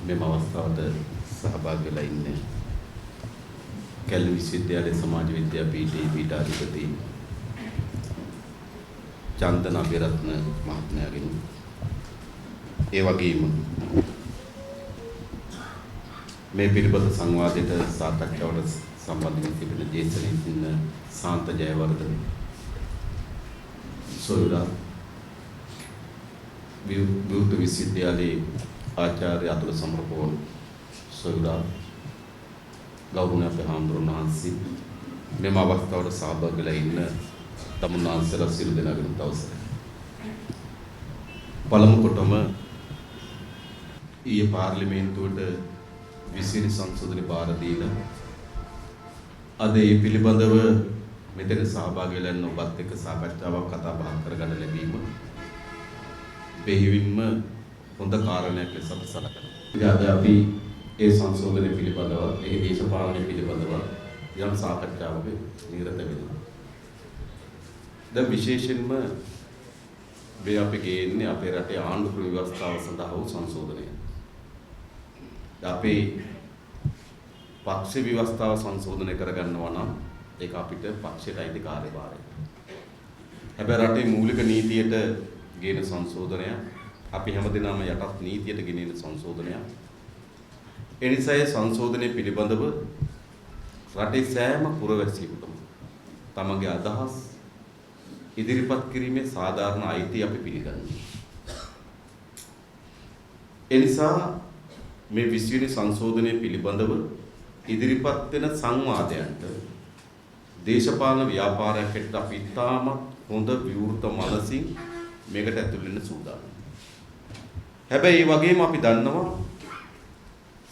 මෙම අවස්ථාවට සහභාගී වෙලා ඉන්නේ කැලණි විශ්වවිද්‍යාලයේ සමාජ විද්‍යා පීඨයේ පීඨාධිපති චන්දන අබේරත්න මහත්මයාගෙන් ඒ වගේම මේ පිළිබඳ සංවාදයට සාකච්ඡාවට සම්බන්ධ වී තිබෙන ජේසනින් සාන්ත ජයවර්ධන සොයුරා විවෘත විශ්වවිද්‍යාලයේ ආචාර්ය අතුල සමරකෝන් සොයුරා ගෞරවනීය අපේ හාමුදුරුවෝ වහන්සේ මෙම අවස්ථාවට සහභාගී වෙලා ඉන්න තමුන්වහන්සේලා සියලු දෙනාගෙන් අවසරයි. පළමු කොටම ඊයේ පාර්ලිමේන්තුවට විසිරි සංශෝධන බාර දීලා අද මේ පිළිබඳව මෙතන සහභාගී වෙලා ඉන්න ඔබත් එක්ක සාකච්ඡාවක් කතා බහ කරගන්න ලැබීම බෙහෙවින්ම හොඳ කාරණයක් ලෙස අපි සලකනවා. ඉතින් අද අපි ඒ සංශෝධනය පිළිබඳව, ඒ දේශපාලනය පිළිබඳව යම් සාකච්ඡාවක නිරත වෙනවා. දැන් විශේෂයෙන්ම මේ අපි ගේන්නේ අපේ රටේ ආණ්ඩු ව්‍යවස්ථාව සඳහා වූ සංශෝධනය. අපේ පක්ෂ ව්‍යවස්ථාව සංශෝධනය කරගන්නවා නම් ඒක අපිට පක්ෂයට අයිති කාර්යභාරයක්. හැබැයි රටේ මූලික නීතියට ගේන සංශෝධනය අපි හැමදෙනාම යටත් නීතියට ගෙනෙන සංශෝධනය. ඒ නිසා ඒ සංශෝධනය පිළිබඳව රටේ සෑම පුරවැසියෙකුටම තමගේ අදහස් ඉදිරිපත් කිරීමේ සාධාරණ අයිතිය අපි පිළිගන්නවා. ඒ නිසා මේ 20 වෙනි සංශෝධනය පිළිබඳව ඉදිරිපත් වෙන සංවාදයන්ට දේශපාලන ව්‍යාපාරයක් හැටියට අපි ඉතාමත් හොඳ විවෘත මනසින් මේකට ඇතුල් වෙන්න සූදානම්. හැබැයි ඒ වගේම අපි දන්නවා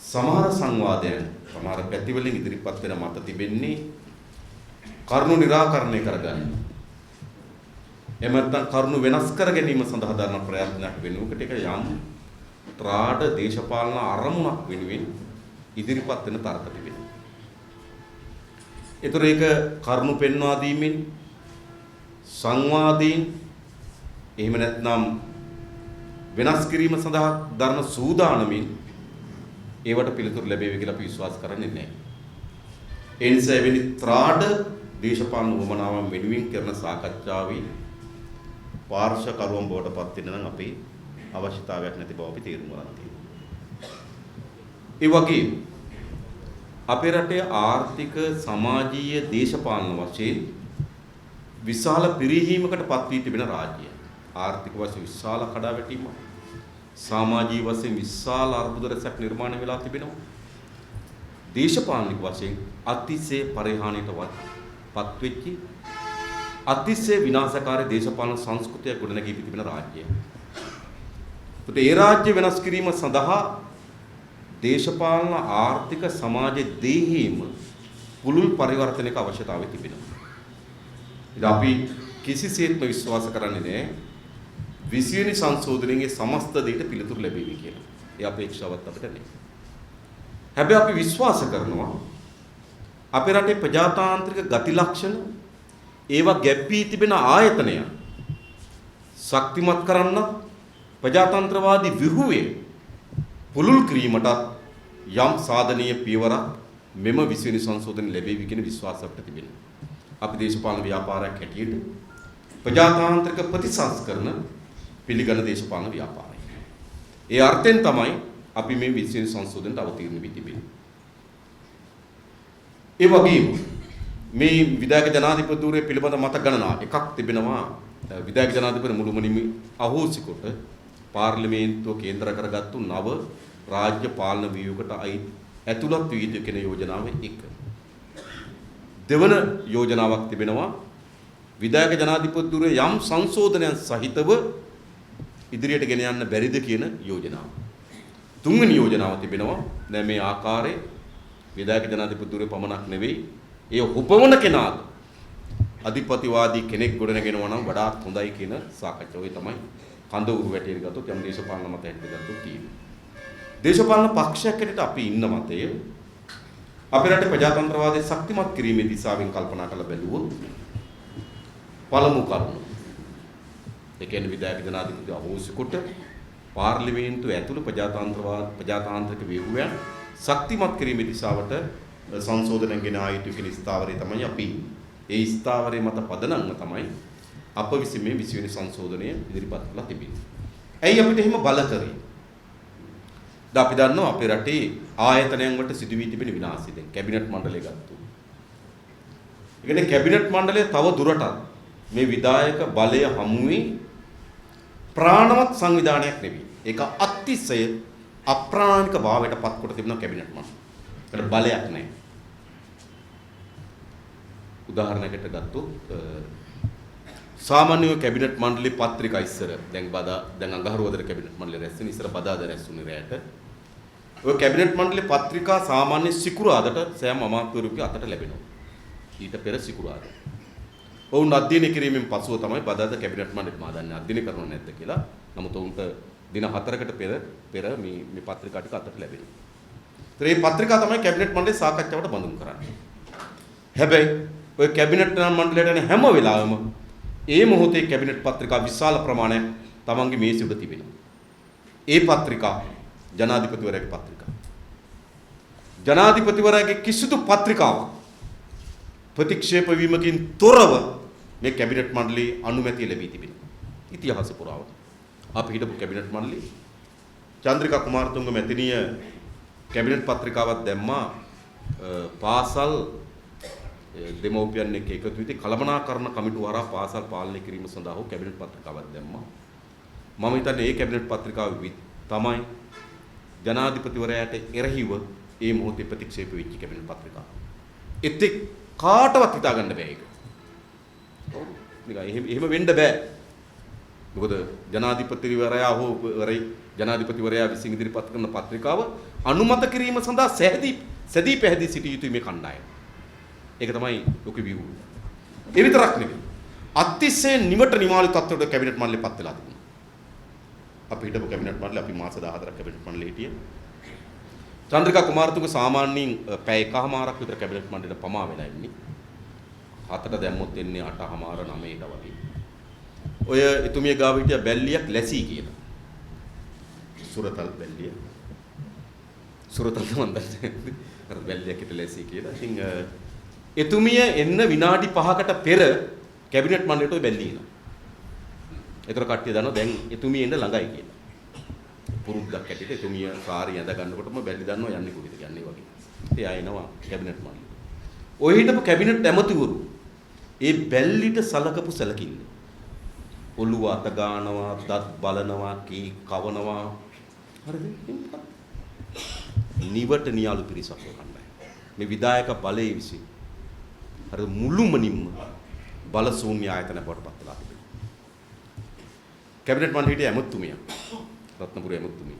සමහර සංවාදයන් සමහර පැතිවලින් ඉදිරිපත් වෙන මත තිබෙන්නේ කරුණු निराකරණය කරගන්න. එහෙම නැත්නම් කරුණු වෙනස් කර ගැනීම සඳහා දරන ප්‍රයත්නයක් වෙනුවකට ඒක යම් ත්‍රාඩ දේශපාලන අරමුණක් වෙනුවෙන් ඉදිරිපත් වෙන තර්ක තිබෙනවා. ඒතර ඒක කරුණු පෙන්වා දීමෙන් සංවාදයෙන් එහෙම නැත්නම් වෙනස් කිරීම සඳහා දරන සූදානමින් ඒවට පිළිතුරු ලැබෙවි කියලා අපි විශ්වාස කරන්නේ නැහැ. ඒ නිසා එවැනි ත්‍රාඩ දේශපාලන වමනාවන් වෙනුවෙන් කරන සාකච්ඡාවේ පාර්ශ්ව කරුවන් බවට පත් වෙන නම් අපේ අවශ්‍යතාවයක් නැති බව අපි තේරුම් ගන්න තියෙනවා. ඒ වගේම අපේ රටේ ආර්ථික සමාජීය දේශපාලන වශයෙන් විශාල පිරිහීමකට පත් වී තිබෙන රාජ්‍යය. ආර්ථික වශයෙන් විශාල කඩාවැටීමක්, සමාජීය වශයෙන් විශාල අර්බුද රැසක් නිර්මාණය වෙලා තිබෙනවා. දේශපාලනික වශයෙන් අතිශය පරිහානියටවත් පත් වෙච්ච අතිශය විනාශකාරී දේශපාලන සංස්කෘතියක් ගොඩනැගී තිබෙන රාජ්‍යයක්. ඒත් ඒ රාජ්‍ය වෙනස් කිරීම සඳහා දේශපාලන ආර්ථික සමාජ දේහීම පුළුල් පරිවර්තනයක අවශ්‍යතාවය තිබෙනවා. ඉතින් අපි කිසිසේත්ම විශ්වාස කරන්නේ නැහැ 20 වෙනි සංශෝධනයේ සමස්ත දෙයට පිළිතුරු ලැබෙවි කියලා. ඒ අපේක්ෂාවක් අපිට නැහැ. හැබැයි අපි විශ්වාස කරනවා අපේ රටේ ප්‍රජාතාන්ත්‍රික ගති ලක්ෂණ ඒවා ගැබ්වී තිබෙන ආයතනය ශක්තිමත් කරන්න ප්‍රජාතන්ත්‍රවාදී ව්‍යුහය පුළුල් කිරීමට යම් සාධනීය පියවරක් මෙම 20 වෙනි සංශෝධනයේ ලැබෙවි කියන විශ්වාසය අපිට තිබෙනවා. අපි දේශපාලන ව්‍යාපාරයක් හැටියට ප්‍රජාතාන්ත්‍රික ප්‍රතිසංස්කරණ පිළිගන්න දේශපාලන ව්‍යාපාරය. ඒ අර්ථයෙන් තමයි අපි මේ 20 වෙනි සංශෝධනයට අවතීර්ණ වී තිබෙන්නේ. ඒ වගේම මේ විධායක ජනාධිපතිවරය පිළිබඳ මත ගණනා එකක් තිබෙනවා. විධායක ජනාධිපති මුළුමනින්ම අහෝසි කොට පාර්ලිමේන්තුව කේන්ද්‍ර කරගත්තු නව රාජ්‍ය පාලන ව්‍යුහයකට ඇතුළත් වී යුතු කෙන යෝජනාව එක. දෙවන යෝජනාවක් තිබෙනවා විධායක ජනාධිපතිවරය යම් සංශෝධනයන් සහිතව ඉදිරියට ගෙන යන්න බැරිද කියන යෝජනාව. තුන්වෙනි යෝජනාව තිබෙනවා දැන් මේ ආකාරයේ විධායක ජනාධිපතිවරය පමණක් නෙවෙයි ඒ උපමන කෙනාද අධිපතිවාදී කෙනෙක් ගොඩනගෙනවා නම් වඩාත් හොඳයි කියන සාකච්ඡාව. ඒ තමයි කඳ උරු වැටියට ගත්තොත් යම් දේශපාලන මත හැටියට ගත්තොත් තියෙන්නේ. දේශපාලන පක්ෂයක් හැටියට අපි ඉන්න මතය අපේ රටේ ප්‍රජාතන්ත්‍රවාදයේ ශක්තිමත් කිරීමේ දිශාවෙන් කල්පනා කරලා බැලුවොත් පළමු කරුණ ඒ කියන්නේ විධායක ජනාධිපති අහෝසි කොට පාර්ලිමේන්තුව ඇතුළු ප්‍රජාතාන්ත්‍රික ව්‍යුහයන් ශක්තිමත් කිරීමේ දිශාවට සංශෝධන ගෙන ආ යුතු කියන ස්ථාවරය තමයි අපි ඒ ස්ථාවරයේ මත පදනම්ව තමයි අප විසින් මේ 20 වෙනි සංශෝධනය ඉදිරිපත් කළා තිබෙන්නේ. ඇයි අපිට එහෙම බල කරේ? දැන් අපි දන්නවා අපේ රටේ ආයතනයන් වලට සිදු වී තිබෙන විනාශය. දැන් කැබිනට් මණ්ඩලය ගත්තා. ඒ කියන්නේ කැබිනට් මණ්ඩලය තව දුරටත් මේ විධායක බලය හමුවේ ප්‍රාණවත් සංවිධානයක් නෙවෙයි. ඒක අතිශය අප්‍රාණික භාවයට පත් කොට තිබෙන කැබිනට් මණ්ඩලය. ඒකට බලයක් නැහැ. උදාහරණයකට ගත්තොත් සාමාන්‍ය කැබිනට් මණ්ඩලයේ පත්‍රිකා ඉස්සර දැන් අඟහරුවාදා කැබිනට් මණ්ඩලය රැස් වෙන ඉස්සර බදාදා රැස් වුණේ රැයට. ඔය කැබිනට් මණ්ඩලයේ පත්‍රිකා සාමාන්‍ය සිකුරාදට සෑම අමාත්‍යවරුන්ගේ අතට ලැබෙනවා. ඊට පෙර සිකුරාදා. ඔවුන් අධ්‍යයනය කිරීමෙන් පසුව තමයි බදාදා කැබිනට් මණ්ඩලය මා දන්නේ අධ්‍යයනය කරනව නැද්ද කියලා. නමුත් ඔවුන්ට දින 4කට පෙර මේ පත්‍රිකා ටික අතට ලැබෙනවා. ඒතර මේ පත්‍රිකා තමයි කැබිනට් මණ්ඩලයේ සාකච්ඡාවට බඳුන් කරන්නේ. හැබැයි ඔය කැබිනට් මණ්ඩලයට යන හැම වෙලාවෙම ඒ මොහොතේ කැබිනට් පත්‍රිකා විශාල ප්‍රමාණයක් තමන්ගේ මේසෙ උඩ තිබෙනවා. ඒ පත්‍රිකා ජනාධිපතිවරයාගේ පත්‍රිකා. ජනාධිපතිවරයාගේ කිසිදු පත්‍රිකාවක් ප්‍රතික්ෂේප වීමකින් තොරව මේ කැබිනට් මණ්ඩලයේ අනුමැතිය ලැබී තිබෙනවා. ඉතිහාස පුරාවට. අපි හිටපු කැබිනට් මණ්ඩලයේ චන්ද්‍රිකා කුමාරතුංග මැතිණිය කැබිනට් පත්‍රිකාවක් දැම්මා පාසල් දෙමව්පියන් එක්ක එකතු වෙති කළමනාකරණ කමිටුව හරහා පාසල් පාලනය කිරීම සඳහා හෝ කැබිනට් පත්‍රිකාවක් දැම්මා. මම හිතන්නේ මේ කැබිනට් පත්‍රිකාව තමයි ජනාධිපතිවරයාට එරෙහිව මේ මොහොතේ ප්‍රතික්ෂේප වෙච්ච කැබිනට් පත්‍රිකාව. ඒත් කාටවත් හිතා ගන්න බෑ ඒක. ඔව්. නිකන් එහෙම වෙන්න බෑ. මොකද ජනාධිපතිවරයා හෝ ජනාධිපතිවරයා විසින් ඉදිරිපත් කරන පත්‍රිකාව අනුමත කිරීම සඳහා සැදී පැහැදී සිටිය යුතුයි මේ කණ්ඩායම. ඒක තමයි ලොකු විව්. ඒ විතරක් නෙවෙයි. අතිශය නිවට නිමාලි තත්ත්වයට කැබිනට් මණ්ඩලය පත් වෙලා තිබුණා. අපි හිටපු කැබිනට් මණ්ඩලය අපි මාස 14ක් කැබිනට් මණ්ඩලයේ හිටියේ. චන්ද්‍රිකා කුමාරතුංග සාමාන්‍යයෙන් පැය එකමාරක් විතර කැබිනට් මණ්ඩලයට පමා වෙලා ඉන්නේ. 7ට දැම්මොත් එන්නේ 8:00මාර 9ට වගේ. ඔය එතුමිය ගාව හිටිය බැල්ලියක් ලැසී කියලා. සුරතල් බැල්ලිය. සුරතල් මන් දන්නේ. අර බැල්ලියක් හිට ලැසී කියලා. ඉතින් එතුමිය එන්න විනාඩි 5කට පෙර කැබිනට් මණ්ඩලයට ඔය බැල්ලිය එනවා. ඒතර කට්ටිය දන්නවා දැන් එතුමිය එන්න ළඟයි කියලා. පුරුද්දක් ඇටියට එතුමිය කාර්යය ඇඳ ගන්නකොටම බැල්ලි දන්නවා යන්නේ කොහෙද යන්නේ වගේ. ඉතින් ආයෙ එනවා කැබිනට් මණ්ඩලය. ඔය හිටපු කැබිනට් ඇමතිවරු ඒ බැල්ලිට සලකපු සැලකිල්ල. ඔළුව අත ගන්නවා, දත් බලනවා, කී කවනවා. හරිද? නිවට නියාලු පිරිසක් වකණ්ඩායම. මේ විධායක බලයේ විසින් අර මුළුමනින්ම බල ශූන්‍ය ආයතන බවට පත් වෙලා තිබෙනවා. කැබිනට් මණ්ඩලයේ හිටිය ඇමතුමිය රත්නපුර ඇමතුමිය.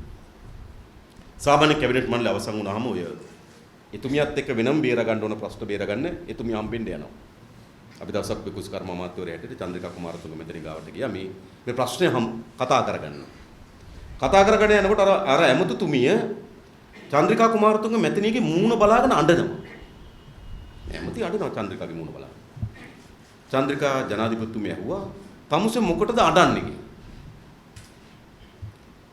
සාමාන්‍ය කැබිනට් මණ්ඩලය අවසන් වුණාම ඔය එතුමියත් එක්ක වෙනම බේර ගන්න ඕන ප්‍රශ්න බේර ගන්න එතුමිය හම්බෙන්න යනවා. අපි දවසක් බෙකුස් කර්ම අමාත්‍යවරයා හැටියට චන්ද්‍රිකා කුමාරතුංග මෙතන ගාවට ගියා මේ ප්‍රශ්නේ කතා කරගන්න. කතා කරගෙන යනකොට අර ඇමතුතුමිය චන්ද්‍රිකා කුමාරතුංග මෙතනියගේ මූණ බලාගෙන අඬනවා. ඇමති අඬනවා චන්ද්‍රිකාගේ මූණ බලාගෙන. චන්ද්‍රිකා ජනාධිපතිතුමිය ඇහුවා "තමුසේ මොකටද අඬන්නේ?" කියලා.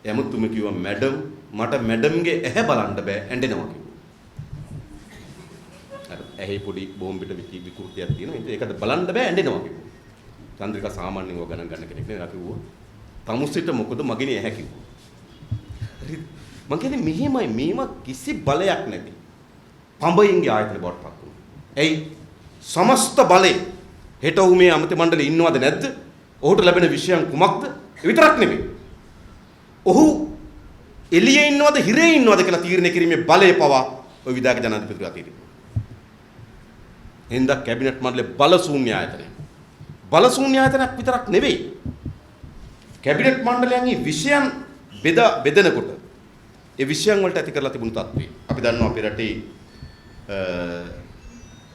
ඇමතුතුමිය කිව්වා "මැඩම් මට මැඩම්ගේ ඇහැ බලන්න බෑ ඇඬෙනවා" කිව්වා. ඇහි පොඩි බෝම්බෙට විකෘතියක් තියෙනවා. ඒකට බලන්න බෑ ඇඬෙනවා කිව්වා. චන්ද්‍රිකා සාමාන්‍යයෙන් ඔය ගණන් ගන්න කෙනෙක් නෙවෙයි. කිව්වා "තමුසෙට මොකද මගේනේ ඇහැ" කිව්වා. හරි. මං කියන්නේ මෙහෙමයි මේවා කිසි බලයක් නැති. පඹයින්ගේ ආයතන බවට පත් වුණා. එයි සමස්ත බලය හෙට උ මේ අමති මණ්ඩලෙ ඉන්නවද නැද්ද? ඔහුට ලැබෙන විෂයන් කුමක්ද? ඒ විතරක් නෙමෙයි. ඔහු එළියේ ඉන්නවද හිරේ ඉන්නවද කියලා තීරණය කිරීමේ බලය පවා ওই විධායක ජනාධිපතිතුමා තියෙනවා. හින්දා කැබිනට් මණ්ඩලයේ බල ශූන්‍ය ආයතනය. බල ශූන්‍ය ආයතනයක් විතරක් නෙවෙයි. කැබිනට් මණ්ඩලයන්ගේ විෂයන් බෙදනකොට ඒ විෂයන් වලට ඇති කරලා තිබුණු තත්ත්වය. අපි දන්නවා අපේ රටේ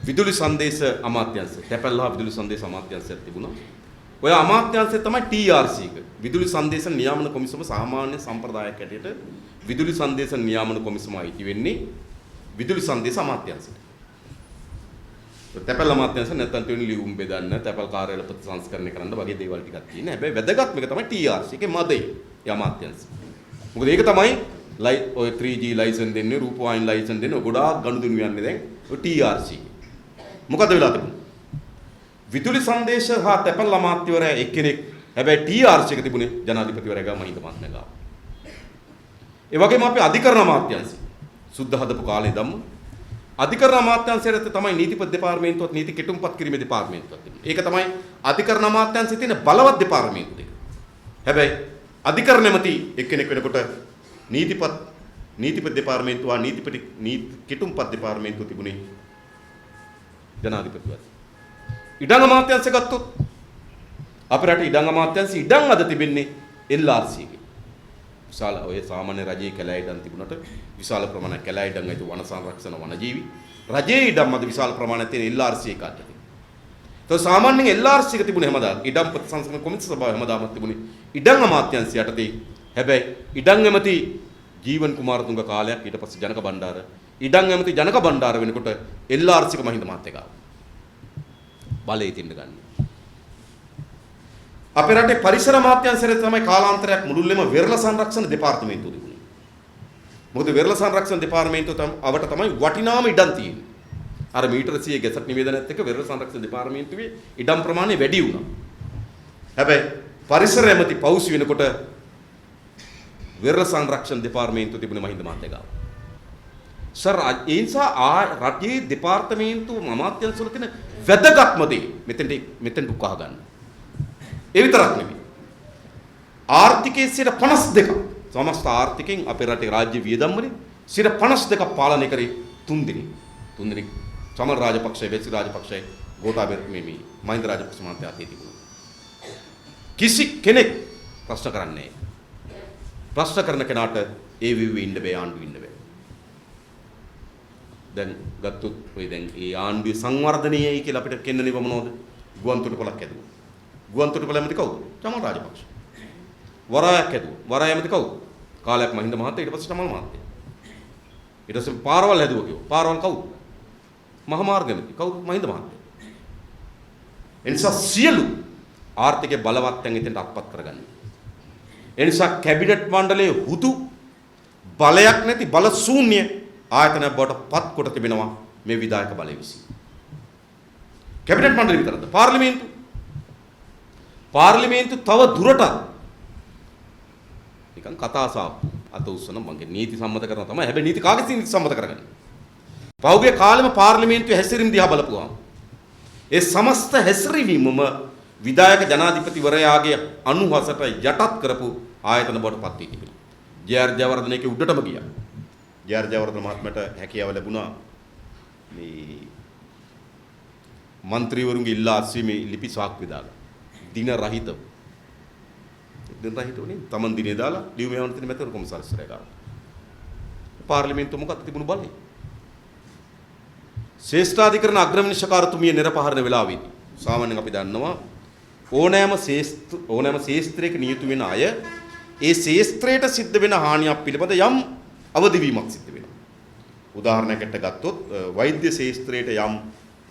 විදුලි සංදේශ අමාත්‍යාංශ, තැපැල්ලහ විදුලි සංදේශ අමාත්‍යාංශයක් තිබුණා. ඔය අමාත්‍යාංශය තමයි TRC එක. විදුලි සංදේශ නියාමන කොමිසම සාමාන්‍ය සම්ප්‍රදායක් ඇටියට විදුලි සංදේශ නියාමන කොමිසම අයිති වෙන්නේ විදුලි සංදේශ අමාත්‍යාංශයට. තැපැල් අමාත්‍යාංශ නැත්නම් තුන් ලියුම් බෙදන්න, තැපැල් කාර්යාල ප්‍රතිසංස්කරණය කරන්න වගේ දේවල් ටිකක් තියෙනවා. හැබැයි වැදගත්ම එක තමයි TRC එකේ මදේ. ඒ අමාත්‍යාංශ. මොකද ඒක තමයි ඔය 3G ලයිසන් දෙන්නේ, රූපවාහිනී ලයිසන් දෙන්නේ, ගොඩාක් ගනුදෙනු යන්නේ දැන් ඔය TRC. මොකද වෙලා තිබුණේ? විදුලි සංදේශ හා තැපැල් අමාත්‍යවරයා එක්කෙනෙක් හැබැයි TRC එක තිබුණේ ජනාධිපතිවරයා ගාව මහින්ද මහත්මයා ගාව. ඒ වගේම අපි අධිකරණ අමාත්‍යාංශය සුද්ධ හදපු කාලේ ධම්ම අධිකරණ අමාත්‍යාංශයට තමයි නීතිපති දෙපාර්තමේන්තුවත් නීති කෙටුම්පත් කිරීමේ දෙපාර්තමේන්තුවක් තිබුණේ. ඒක තමයි අධිකරණ අමාත්‍යාංශයේ තියෙන බලවත් දෙපාර්තමේන්තුව දෙක. හැබැයි අධිකරණ නැමැති එක්කෙනෙක් වෙනකොට නීතිපති දෙපාර්තමේන්තුව නීති කෙටුම්පත් දෙපාර්තමේන්තුව තිබුණේ ජනාධිපතිවරයා. ඉඩම් අමාත්‍යාංශය ගත්තොත් අපේ රටේ ඉඩම් අමාත්‍යාංශය ඉඩම් අද තිබෙන්නේ LRC එකේ. විශාල ඔය සාමාන්‍ය රජයේ කැලෑ ඉඩම් තිබුණට විශාල ප්‍රමාණයක් කැලෑ ඉඩම් අයිති වන සංරක්ෂණ වනජීවි රජයේ ඉඩම් අද විශාල ප්‍රමාණයක් තියෙන LRC එකට තියෙනවා. તો සාමාන්‍යයෙන් LRC එක තිබුණේ හැමදාම ඉඩම් ප්‍රතිසංස්කරණ කොමිසම සභාව හැමදාම තිබුණේ ඉඩම් අමාත්‍යාංශය යටතේ. හැබැයි ඉඩම් ඇමති ජීවන් කුමාරතුංග කාලයක් ඊට පස්සේ ජනක බණ්ඩාර ඉඩම් ඇමති ජනක බණ්ඩාර වෙනකොට LRC එක මහින්ද මහත්තයා ගාව බලේ තින්න ගන්න. අපේ රටේ පරිසර අමාත්‍යාංශයේ තමයි කාලාන්තරයක් මුළුල්ලේම වෙරළ සංරක්ෂණ දෙපාර්තමේන්තුව තිබුණේ. මොකද වෙරළ සංරක්ෂණ දෙපාර්තමේන්තුව අවට තමයි වටිනාම ඉඩම් තියෙන්නේ. අර මීටර 100 ගැසට් නිවේදනයත් එක්ක වෙරළ සංරක්ෂණ දෙපාර්තමේන්තුවේ ඉඩම් ප්‍රමාණය වැඩි වුණා. හැබැයි පරිසර ඇමති පෞසි වෙනකොට වෙරළ සංරක්ෂණ දෙපාර්තමේන්තුව තිබුණේ මහින්ද මහත්තයා ගාව. සර් ඒ නිසා රටේ දෙපාර්තමේන්තුව අමාත්‍යාංශ වල තියෙන වැදගත්ම දේ මෙතෙන්ට උකහා ගන්න. ඒ විතරක් නෙවෙයි. ආර්ථිකයේ 52% සමස්ත ආර්ථිකයෙන් අපේ රටේ රාජ්‍ය වියදම් වලින් 52% පාලනය කරේ තුන් දෙනෙක් සමර රාජපක්ෂ, වෙස්ලි රාජපක්ෂ, ගෝඨාභය මහින්ද රාජපක්ෂ මහත්තයා අතේ තිබුණා. කිසි කෙනෙක් ප්‍රශ්න කරන්නේ නැහැ. ප්‍රශ්න කරන කෙනාට ඒ විව්වේ ඉන්න බෑ, ආණ්ඩුවේ ඉන්න බෑ. දැන් ගත්තොත් ඔය දැන් ඒ ආණ්ඩුවේ සංවර්ධනයයි කියලා අපිට කෙන්නනේ මොනවද? ගුවන්තොටුපළක් ඇදුවා. ගුවන්තොටුපළ ඇමති කවුද? චමල් රාජපක්ෂ. වරායක් ඇදුවා. වරාය ඇමති කවුද? කාලයක් මහින්ද මහත්තයා, ඊට පස්සේ චමල් මහත්තයා. ඊට පස්සේ පාරවල් ඇදුවා කිව්වා. පාරවල් කවුද? මහා මාර්ග ඇමති. කවුද? මහින්ද මහත්තයා. එනිසා සියලු ආර්ථිකයේ බලවත් තැන් ඉතින් අත්පත් කරගන්න. එනිසා කැබිනට් මණ්ඩලයේ හුදු බලයක් නැති බල ශූන්‍ය ආයතනයක් බවට පත් කොට තිබෙනවා මේ විධායක බලය විසින්. කැබිනට් මණ්ඩලය විතරද? පාර්ලිමේන්තු තව දුරටත් නිකන් කතා සාප්පු අත උස්සන මගේ නීති සම්මත කරන තමයි. හැබැයි නීති කාගෙද නීති සම්මත කරගන්නේ? පහුගිය කාලෙම පාර්ලිමේන්තුවේ හැසිරීම දිහා බලපුවාම ඒ සමස්ත හැසිරීමම විධායක ජනාධිපතිවරයාගේ අනුහසට යටත් කරපු ආයතන බවට පත් වී තිබෙනවා. ජේ.ආර්. ජයවර්ධනගේ උඩටම ගියා. ජේ.ආර්. ජයවර්ධන මහත්මයාට හැකියාව ලැබුණා මේ മന്ത്രിවරුන්ගේ ඉල්ලා අස්වීමේ ලිපි සාක්ෂි දාලා දින රහිතව නේ තමන් දිනේ දාලා ලියුම යවන්න තියෙන මැතිවරු කොමසාරිස්වරයා ගාව. පාර්ලිමේන්තුව මොකක්ද තිබුණු බලේ? ශ්‍රේෂ්ඨාධිකරණ අග්‍රවිනිශ්චයකාරතුමිය නිරපහරණ වෙලාවේදී සාමාන්‍යයෙන් අපි දන්නවා ඕනෑම ශේස්ත්‍රයක නියුතු වෙන අය ඒ ශේස්ත්‍රයට සිද්ධ වෙන හානියක් පිළිබඳ යම් අවදිවීමක් සිද්ධ වෙනවා. උදාහරණයකට ගත්තොත් වෛද්‍ය ශේස්ත්‍රයට යම්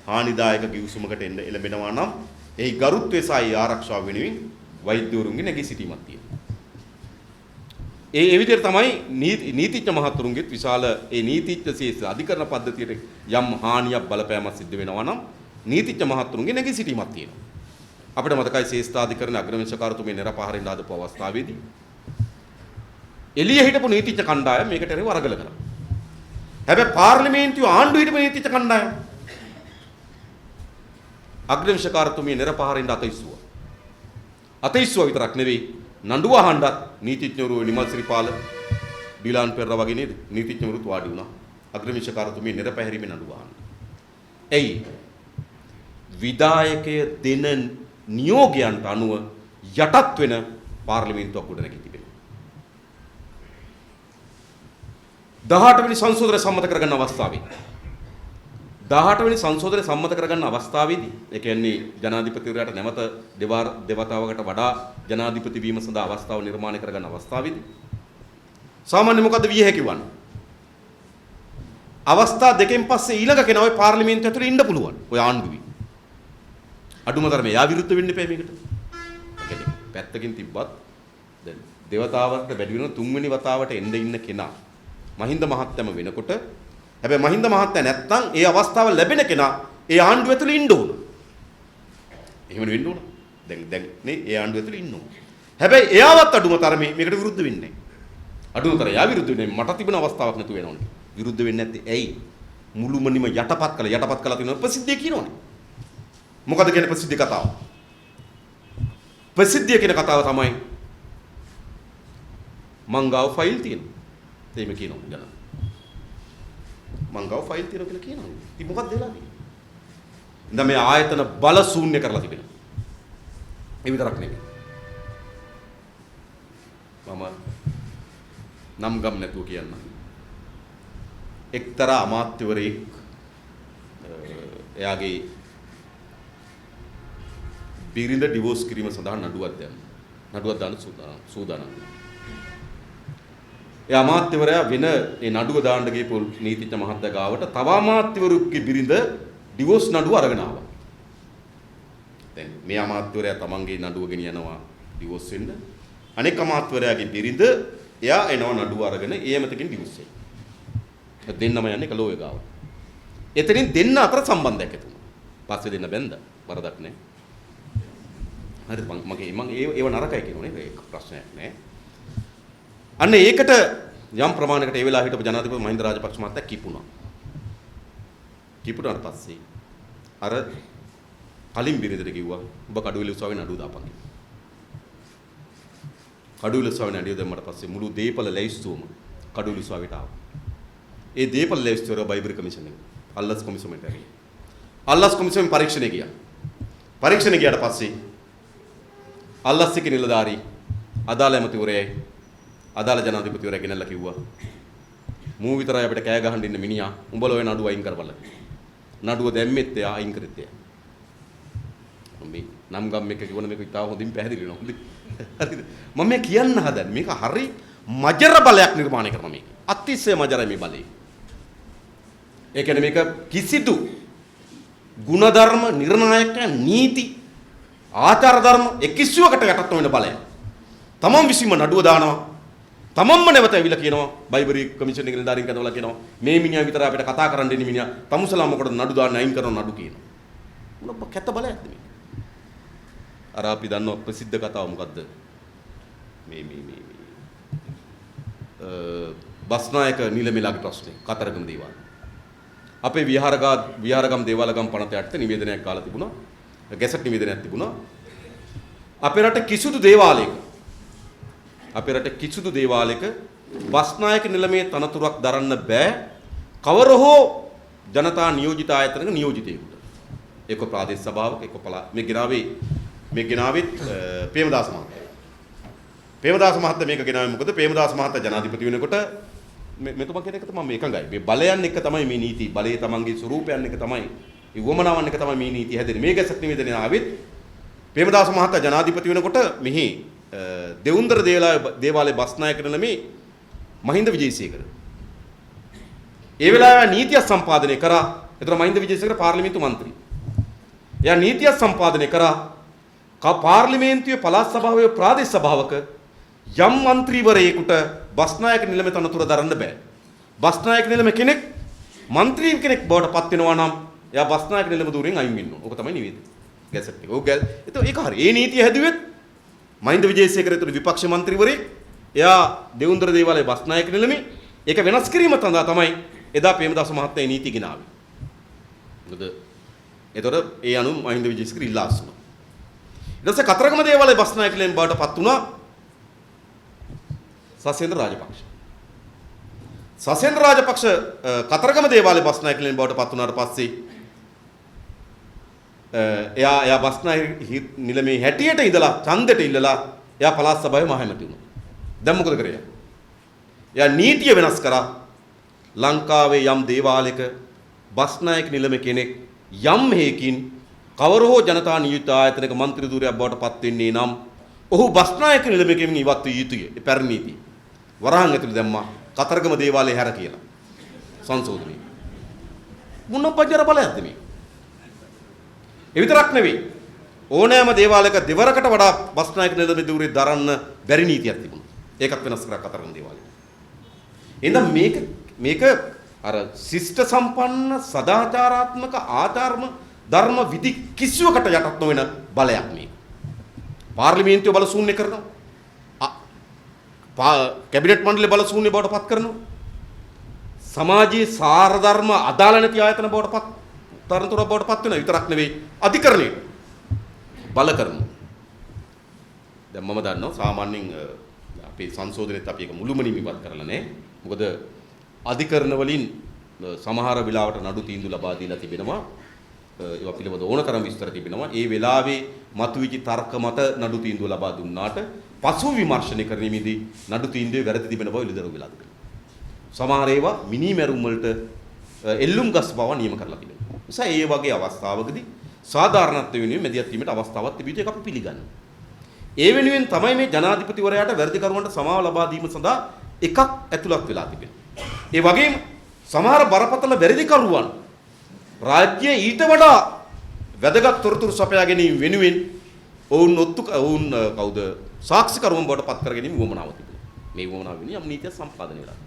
හානිදායක කිවිසුමකට එන්න එළඹෙනවා නම් එහි ගරුත්වය සහ ආරක්ෂාව වෙනුවෙන් වෛද්‍යවරුන්ගේ නැගී සිටීමක් තියෙනවා. ඒ විදිහට තමයි නීතිඥ මහතුරුන්ගෙත් විශාල ඒ නීතිඥ ශේෂ්ත්‍ර අධිකරණ පද්ධතියට යම් හානියක් බලපෑමක් සිද්ධ වෙනවා නම් නීතිඥ මහතුරුන්ගේ නැගී සිටීමක් තියෙනවා. අපිට මතකයි ශේෂ්ඨාධිකරණ අග්‍රවිනිශ්චයකාරතුමිය නිරපහරින් දාපු අවස්ථාවේදී එළිය හිටපු නීතිඥ කණ්ඩායම මේකට එරෙහිව අරගල කරා. හැබැයි පාර්ලිමේන්තුවේ ආණ්ඩුවේ හිටපු නීතිඥ කණ්ඩායම අග්‍රවිනිශ්චයකාරතුමිය නිරපහරින් අතීස්සුවා. අතීස්සුවා විතරක් නෙවෙයි නඩුව අහන්නත් නීතිඥවරු නිමල් ශ්‍රීපාල ඩිලාන් පෙරේරා වගේ නේද නීතිඥවරුත් වාඩි වුණා. අග්‍රවිනිශ්චයකාරතුමිය නිරපැහැරීමේ නඩුව අහන්න. එයි විධායකය දෙන නියෝගයන්ට අනුව යටත් වෙන පාර්ලිමේන්තුවක් ගොඩනැගී තිබෙනවා. 18 වෙනි සංශෝධනය සම්මත කරගන්න අවස්ථාවේ 18 වෙනි සංශෝධනය සම්මත කරගන්න අවස්ථාවේදී ඒ කියන්නේ ජනාධිපතිවරයාට නැවත දෙවතාවකට වඩා ජනාධිපති වීම සඳහා අවස්ථාව නිර්මාණය කරගන්න අවස්ථාවේදී සාමාන්‍ය මොකද්ද විය හැකි වන්නේ? අවස්ථා දෙකෙන් පස්සේ ඊළඟ කෙනා ওই පාර්ලිමේන්තුව ඇතුලේ ඉන්න පුළුවන්. ඔය ආණ්ඩුවේ. අඩුම තරමේ යා විරුද්ධ වෙන්න එපා මේකට. පැත්තකින් තිබ්බත් දැන් දේවතාවට වැඩි වෙන තුන්වෙනි වතාවට එන්න ඉන්න කෙනා මහින්ද මහත්තයම වෙනකොට හැබැයි මහින්ද මහත්තයා නැත්තම් ඒ අවස්ථාව ලැබෙන කෙනා ඒ ආණ්ඩුව ඇතුළේ ඉන්න ඕන. එහෙම වෙන්න ඕන. දැන් නේ ඒ ආණ්ඩුව ඇතුළේ ඉන්න ඕන. හැබැයි එයාවත් අඩුම තරමේ මේකට විරුද්ධ වෙන්නේ නැහැ. අඩුම තරම එයා විරුද්ධ වෙන්නේ මට තිබෙන අවස්ථාවක් නැතු වෙනවනේ. විරුද්ධ වෙන්නේ නැත්තේ ඇයි? මුළුමනින්ම යටපත් කළා තියෙන ප්‍රසිද්ධිය කියනවනේ. මොකද කියන්නේ ප්‍රසිද්ධිය කතාව? ප්‍රසිද්ධිය කියන කතාව තමයි මංගාව ෆයිල් තියෙනවා. එහෙම කියනවා ජන. මංගාව ෆයිල් තියෙනවා කියලා කියනවා. ඉතින් මොකක්ද වෙලා තියෙන්නේ? දැන් මේ ආයතන බල ශූන්‍ය කරලා තිබෙනවා. ඒ විතරක් නෙමෙයි. මම නම් ගම් නැතුව කියන්න. එක්තරා අමාත්‍යවරයෙක් එයාගේ බිරිඳ ඩිවෝස් කිරීම සඳහා නඩුවක් දාන්න සූදානම්. ඒ අමාත්‍යවරයා වෙන ඒ නඩුව දාන්න ගිහපු නීතිඥ මහත්තයා ගාවට තව අමාත්‍යවරුන්ගේ බිරිඳ ඩිවෝස් නඩුව අරගෙන ආවා. දැන් මේ අමාත්‍යවරයා තමන්ගේ නඩුව ගෙනියනවා ඩිවෝස් වෙන්න. අනෙක් අමාත්‍යවරයාගේ බිරිඳ එයා එනවා නඩුව අරගෙන ඒ ඇමතකින් ඩිවෝස් වෙයි. දෙන්නම යන්නේ කලෝය ගාව. එතනින් දෙන්න අතර සම්බන්ධයක් ඇති වුණා. පස්සේ දෙන්න බැඳ වරදක් නැහැ. හරි මම ඒව නරකයි කියනෝනේ ඒක ප්‍රශ්නයක් නෑ. අන්න ඒකට යම් ප්‍රමාණයකට ඒ වෙලාව හිටපු ජනාධිපති මහින්ද රාජපක්ෂ මහත්තයා කිපුණා. කිපුණාට පස්සේ අර කලින් බිරිඳට කිව්වා ඔබ කඩුවෙල උසාවියේ නඩුව දාපන්. කඩුවෙල උසාවියේ නඩුව දැම්මට පස්සේ මුළු දීපල ලැයිස්තුවම කඩුවෙල උසාවියට ආවා. ඒ දීපල ලැයිස්තුවර බයිබරි කමිෂන් එක අල්ලස් කොමිසමට ඇවිල්ලා. අල්ලස් කොමිසමෙන් පරීක්ෂණය ගියා. පරීක්ෂණය ගියාට පස්සේ අල්ලස් එකේ නිලධාරී අදාළ ඇමතිවරයයි අදාළ ජනාධිපතිවරයා ගෙනල්ලා කිව්වා මූ විතරයි අපිට කෑ ගහන්න ඉන්න මිනිහා උඹලා ඔය නඩුව අයින් කරපල්ලා. නඩුව දැම්මෙත් එයා අයින් කරෙත් එයා. මේ නම් ගම් එක කිව්වන මේක ඉතාල හොඳින් පැහැදිලි වෙනවා. හරිද? මම මේ කියන්න හදන්නේ මේක හරි මජර බලයක් නිර්මාණය කරන මේක. අතිශය මජරයි මේ බලය. ඒ කියන්නේ මේක කිසිදු ගුණධර්ම නිර්ණායක නීති ආචාර ධර්ම එකිස්සුවකට යටත් වෙන බලය. තමන් විසින්ම නඩුව දානවා. තමන්ම නැවත ඇවිල්ලා කියනවා බයිබරි කමිෂන් එකේ නිලධාරීන් කඳවලා කියනවා මේ මිනිහා විතර අපිට කතා කරන්න දෙන්නේ මිනිහා තමුසලා මොකටද නඩු දාන්න අයින් කරන නඩු කියනවා. මොන කැත බලයක්ද මේ? අර අපි දන්න ප්‍රසිද්ධ කතාව මොකද්ද? මේ බස්නායක නිලමෙලාගේ ප්‍රශ්නේ කතරගම දේවාල. අපේ විහාරගම් දේවාලගම් පනත යටතේ නිවේදනයක් කාලා තිබුණා. ගැසට් නිවේදනයක් තිබුණා. අපේ රට කිසිදු දේවාලයක බස්නායක නිලමේ තනතුරක් දරන්න බෑ කවර හෝ ජනතා නියෝජිත ආයතනක නියෝජිතයෙකුට. ඒක ප්‍රාදේශ සභාවක ඒක මේ ගෙනාවේ ප්‍රේමදාස මහත්තයා. ප්‍රේමදාස මහත්තයා මේක ගෙනාවේ මොකද? ප්‍රේමදාස මහත්තයා ජනාධිපති වෙනකොට මෙතුමා කියන එක තමයි මම එකඟයි. මේ බලයන් එක තමයි මේ නීති. බලයේ තමන්ගේ ස්වරූපයන් එක තමයි. ඒ වමනාවන් එක තමයි මේ නීති හැදෙන්නේ. මේ ගැසට් නිවේදනය ආවෙත් ප්‍රේමදාස මහත්තයා ජනාධිපති වෙනකොට මෙහි දෙවුන්දර දේවාලයේ බස්නායක නෙමෙයි මහින්ද විජේසේකර. ඒ වෙලාවේ නීතිය සම්පාදනය කරා. ඒතර මහින්ද විජේසේකර පාර්ලිමේන්තු මන්ත්‍රී. එයා නීතිය සම්පාදනය කරා. පාර්ලිමේන්තුවේ පළාත් සභාවේ ප්‍රාදේශ සභාවක යම් മന്ത്രിවරයෙකුට බස්නායක නිලමේ තනතුර දරන්න බෑ. බස්නායක නිලමේ කෙනෙක් മന്ത്രി කෙනෙක් බවට පත් වෙනවා නම් එයා බස්නායක නිලම දුරින් අයින් වෙන්න ඕන. ඕක තමයි නිවේදනය. ගැසට් එක. ඒක හරි. ඒ නීතිය හැදුවෙත් මහින්ද විජේසේකර ඇතුළු විපක්ෂ മന്ത്രിවරයෙක් එයා දෙවුන්දර දේවාලයේ බස්නායක නිලමේ ඒක වෙනස් කිරීම සඳහා තමයි එදා ප්‍රේමදාස මහත්තයා මේ නීතිය ගෙනාවේ. මොකද එතකොට ඒ අනුව මහින්ද විජේසේකර ඉල්ලා අස්සුණා. ඊට පස්සේ කතරගම දේවාලයේ බස්නායක නිලම බවට පත් වුණා සසේන්ද්‍ර රාජපක්ෂ. සසේන්ද්‍ර රාජපක්ෂ කතරගම දේවාලයේ බස්නායක නිලම බවට පත් වුණාට පස්සේ එයා බස්නායක නිලමේ හැටියට ඉඳලා ඡන්දෙට ඉල්ලලා එයා පළාත් සභාවේ මහමැති වුණා. දැන් මොකද කරේ? එයා නීතිය වෙනස් කරා. ලංකාවේ යම් දේවාලයක බස්නායක නිලමේ කෙනෙක් යම් හේකින් කවර හෝ ජනතා නියුක්ත ආයතනයක മന്ത്രി ධූරයක් බවට පත් වෙන්නේ නම් ඔහු බස්නායක නිලමේකින් ඉවත් විය යුතුය. ඒ පැරණි නීතිය. වරහන් ඇතුළේ දැම්මා කතරගම දේවාලය හැර කියලා. සංශෝධනය. මොන පජර බලයක්ද මේ? ඒ විතරක් නෙවෙයි. ඕනෑම දේවාලයක දෙවරකට වඩා බස්නායක නිලමේ ධූරය දරන්න බැරි නීතියක් තිබුණා. ඒකත් වෙනස් කරා කතරගම දේවාලය. එහෙනම් මේක අර ශිෂ්ට සම්පන්න සදාචාරාත්මක ආචාර්ම ධර්ම විධි කිසිවකට යටත් නොවන බලයක් මේක. පාර්ලිමේන්තුව බල ශූන්‍ය කරනවා. කැබිනට් මණ්ඩලය බල ශූන්‍ය බවට පත් කරනවා. සමාජයේ සාර ධර්ම අදාළ නැති ආයතන බවට පත් තරතුර බවට පත් වෙනවා. විතරක් නෙවෙයි අධිකරණයට බල කරනවා. දැන් මම දන්නවා සාමාන්‍යයෙන් අපේ සංශෝධනෙත් අපි ඒක මුළුමනින්ම ඉවත් කරලා නැහැ. මොකද අධිකරණ වලින් සමහර වෙලාවට නඩු තීන්දුව ලබා දීලා තිබෙනවා. ඒවා පිළිබඳ ඕනතරම් විස්තර තිබෙනවා. ඒ වෙලාවේ මතුවිච්ච තර්ක මත නඩු තීන්දුව ලබා දුන්නාට පසු විමර්ශනය කිරීමේදී නඩු තීන්දුවේ වැරදි තිබෙන බව එළිදරව් වෙලා තිබෙනවා. සමහර ඒවා මිනිමැරුම් වලට එල්ලුම් ගස් බව නියම කරලා තිබෙනවා. නිසා ඒ වගේ අවස්ථාවකදී සාධාරණත්වය වෙනුවෙන් මැදිහත් වීමට අවස්ථාවක් තිබිච්ච එක අපි පිළිගන්නවා. ඒ වෙනුවෙන් තමයි මේ ජනාධිපතිවරයාට වැරදි කරුවන්ට සමාව ලබා දීම සඳහා එකක් ඇතුළත් වෙලා තිබෙනවා. ඒ වගේම සමහර බරපතල වැරදි කරුවන් රාජ්‍යයේ ඊට වඩා වැදගත් තොරතුරු සපයා ගැනීම වෙනුවෙන් ඔවුන් කවුද සාක්ෂිකරුවන් බවට පත් කර ගැනීම වුවමනාව තිබුණා. මේ වුවමනාව වෙනුවෙන් යම් නීතියක් සම්පාදනය වෙලා.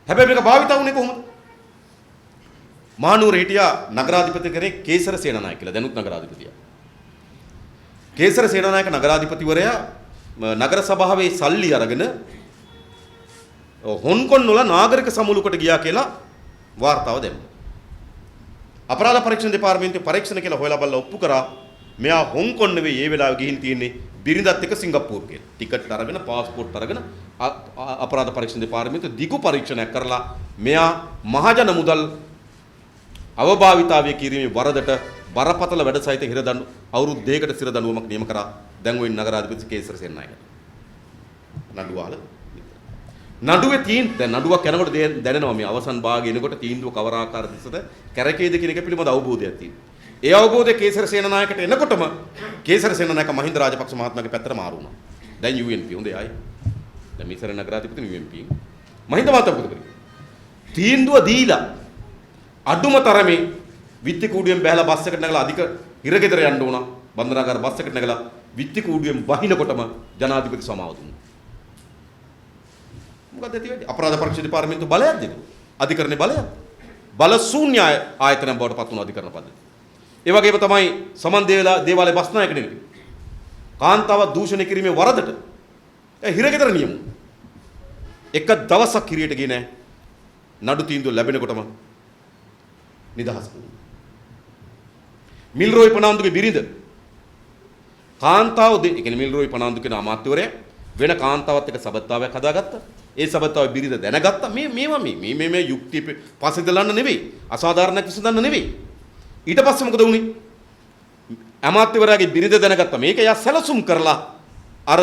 හැබැයි මේක භාවිත වුණේ කොහොමද? මහනුවර හිටියා නගරාධිපති කෙනෙක් කේසර සේනානායක කියලා. දැනුත් නගරාධිපතියා. කේසර සේනානායක නගරාධිපතිවරයා නගර සභාවේ සල්ලි අරගෙන හොන්කොන් වල නාගරික සමුළුකට ගියා කියලා වාර්තාව දැම්මා. අපරාධ පරීක්ෂණ දෙපාර්තමේන්තුවේ පරීක්ෂණ කියලා හොයලා බලලා ඔප්පු කරා මෙයා හොන්කොන් නෙවෙයි ඒ වෙලාවේ ගිහින් තියෙන්නේ බිරිඳත් එක්ක සිංගප්පූරු කියලා. ටිකට් අරගෙන පාස්පෝර්ට් අරගෙන අපරාධ පරීක්ෂණ දෙපාර්තමේන්තුව දිගු පරීක්ෂණයක් කරලා මෙයා මහජන මුදල් අවභාවිතාවය කිරීමේ වරදට බරපතල වැඩ සහිත හිරදඬු අවුරුදු 2කට සිර දඬුවමක් නියම කරා. දැන් ওই නගරාධිපති කේසර සේනානායක නඩුවාල නඩුවේ දැන් නඩුවක් යනකොට දැනෙනවා මේ අවසන් භාගය එනකොට තීන්දුව කවර ආකාර දිසට කැරකේද කියන එක පිළිබඳ අවබෝධයක් තියෙනවා. ඒ අවබෝධය කේසර සේනානායකට එනකොටම කේසර සේනානායක මහින්ද රාජපක්ෂ මහත්මයාගේ පැත්තට මාරු වුණා. දැන් UNP හොඳයි ආයි. දැන් මිසර නගරාධිපති UNP මහින්ද මහත්මයා මොකද කරේ? තීන්දුව දීලා අඩුම තරමේ විත්ති කූඩුවෙන් බැලලා බස් එකට නැගලා අධික හිරගෙදර යන්න උනා. බන්දනාගාර බස් එකට නැගලා විත්ති කූඩුවෙන් වහිනකොටම ජනාධිපති සමාව දුන්නා. මොකද ඇති අපරාධ පරීක්ෂණ දෙපාර්තමේන්තුව බලයක් දෙනවා. අධිකරණේ බලයක්. බල ශූන්‍ය ආයතනයක් බවට පත් වුණා අධිකරණ පද්ධතිය. ඒ වගේම තමයි සමන් දේවාලයේ බස්නායක නෙවෙයි. කාන්තාව දූෂණය කිරීමේ වරදට හිරගෙදර නියම. එක දවසක් හිරියට ගියේ නැහැ. නඩු තීන්දුව ලැබෙනකොටම නිදහස් වුණා. මිල්රෝයි පනාන්දුගේ බිරිඳ කාන්තාව ඒ කියන්නේ මිල්රෝයි පනාන්දු කියන අමාත්‍යවරයා වෙන කාන්තාවත් එක්ක සබත්තාවයක් හදාගත්තා. ඒ සබත්තාවේ බිරිඳ දැනගත්තා මේ යුක්තිය පස්සේ දලන්න නෙවෙයි. අසාධාරණයක් විසඳන්න නෙවෙයි. ඊට පස්සේ මොකද වුනේ? අමාත්‍යවරයාගේ බිරිඳ දැනගත්තා. මේක යා සැලසුම් කරලා අර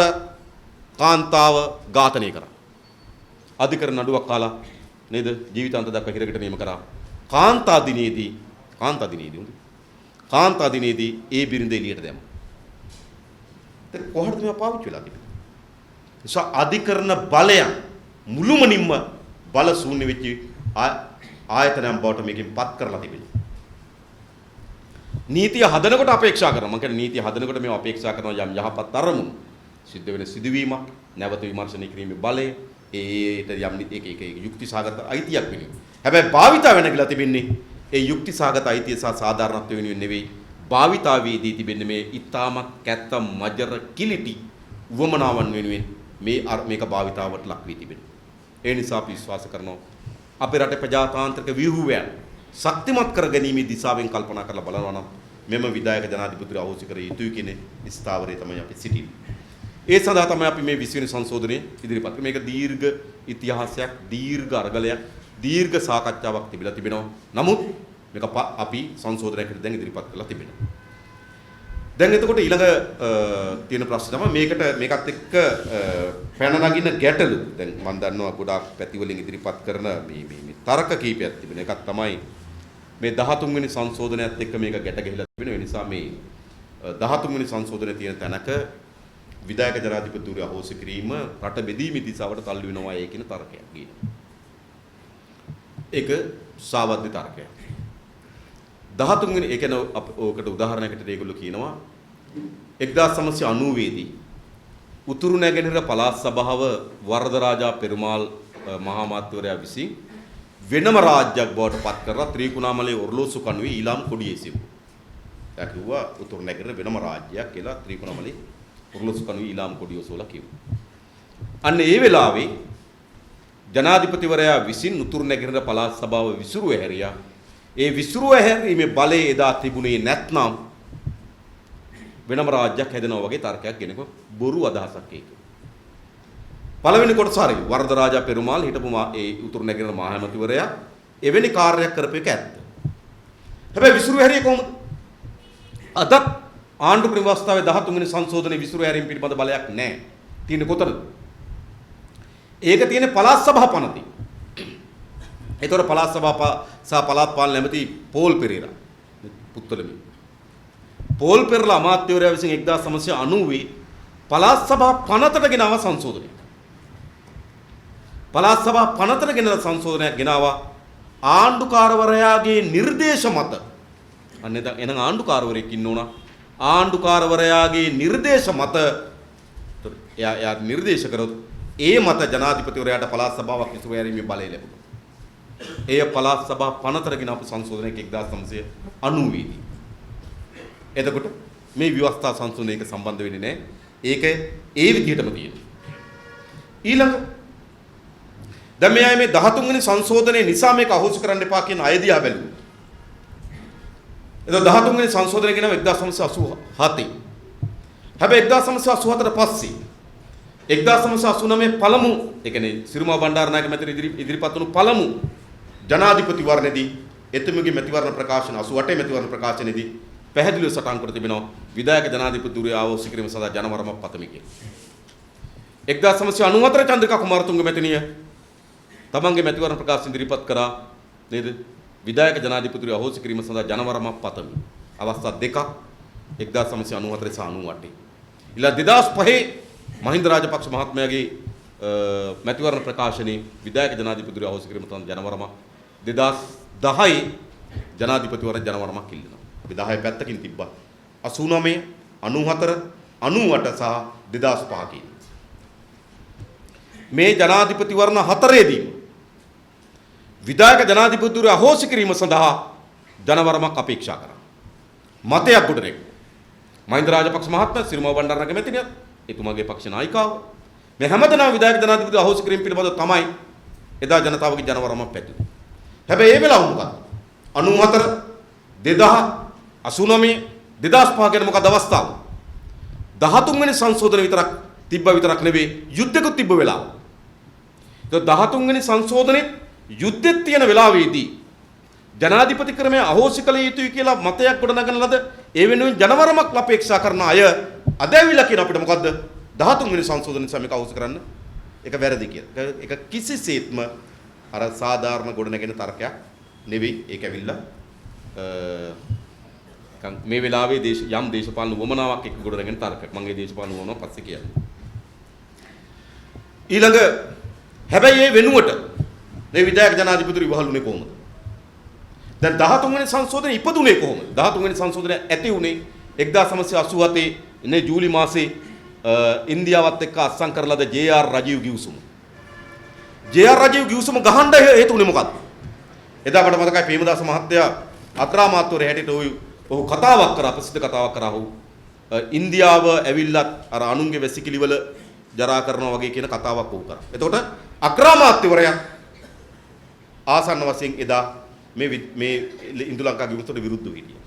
කාන්තාව ඝාතනය කරා. අධිකරණ නඩුවක් කාලා නේද? ජීවිතාන්ත දක්වා හිරකට නියම කරා. කාන්තා දිනේදී ඒ බිරිඳ එළියට දැම්මා. ඒක කොහොමද මේ පාවිච්චි වෙලා තිබෙන්නේ? නිසා අධිකරණ බලය මුළුමනින්ම බල ශූන්‍ය වෙච්ච ආයතනයන් බවට මේකෙන් පත් කරලා තිබෙනවා. නීතිය හදනකොට අපේක්ෂා කරනවා. මම කියන්නේ නීතිය හදනකොට මේව අපේක්ෂා කරනවා යම් යහපත් අරමුණු. සිද්ධ වෙන සිදුවීමක්, නැවත විමර්ශනය කිරීමේ බලය, ඒට යම් එක යුක්තිසහගත අයිතියක් වෙනවා. හැබැයි භාවිතාව වෙනගලා තිබෙන්නේ ඒ යුක්තිසහගත අයිතිය සහ සාධාරණත්වය වෙනුවෙන් නෙවෙයි. භාවිතාවේදී තිබෙන්නේ මේ ඊ타මත් කැත්ත මජර කිලිටි වමනාවන් වෙනුවෙන් මේක භාවිතාවට ලක් වී තිබෙනවා. ඒ නිසා අපි විශ්වාස කරනවා අපේ රටේ ප්‍රජාතාන්ත්‍රික ව්‍යුහයන් ශක්තිමත් කර ගැනීමේ දිශාවෙන් කල්පනා කරලා බලනවා නම් මෙම විධායක ජනාධිපතිතුමා අවශ්‍ය කර යුතුයි කියන ස්ථාවරයේ තමයි අපි සිටින්නේ. ඒ සඳහා තමයි අපි මේ 20 වෙනි සංශෝධනය ඉදිරිපත් කළේ. මේක දීර්ඝ ඉතිහාසයක්, දීර්ඝ අරගලයක්, දීර්ඝ සාකච්ඡාවක් තිබිලා තිබෙනවා. නමුත් මේක අපි සංශෝධනයකට දැන් ඉදිරිපත් කරලා තිබෙනවා. දැන් එතකොට ඊළඟ තියෙන ප්‍රශ්න තමයි මේකත් එක්ක පැන නගින ගැටලු. දැන් මම දන්නවා ගොඩාක් පැති වලින් ඉදිරිපත් කරන මේ තර්ක කීපයක් තිබෙන එකක් තමයි මේ 13 වෙනි සංශෝධනයත් එක්ක මේක ගැට ගැහිලා තිබෙන. ඒ නිසා මේ 13 වෙනි සංශෝධනයේ තියෙන තැනක විධායක ජනාධිපතිතුරු අහෝසි කිරීම රට බෙදීමේ දිශාවට තල්ලු වෙනවා කියන තර්කයක් ගිහිනවා. ඒක සාවද්ද තර්කයක්. 13 වෙනි ඒ කියන්නේ ඔකට උදාහරණයකට ඒගොල්ලෝ කියනවා 1990 දී උතුරු නැගෙනහිර පළාත් සභාව වරදරාජා පෙරුමාල් මහා මාත්‍යවරයා විසින් වෙනම රාජ්‍යයක් බවට පත් කරලා ත්‍රිකුණාමලයේ ඔරලෝසු කණුවේ ඊළාම් කොඩියේ සිඹු. එයා කිව්වා උතුරු නැගෙනහිර වෙනම රාජ්‍යයක් කියලා ත්‍රිකුණාමලයේ ඔරලෝසු කණුවේ ඊළාම් කොඩිය ඔසවලා කිව්වා. අන්න ඒ වෙලාවේ ජනාධිපතිවරයා විසින් උතුරු නැගෙනහිර පළාත් සභාව විසිරුව හැරියා. ඒ විසිරුව හැරීමේ බලය එදා තිබුණේ නැත්නම් වෙනම රාජ්‍යයක් හැදෙනවා වගේ තර්කයක් ගෙනක බොරු අදහසක් ඒක. පළවෙනි කොටස හරි වරදරාජා පෙරුමාල් හිටපු ඒ උතුරු නැගෙනහිර මහ ඇමතිවරයා එවැනි කාර්යයක් කරපු එක ඇත්ත. හැබැයි විසිරුව හැරියේ කොහොමද? අදත් ආණ්ඩු ක්‍රම ව්‍යවස්ථාවේ 13 වෙනි සංශෝධනයේ විසිරුව හැරීම පිළිබඳ බලයක් නැහැ. තියෙන්නේ කොතනද? ඒක තියෙන්නේ පළාත් සභා පනතේ. ඒතර පළාත් සභා සහ පළාත් පාලන ඇමති පෝල් පෙරේරා පුත්තලමි. පෝල් පෙරේරා අමාත්‍යවරයා විසින් 1990 පළාත් සභා පනතට ගෙනාව සංශෝධනය. පළාත් සභා පනතට ගෙන සංශෝධනයක් ගෙනාවා ආණ්ඩුකාරවරයාගේ නිර්දේශ මත. අන්න එනං ආණ්ඩුකාරවරයෙක් ඉන්න ඕන. ආණ්ඩුකාරවරයාගේ නිර්දේශ මත එයා නිර්දේශ කරොත් ඒ මත ජනාධිපතිවරයාට පළාත් සභාවක් ඉසුරු හැරීමේ බලය ලැබුණා. එය පළාත් සභා පනතට ගෙන අප සංශෝධනයක 1990 දී. එතකොට මේ ව්‍යවස්ථා සංශෝධනයක සම්බන්ධ වෙන්නේ නැහැ. ඒක ඒ විදිහටම තියෙනවා. ඊළඟ දැන් මේ 13 වෙනි සංශෝධනයේ නිසා මේක අහෝසි කරන්න එපා කියන අය දිහා බැලුවොත්. එතකොට 13 වෙනි සංශෝධනය කියනවා 1987. හැබැයි 1987ට පස්සේ 1989 පළමු ඒ කියන්නේ සිරිමා බණ්ඩාරනායක මැතිවරණ ඉදිරිපත් වුණු පළමු ජනාධිපතිවරණයේදී එතුමියගේ මැතිවරණ ප්‍රකාශන 88 මැතිවරණ ප්‍රකාශනයේදී පැහැදිලිව සටහන් කර තිබෙනවා විධායක ජනාධිපතිවරයා ආවෝසි කිරීම සඳහා ජනවරමක් පතමි කියලා. 1994 චන්ද්‍රිකා කුමාරතුංග මැතිණිය තමන්ගේ මැතිවරණ ප්‍රකාශන ඉදිරිපත් කරා නේද? විධායක ජනාධිපතිවරයා ආවෝසි කිරීම සඳහා ජනවරමක් පතමි. අවස්ථා දෙකක් 1994 සහ 98. ඊළඟ 2005 මහින්ද රාජපක්ෂ මහත්මයාගේ මැතිවරණ ප්‍රකාශනයේ විධායක ජනාධිපතිවරයා ආවෝසි කිරීම සඳහා ජනවරමක් 2010 ජනාධිපතිවරයා ජනවරමක් ඉල්ලනවා. අපි 10 පැත්තකින් තිබ්බා. 89, 94, 98 සහ 2005 කියන. මේ ජනාධිපතිවරණ හතරේදී විධායක ජනාධිපතිවරයා අහෝසි කිරීම සඳහා ජනවරමක් අපේක්ෂා කරා. මතයක් ගොඩනැගුවා. මහින්ද රාජපක්ෂ මහත්මයා සිරිමා බණ්ඩාරනායක මැතිණිය එතුමාගේ පක්ෂ නායිකාව මේ හැමදෙනාම විධායක ජනාධිපතිවරයා අහෝසි කිරීම පිළිබඳව තමයි එදා ජනතාවගේ ජනවරමක් පැතුනේ. හැබැයි ඒ වෙලාව මොකක්ද? 94, 2000, 89, 2005 කියන මොකක්ද අවස්ථාව? 13 වෙනි සංශෝධන විතරක් නෙවෙයි යුද්ධෙකුත් තිබ්බ වෙලාව. ඒ 13 වෙනි සංශෝධනෙත් යුද්ධෙත් තියෙන වෙලාවේදී ජනාධිපති ක්‍රමය අහෝසි කළ යුතුයි කියලා මතයක් ගොඩනගන ලද ඒ වෙනුවෙන් ජනවරමක් අපේක්ෂා කරන අය අද ඇවිල්ලා කියන අපිට මොකද්ද 13 වෙනි සංශෝධන නිසා මේක අහෝසි කරන්න ඒක වැරදි කියලා. ඒක කිසිසේත්ම අර සාධාරණ ගොඩනගෙන තර්කයක් නෙවෙයි. ඒක ඇවිල්ලා මේ වෙලාවේ යම් දේශපාලන වමනාවක් එක්ක ගොඩනගෙන තර්කයක්. මම ඒ දේශපාලන වමනාව පස්සේ කියන්නම්. ඊළඟ හැබැයි ඒ වෙනුවට මේ විධායක ජනාධිපතිවරු ඉවහලුනේ කොහොමද? දැන් 13 වෙනි සංශෝධනය ඉපදුනේ කොහොමද? 13 වෙනි සංශෝධනය ඇති උනේ 1987 ඉන්නේ ජූලි මාසේ ඉන්දියාවත් එක්ක අත්සන් කරලාද ජේ.ආර්. රජීව් ගිවිසුම. ජේ.ආර්. රජීව් ගිවිසුම ගහන්න හේතු උනේ මොකක්ද? එදා මට මතකයි ප්‍රේමදාස මහත්තයා අග්‍රාමාත්‍යවරයා හැටියට ඔහු කතාවක් කරා, ප්‍රසිද්ධ කතාවක් කරා. ඔහු ඉන්දියාව ඇවිල්ලත් අර අනුන්ගේ වැසිකිලි වල ජරා කරනවා වගේ කියන කතාවක් ඔහු කරා. එතකොට අග්‍රාමාත්‍යවරයා ආසන්න වශයෙන් එදා මේ ඉන්දු ලංකා ගිවිසුමට විරුද්ධව හිටියා.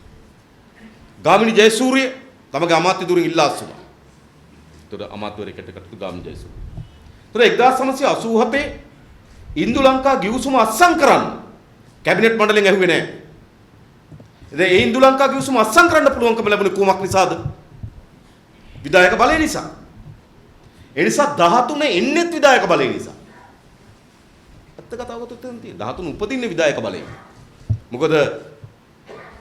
ගාමිණී ජයසූරිය තමගේ අමාත්‍ය ධුරින් ඉල්ලා අස්සුනා. එතකොට අමාත්‍යවරයෙක්ට කටු ගාමිණී ජයසූරිය. එතකොට 1987 ඉන්දු ලංකා ගිවිසුම අත්සන් කරන්න කැබිනට් මණ්ඩලයෙන් ඇහුවේ නැහැ. ඉතින් ඒ ඉන්දු ලංකා ගිවිසුම අත්සන් කරන්න පුළුවන්කම ලැබුණේ කොමක් නිසාද? විධායක බලය නිසා. ඒ නිසා 13 එන්නේත් විධායක බලය නිසා. ඇත්ත කතාවකට උත්තර තියෙනවා. 13 උපදින්නේ විධායක බලයෙන්. මොකද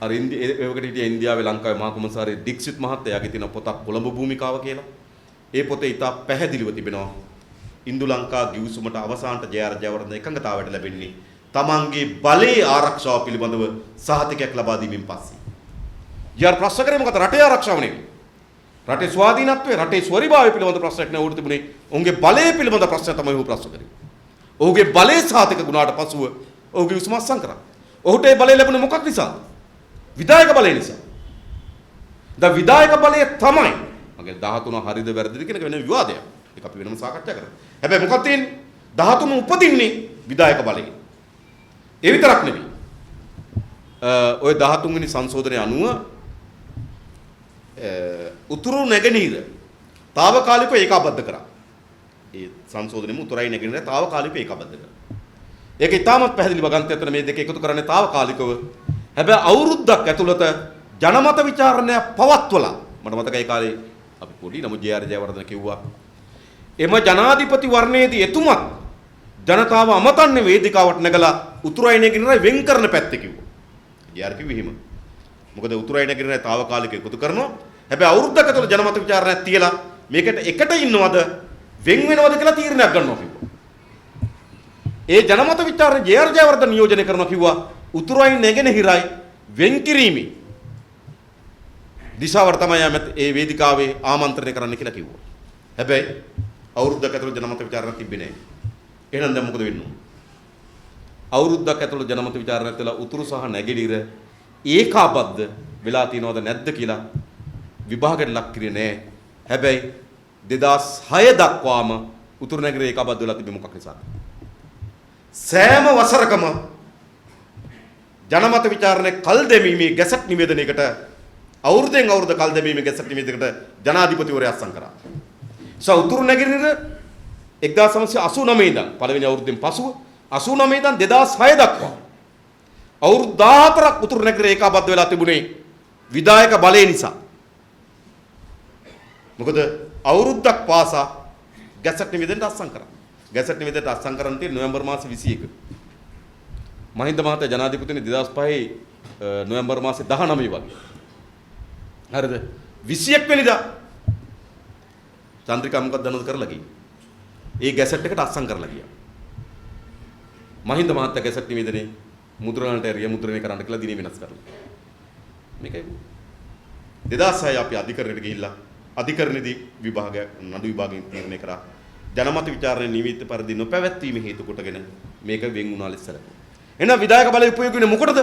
අර ඒවකට හිටිය ඉන්දියාවේ ලංකාවේ මහා කොමසාරිය ඩික්සිත් මහත්තයාගේ තියෙන පොතක් කොළඹ භූමිකාව කියලා. ඒ පොතේ ඉතා පැහැදිලිව තිබෙනවා ඉන්දු ලංකා ගිවිසුමට අවසානට ජේ.ආර්. ජයවර්ධන එකඟතාවයට ලැබෙන්නේ තමන්ගේ බලයේ ආරක්ෂාව පිළිබඳව සහතිකයක් ලබා දීමෙන් පස්සේ. ජේ.ආර්. ප්‍රශ්න කරේ මොකද? රටේ ආරක්ෂාව නෙවෙයි. රටේ ස්වාධීනත්වය රටේ ස්වරිභාවය පිළිබඳ ප්‍රශ්නයක් නෑ. ඌට තිබුණේ ඔවුන්ගේ බලය පිළිබඳ ප්‍රශ්න තමයි ඌ ප්‍රශ්න කරේ. ඔහුගේ බලය සාතික ගුණාට පසුව ඔහුගේ විසම අත්සන් කරා. ඔහුට ඒ බලය ලැබුණේ මොකක් නිසාද? විධායක බලය නිසා. දැන් විධායක බලය තමයි මගේ 13 හරිද වැරදිද කියන එක වෙන විවාදයක්. ඒක අපි වෙනම සාකච්ඡා කරමු. හැබැයි මොකක්ද තියෙන්නේ? 13 උපදින්නේ විධායක බලයෙන්. ඒ විතරක් නෙවෙයි. ඔය 13 වෙනි සංශෝධනය අනුව උතුරු නැගෙනහිර తాවකාලිකව ඒකාබද්ධ කරා. ඒ සංශෝධනයේම උතුරයි නැගෙනහිර తాවකාලිකව ඒකාබද්ධ කරා. ඒක ඉතාමත් පැහැදිලිව ගන්න ඇත්තට මේ දෙක එකතු කරන්නේ తాවකාලිකව. හැබැයි අවුරුද්දක් ඇතුළත ජනමත විචාරණය පවත්වලා මට මතකයි ඒ කාලේ අපි පොඩි නමුත් ජේ.ආර්. ජයවර්ධන කිව්වා එම ජනාධිපති වර්ණයේදී එතුමත් ජනතාව අමතන්නේ වේදිකාවට නැගලා උතුරයි නැගෙනහිර වෙන් කරන පැත්තේ කිව්වා. ජේ.ආර්. කිව්වේ එහෙම. මොකද උතුරයි නැගෙනහිර తాවකාලිකව එකතු කරනවා. හැබැයි අවුරුද්දක ඇතුළත ජනමත විචාරණයක් තියලා මේකට එකට ඉන්නවද වෙන් වෙනවද කියලා තීරණයක් ගන්නවා කිව්වා. ඒ ජනමත විචාරණ ජේ.ආර්. ජයවර්ධන නියෝජනය කරනවා කිව්වා උතුරයි නැගෙනහිරයි වෙන් කිරීමේ දිශාවට තමයි ඒ වේදිකාවේ ආමන්ත්‍රණය කරන්න කියලා කිව්වා. හැබැයි අවුරුද්දක් ඇතුළත ජනමත විචාරණයක් තිබ්බේ නැහැ. එහෙනම් දැන් මොකද වෙන්නේ? අවුරුද්දක් ඇතුළත ජනමත විචාරණයක් කළා උතුරු සහ නැගෙනහිර ඒකාබද්ධ වෙලා තියනවද නැද්ද කියලා විභාගයට ලක් කරේ නැහැ. හැබැයි 2006 දක්වාම උතුරු නැගෙනහිර ඒකාබද්ධ වෙලා තිබෙන්නේ මොකක් නිසාද? සෑම වසරකම ජනමත විචාරණය කල් දෙමීමේ ගැසට් නිවේදනයකට අවුරුද්දෙන් අවුරුද්ද කල් දෙමීමේ ගැසට් නිවේදනයකට ජනාධිපතිවරයා අත්සන් කරා. උතුරු නැගෙනහිර 1989 ඉඳන් පළවෙනි අවුරුද්දෙන් පසුව 89 ඉඳන් 2006 දක්වා අවුරුදු 14ක් උතුරු නැගෙනහිර ඒකාබද්ධ වෙලා තිබුණේ විධායක බලය නිසා. මොකද අවුරුද්දක් පාසා ගැසට් නිවේදනයට අත්සන් කරා. ගැසට් නිවේදනයට අත්සන් කරන්න තියෙන්නේ නොවැම්බර් මාස 21. මහින්ද මහතා ජනාධිපතිතුමනි 2005 නොවැම්බර් මාසේ 19 වගේ. හරිද? 21 වෙනිදා චන්ද්‍රිකා මොකක්ද දන්නවද කරලා ගියේ? ඒ ගැසට් එකට අත්සන් කරලා ගියා. මහින්ද මහතා ගැසට් නිවේදනයේ මුද්‍රණයට ඇරිය මුද්‍රණය කරන්න කියලා දිනේ වෙනස් කරලා. මේකයි 2006 අපි අධිකරණයට ගිහිල්ලා අධිකරණයේදී නඩු විභාගයෙන් තීරණය කරා ජනමත විචාරණය නියමිත පරිදි නොපැවැත්වීම හේතු කොටගෙන මේක වෙන් වුණා ලෙසලක. එහෙනම් විධායක බලය උපයෝගී වෙන්නේ මොකටද?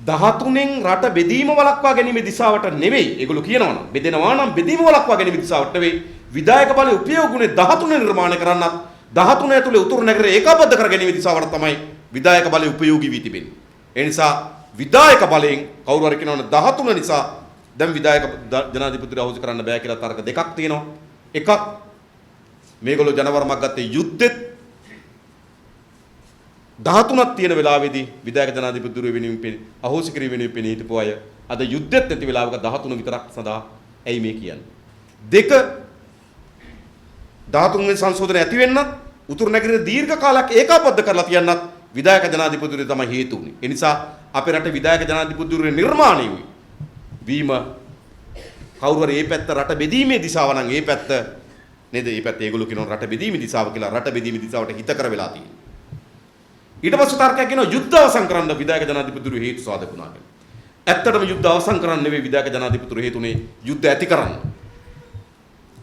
13න් රට බෙදීම වළක්වා ගැනීම දිශාවට නෙවෙයි. ඒගොල්ලෝ කියනවා නම් බෙදෙනවා නම් බෙදීම වළක්වා ගැනීම දිශාවට නෙවෙයි. විධායක බලය උපයෝගුනේ 13 නිර්මාණය කරන්නත් 13 ඇතුලේ උතුරු නැගෙනහිර ඒකාබද්ධ කර ගැනීම දිශාවට තමයි විධායක බලය උපයෝගී වී තිබෙන්නේ. ඒ නිසා විධායක බලයෙන් කවුරු හරි කියනවනේ 13 නිසා දැන් විධායක ජනාධිපතිතුමා අහෝසි කරන්න බෑ කියලා තර්ක දෙකක් තියෙනවා. එකක් මේගොල්ලෝ ජනවරමක් ගත්තේ යුද්ධෙත් 13ක් තියෙන වෙලාවේදී විධායක ජනාධිපතිතුමා වෙනුවෙන් අහෝසි කිරීම වෙනුවෙන් පෙනී හිටපු අය අද යුද්ධෙත් නැති වෙලාවක 13 විතරක් සඳහා ඇයි මේ කියන්නේ? දෙක 13 වෙනි සංශෝධනය ඇති වෙන්නත් උතුරු නැගෙනහිර දීර්ඝ කාලයක් ඒකාබද්ධ කරලා තියන්නත් විධායක ජනාධිපතිතුමා තමයි හේතු වුනේ. ඒ නිසා අපේ රටේ විධායක ජනාධිපතිතුමා නිර්මාණය වීම කවුරු හරි මේ පැත්ත රට බෙදීමේ දිශාව නම් මේ පැත්ත නේද? මේ පැත්ත ඒගොල්ලෝ කියනවා රට බෙදීමේ දිශාව කියලා. රට බෙදීමේ දිශාවට හිත කර වෙලා තියෙනවා. ඊට පස්සේ තර්කයක් කියනවා යුද්ධ අවසන් කරන්න විධායක ජනාධිපතිතුමා හේතු සාධක වුණා කියලා. ඇත්තටම යුද්ධ අවසන් කරන්න නෙවෙයි විධායක ජනාධිපතිතුමා හේතුනේ යුද්ධ ඇති කරන්න.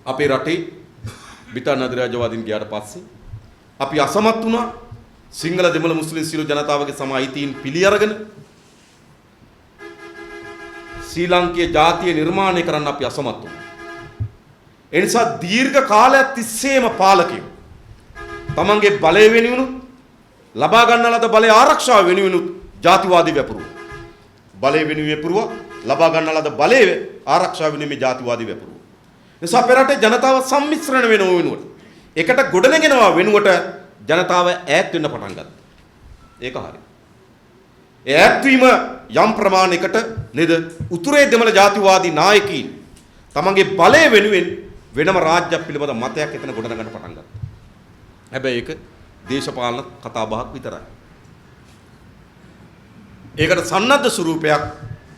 අපේ රටේ බ්‍රිතාන්‍ය අධිරාජ්‍යවාදීන් ගියාට පස්සේ අපි අසමත් වුණා සිංහල දෙමළ මුස්ලිම් සියලු ජනතාවගේ සම අයිතීන් පිළි අරගෙන ශ්‍රී ලාංකීය ජාතිය නිර්මාණය කරන්න අපි අසමත් වුණා. ඒ නිසා දීර්ඝ කාලයක් තිස්සේම පාලකයෝ තමන්ගේ බලය වෙනුවෙනුත් ලබා ගන්න ලද බලය ආරක්ෂාව වෙනුවෙනුත් ජාතිවාදී වැපරුවා. බලය වෙනුවෙන් වැපරුවා, ලබා ගන්න ලද බලය ආරක්ෂාව වෙනුවෙන් මේ ජාතිවාදී වැපරුවා. නිසා අපේ රටේ ජනතාව සම්මිශ්‍රණ වෙනව වෙනුවට එකට ගොඩනගෙනවා වෙනුවට ජනතාව ඈත් වෙන්න පටන් ගත්තා. ඒක හරි. ඒ ඈත් වීම යම් ප්‍රමාණයකට නේද උතුරේ දෙමළ ජාතිවාදී නායකයින් තමන්ගේ බලය වෙනුවෙන් වෙනම රාජ්‍යයක් පිළිබඳ මතයක් එතන ගොඩනගන්න පටන් ගත්තා. හැබැයි ඒක දේශපාලන කතා බහක් විතරයි. ඒකට සන්නද්ධ ස්වරූපයක්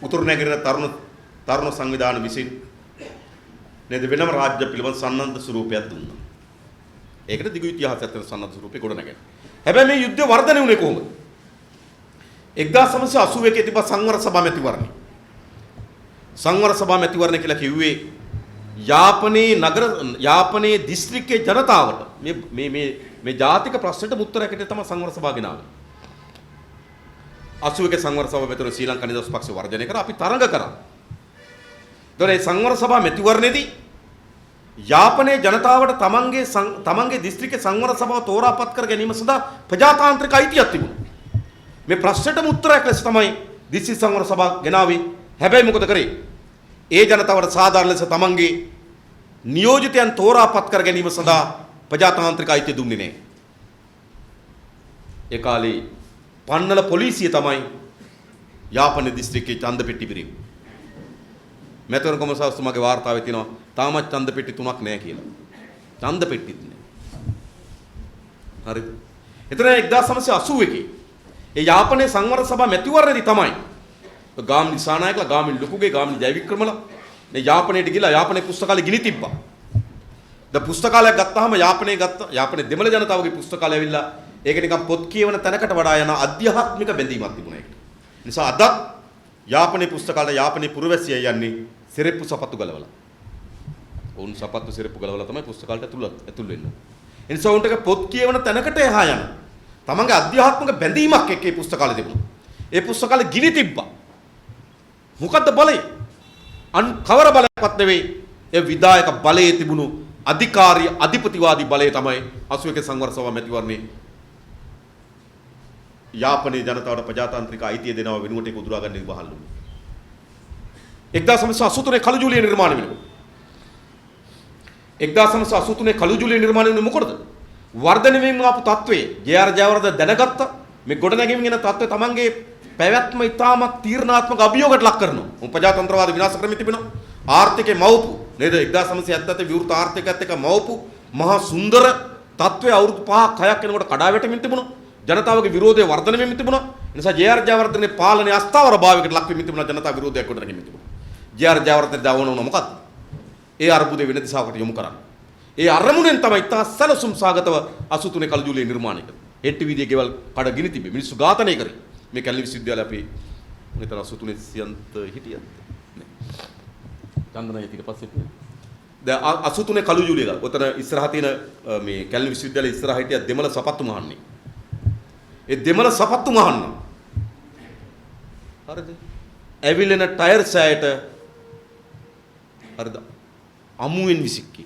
උතුරු නැගෙනහිර තරුණ සංවිධාන විසින් නේද වෙනම රාජ්‍ය පිළිබඳ සන්නද්ධ ස්වරූපයක් දුන්නා. ඒකට දිගු ඉතිහාසයක් තියෙන සන්නද්ධ ස්වරූපේ ගොඩනගන. හැබැයි මේ යුද්ධය වර්ධනය වුණේ කොහොමද? 1981 තිබ්බ සංවර සභා මැතිවරණය. සංවර සභා මැතිවරණ කියලා කිව්වේ යාපනයේ දිස්ත්‍රික්කයේ ජනතාවට මේ ජාතික ප්‍රශ්නට උත්තරයකට තමයි සංවර සභාව ගෙනාවේ. 81 සංවර සභාව මෙතන ශ්‍රී ලංකා නිදහස් පක්ෂ වර්ජනය කරා අපි තරඟ කරා. ඒතොර සංවර සභා මැතිවරණයේදී යාපනයේ ජනතාවට තමන්ගේ දිස්ත්‍රික්කයේ සංවර සභාව තෝරාපත් කර ගැනීම සඳහා ප්‍රජාතාන්ත්‍රික අයිතියක් තිබුණා. මේ ප්‍රශ්නටම උත්තරයක් ලෙස තමයි දිස්ත්‍රික් සංවර සභාව ගෙනාවේ. හැබැයි මොකද කරේ? ඒ ජනතාවට සාධාරණ ලෙස තමන්ගේ නියෝජිතයන් තෝරාපත් කර ගැනීම සඳහා ප්‍රජාතාන්ත්‍රික අයිතිය දුන්නේ නැහැ. ඒ කාලේ පන්නල පොලිසිය තමයි යාපන දිස්ත්‍රික්කයේ ඡන්ද පෙට්ටි පිරෙව්වේ. මෙතන කොමසාස්තුමාගේ වාර්තාවේ තියෙනවා තාමත් ඡන්ද පෙට්ටි 3ක් නැහැ කියලා. ඡන්ද පෙට්ටිත් නැහැ. හරිද? එතන 1981 ඒ යාපනයේ සංවර සභා මැතිවරණයේදී තමයි ගාමිණී දිසානායකලා ගාමිණී ලොකුගේ ගාමිණී ජයවික්‍රමලා මේ යාපනයට ගිහලා යාපනයේ පුස්තකාලය ගිනි තිබ්බා. ද පුස්තකාලයක් ගත්තාම යාපනයේ දෙමළ ජනතාවගේ පුස්තකාලය ඇවිල්ලා ඒක නිකන් පොත් කියවන තැනකට වඩා යන අධ්‍යාත්මික බැඳීමක් තිබුණා ඒකට. නිසා අද යාපනයේ පුස්තකාලය යාපනයේ පුරවැසියයි යන්නේ සිරෙප්පු සපත්තු ගලවලා. වුන් සපත්තු සිරෙප්පු ගලවලා තමයි පුස්තකාලයට ඇතුල් වෙන්නේ. ඒ නිසා උන්ට පොත් කියවන තැනකට එහා යන තමන්ගේ අධ්‍යාත්මික බැඳීමක් එක්ක මේ පුස්තකාලය තිබුණා. ඒ පුස්තකාලය ගිනි තිබ්බා. මොකද්ද බලය? කවර බලයක්වත් නෙවෙයි. ඒ විධායක බලයේ තිබුණු අධිකාරී අධිපතිවාදී බලය තමයි 81 සංවර සභා මැතිවරණේ යාපනයේ ජනතාවට ප්‍රජාතාන්ත්‍රික අයිතිය දෙනව වෙනුවට ඒක උදුරා ගන්න ඉවහල් වුණා. 1983 කළු ජූලිය නිර්මාණය වෙනවා. 1983 කළු ජූලිය නිර්මාණය වෙන්නේ මොකටද? වර්ධනය වීම ආපු තත්වයේ ජේ.ආර්. ජයවර්ධන දැනගත්තා මේ ගොඩනැගීමෙන් එන තත්වය තමන්ගේ පැවැත්ම ඉතාමත් තීරණාත්මක අභියෝගයට ලක් කරනවා. ප්‍රජාතන්ත්‍රවාද විනාශ කරමින් තිබෙනවා. ආර්ථිකේ මවපු නේද 1977 විවෘත ආර්ථිකයත් එක්ක මවපු මහා සුන්දර තත්වයේ අවුරුදු 5ක් 6ක් යනකොට කඩා වැටෙමින් තිබුණා. ජනතාවගේ විරෝධය වර්ධනය වෙමින් තිබුණා. ඒ නිසා ජේ.ආර්. ජයවර්ධනගේ පාලනයේ අස්ථාවර භාවයකට ලක් වෙමින් තිබුණා. ජනතා විරෝධයක් කොට නැගෙමින් තිබුණා. ජේ.ආර්. ජයවර්ධන දාවන උන මොකක්ද? ඒ අර්බුදේ වෙන දිශාවකට යොමු කරන්නේ. ඒ අරමුණෙන් තමයි තා සැලසුම් සාගතව 83 කළු ජූලිය නිර්මාණය කළේ. හෙට්ටි වීදියේ ගෙවල් කඩ ගිනි තිබේ. මිනිස්සු ඝාතනය කරේ. මේ කැලණි විශ්වවිද්‍යාලය අපි මෙතන 83 සියන්ත හිටියද? නේ. චන්දනයි ඊට පස්සේ දැන් 83 කළු ජූලිය ගා. ඔතන ඉස්සරහ තියෙන මේ කැලණි විශ්වවිද්‍යාලයේ ඉස්සරහ හිටිය දෙමළ සපත්තු මහන්නේ. ඒ දෙමළ සපත්තු මහන්න. හරිද? ඇවිලෙන ටයර් සෑයට හරිද? අමුවෙන් විසික්කේ.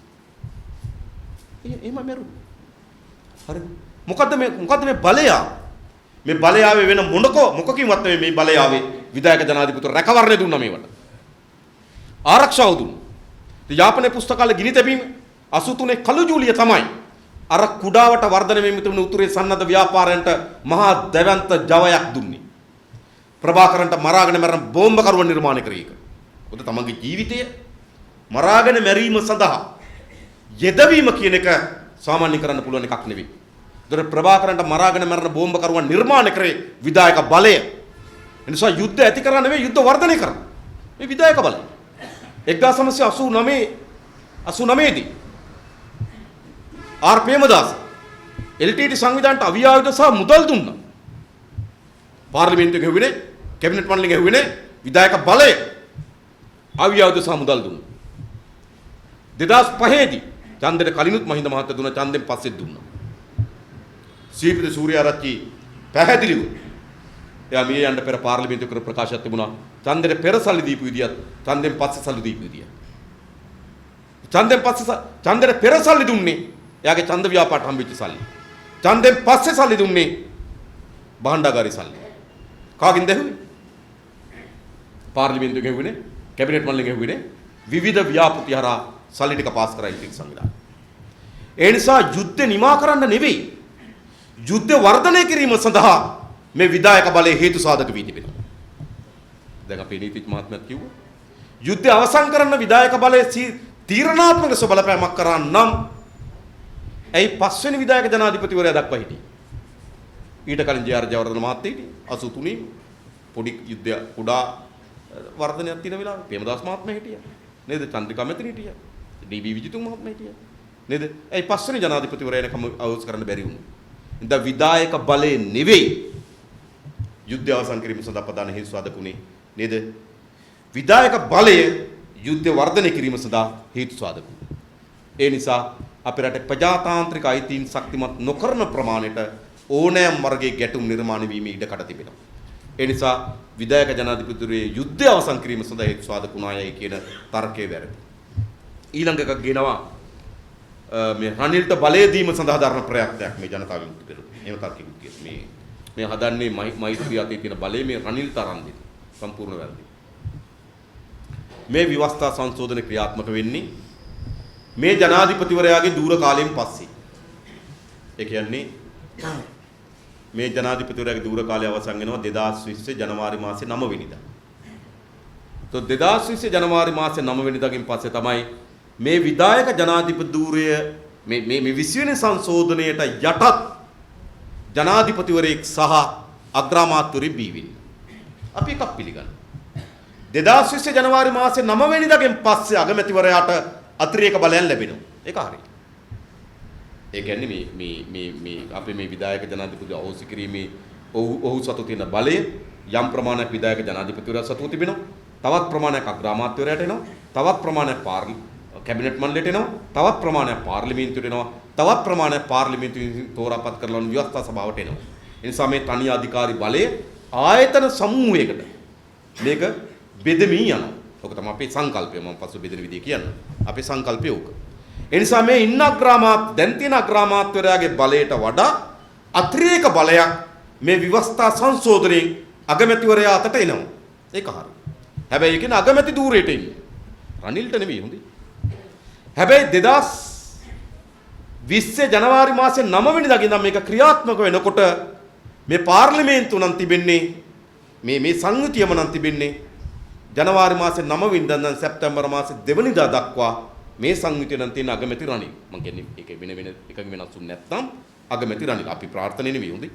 එහෙම මෙරුණා. හරිද? මොකද්ද මේ බලය? මේ බලය ආවේ වෙන මොකකින්වත් නෙමෙයි මේ බලය ආවේ විධායක ජනාධිපතිතුමා රැකවරණය දුන්නා මේවට. ආරක්ෂාව දුන්නා. යාපනයේ පුස්තකාලය ගිනි තැබීම 83 කළු ජූලිය තමයි අර කුඩාවට වර්ධනය වෙමින් තිබුණු උතුරේ සන්නද්ධ ව්‍යාපාරයන්ට මහා දැවැන්ත ජවයක් දුන්නේ. ප්‍රභාකරන්ට මරාගෙන මරන බෝම්බකරුවන් නිර්මාණය කරේ ඒක. මොකද තමන්ගේ ජීවිතය මරාගෙන මැරීම සඳහා යෙදවීම කියන එක සාමාන්‍ය කරන්න පුළුවන් එකක් නෙවෙයි. ඒතර ප්‍රභාකරන්ට මරාගෙන මරන බෝම්බකරුවන් නිර්මාණය කරේ විධායක බලය. ඒ නිසා යුද්ධ ඇති කරා නෙවෙයි යුද්ධ වර්ධනය කරා. මේ විධායක බලය. 1989 දී ආර් ප්‍රේමදාස එල්.ටී.ටී. සංවිධානයට අවියායුධ සහ මුදල් දුන්නා. පාර්ලිමේන්තුවේ ගෙවුවේ කැබිනට් මණ්ඩලයෙන් ගෙවුවේ විධායක බලය අවියායුධ සහ මුදල් දුන්නා. 2005 දී ඡන්දෙට කලිනුත් මහින්ද මහත්තයා දුන්නා ඡන්දෙන් පස්සෙත් දුන්නා. සීපිත සූර්යාරච්චි පැහැදිලිව එයා මිය යන්න පෙර පාර්ලිමේන්තුවේ කර ප්‍රකාශයක් තිබුණා ඡන්දෙට පෙර සල්ලි දීපු විදියත් ඡන්දෙන් පස්සේ සල්ලි දීපු විදියත්. ඡන්දෙන් පස්සේ ඡන්දෙට පෙර සල්ලි දුන්නේ එයාගේ ඡන්ද ව්‍යාපාරට හම්බෙච්ච සල්ලි. ඡන්දෙන් පස්සේ සල්ලි දුන්නේ භාණ්ඩාගාරේ සල්ලි. කාගෙන්ද ඇහුවේ? පාර්ලිමේන්තුවේ ගෙවුනේ, කැබිනට් මණ්ඩලයෙන් ගෙවුනේ විවිධ ව්‍යාපෘති හරහා සල්ලි ටික පාස් කරා ඉතිරි සංවිධානය. ඒ නිසා යුද්ධ නිමා කරන්න නෙවෙයි. යුද්ධ වර්ධනය කිරීම සඳහා මේ විධායක බලය හේතු සාධක වී තිබෙනවා. දැන් අපේ නීතිඥ මහත්මයාත් කිව්වා යුද්ධය අවසන් කරන්න විධායක බලය තීරණාත්මක ලෙස බලපෑමක් කරා නම් ඇයි පස්වෙනි විධායක ජනාධිපතිවරයා දක්වා හිටියේ? ඊට කලින් ජේ.ආර්. ජයවර්ධන මහත්තයා හිටියේ 83 පොඩි යුද්ධය කුඩා වර්ධනයක් තියෙන වෙලාවේ ප්‍රේමදාස මහත්මයා හිටියා. නේද? චන්ද්‍රිකා මැතිණිය හිටියා. ඩී.බී. විජිතුංග මහත්මයා හිටියා. නේද? ඇයි පස්වෙනි ජනාධිපතිවරයා එනකම් අවුස් කරන්න බැරි වුණේ? ඉතින් විධායක බලය නෙවෙයි යුද්ධය අවසන් කිරීම සඳහා ප්‍රධාන හේතු සාධකුනේ නේද? විධායක බලය යුද්ධ වර්ධනය කිරීම සඳහා හේතු සාධක. ඒ නිසා අපේ රටේ ප්‍රජාතාන්ත්‍රික අයිතීන් ශක්තිමත් නොකරන ප්‍රමාණයට ඕනෑම වර්ගයේ ගැටුම් නිර්මාණය වීමේ ඉඩකඩ තිබෙනවා. ඒ නිසා විධායක ජනාධිපතිවරේ යුද්ධය අවසන් කිරීම සඳහා හේතු සාධක වුණායයි කියන තර්කය වැරදි. ඊළඟ එකක් ගෙනවා මේ රනිල්ට බලය දීම සඳහා ධර්ම ප්‍රයත්නයක් මේ ජනතාව විමුක්ති පෙරමුණ. එහෙම තර්කයක් තියෙනවා. මේ හදන්නේ මෛත්‍රී අතේ තියෙන බලය මේ රනිල්ට අරන් දෙන්න. සම්පූර්ණ වැරදි. මේ ව්‍යවස්ථා සංශෝධන ක්‍රියාත්මක වෙන්නේ මේ ජනාධිපතිවරයාගේ දූර කාලයෙන් පස්සේ. ඒ කියන්නේ මේ ජනාධිපතිවරයාගේ දූර කාලය අවසන් වෙනවා 2020 ජනවාරි මාසේ 9 වෙනිදා. તો 2020 ජනවාරි මාසේ 9 වෙනිදාකින් පස්සේ තමයි මේ විධායක ජනාධිපති ධූරය මේ 20 වෙනි සංශෝධනයට යටත් ජනාධිපතිවරයෙක් සහ අග්‍රාමාත්‍යවරයෙක් බිහි වෙන්නේ. අපි එකක් පිළිගන්නවා. 2020 ජනවාරි මාසේ 9 වෙනිදාගෙන් පස්සේ අගමැතිවරයාට අතිරේක බලයන් ලැබෙනවා. ඒක හරියි. ඒ කියන්නේ මේ අපේ මේ විධායක ජනාධිපති අවශ්‍ය කිරීමේ ඔහු සතු තියෙන බලය යම් ප්‍රමාණයක් විධායක ජනාධිපතිවරයා සතුව තිබෙනවා. තවත් ප්‍රමාණයක් අග්‍රාමාත්‍යවරයාට එනවා. තවත් ප්‍රමාණයක් කැබිනට් මණ්ඩලයට එනවා. තවත් ප්‍රමාණයක් පාර්ලිමේන්තුවට එනවා. තවත් ප්‍රමාණයක් පාර්ලිමේන්තුවෙන් තෝරාපත් කරලා ව්‍යවස්ථා සභාවට එනවා. ඒ නිසා මේ තනි අධිකාරී බලය ආයතන සමූහයකට මේක බෙදමින් යනවා. ඔක තමයි අපේ සංකල්පය. මම පසු බෙදෙන විදිය කියන්නේ. අපේ සංකල්පය ඕක. ඒ නිසා මේ ඉන්න දැන් තියෙන අග්‍රාමාත්‍යවරයාගේ බලයට වඩා අතිරේක බලයක් මේ ව්‍යවස්ථා සංශෝධනයෙන් අගමැතිවරයා අතට එනවා. ඒක හරියි. හැබැයි ඒකේ අගමැති ධූරයට ඉන්නේ. රනිල්ට නෙවෙයි හොඳයි. හැබැයි 2020 ජනවාරි මාසේ 9 වෙනිදා ඉඳන් මේක ක්‍රියාත්මක වෙනකොට මේ පාර්ලිමේන්තුව නම් තිබෙන්නේ මේ සංයුතියම නම් තිබෙන්නේ ජනවාරි මාසේ 9 වෙනිදා ඉඳන් සැප්තැම්බර් මාසේ 2 වෙනිදා දක්වා මේ සංයුතිය නම් තියෙන අගමැති රනිල්. මම කියන්නේ ඒක වෙන එකකින් වෙනස්ුන් නැත්නම් අගමැති රනිල්. අපි ප්‍රාර්ථනා නෙවෙයි හොඳයි.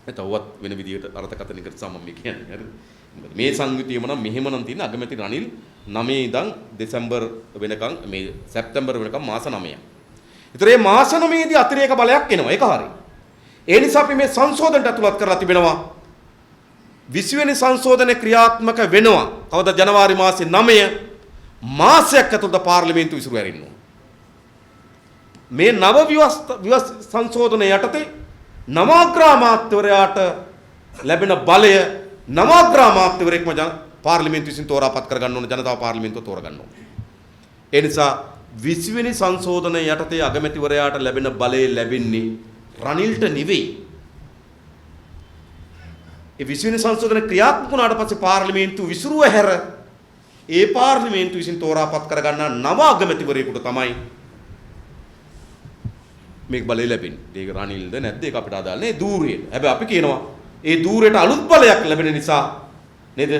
තවවත් වෙන විදිහට අර්ථකථනයකට සමම් මේ කියන්නේ. හරිද? මේ සංයුතියම නම් මෙහෙම නම් තියෙන අගමැති රනිල් 9 ඉඳන් දෙසැම්බර් වෙනකන් මේ සැප්තැම්බර් වෙනකන් මාස 9ක්. ඒතර මේ මාස 9 දී අතිරේක බලයක් එනවා. ඒක හරියි. ඒ නිසා අපි මේ සංශෝධනට ඇතුළත් කරලා තිබෙනවා. 20 වෙනි සංශෝධන ක්‍රියාත්මක වෙනවා. කවදා ජනවාරි මාසේ 9 මාසයක් ඇතුළත පාර්ලිමේන්තුව විසිරු ඇරින්නවා. මේ නව සංශෝධන යටතේ නවාග්‍රාමාත්‍යවරයාට ලැබෙන බලය නවාග්‍රාමාත්‍යවරයෙක්ම පාර්ලිමේන්තුව විසින් තෝරාපත් කරගන්න ඕන. ජනතාව පාර්ලිමේන්තුව තෝරගන්න ඕන. ඒ නිසා 20 වෙනි සංශෝධන යටතේ අගමැතිවරයාට ලැබෙන බලය ලැබෙන්නේ රනිල්ට නෙවෙයි. ඒ 20 වෙනි සංශෝධන ක්‍රියාත්මක වුණාට පස්සේ පාර්ලිමේන්තුව විසිරුව හැර ඒ පාර්ලිමේන්තුව විසින් තෝරාපත් කරගන්න නව අගමැතිවරයෙකුට තමයි මේක බලය ලැබෙන්නේ. ඒක රනිල්ද නැද්ද ඒක අපිට අදාළ නෑ ධූරයට. හැබැයි අපි කියනවා ඒ ධූරයට අලුත් බලයක් ලැබෙන නිසා නේද?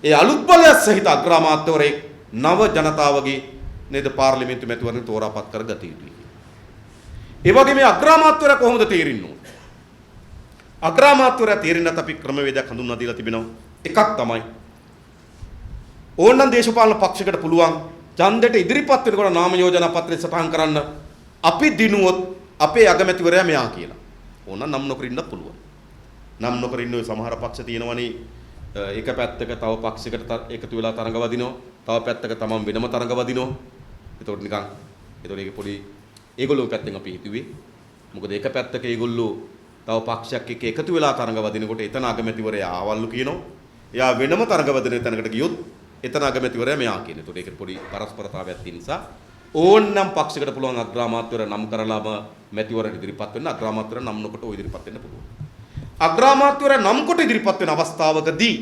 ඒ අලුත් බලයක් සහිත අග්‍රාමාත්‍යවරයෙක් නව ජනතාවගේ නේද පාර්ලිමේන්තු මැතිවරණ තෝරාපත් කරගත යුතුයි. ඒ වගේ මේ අග්‍රාමාත්‍යවරයා කොහොමද තේරෙන්නේ? අග්‍රාමාත්‍යවරයා තේරෙන්නත් අපි ක්‍රමවේදයක් හඳුන්වා දීලා තිබෙනවා. එකක් තමයි ඕනනම් දේශපාලන පක්ෂයකට පුළුවන් ඡන්දයට ඉදිරිපත් වෙනකොට නාම යෝජනා පත්‍රය සටහන් කරන්න අපි දිනුවොත් අපේ අගමැතිවරයා මෙයා කියලා. ඕනනම් නම් නොකර ඉන්නත් පුළුවන්. නම් නොකර ඉන්න ඔය සමහර පක්ෂ තියෙනවනේ එක පැත්තක තව පක්ෂයකට එකතු වෙලා තරඟ වදිනවා. තව පැත්තක තමන් වෙනම තරඟ වදිනවා. ඒතකොට නිකන් ඒතකොට ඒක පොඩි ඒගොල්ලෝ පැත්තෙන් අපි හිතුවේ. මොකද එක පැත්තක ඒගොල්ලෝ තව පක්ෂයක් එක්ක එකතු වෙලා තරඟ වදිනකොට එතන අගමැතිවරයා ආවල්ලු කියනවා. එයා වෙනම තරඟ වදින තැනකට ගියොත් එතන අගමැතිවරයා මෙයා කියන. ඒතකොට ඒක පොඩි පරස්පරතාවයක් තියෙන නිසා ඕන්නම් පක්ෂයකට පුළුවන් අග්‍රාමාත්‍යවරයා නම් කරලාම මැතිවරණ ඉදිරිපත් වෙන්න අග්‍රාමාත්‍යවරයා නම් නොකොට ඔය ඉදිරිපත් වෙන්න පුළුවන්. අග්‍රාමාත්‍යවරයා නම් කොට ඉදිරිපත් වෙන අවස්ථාවකදී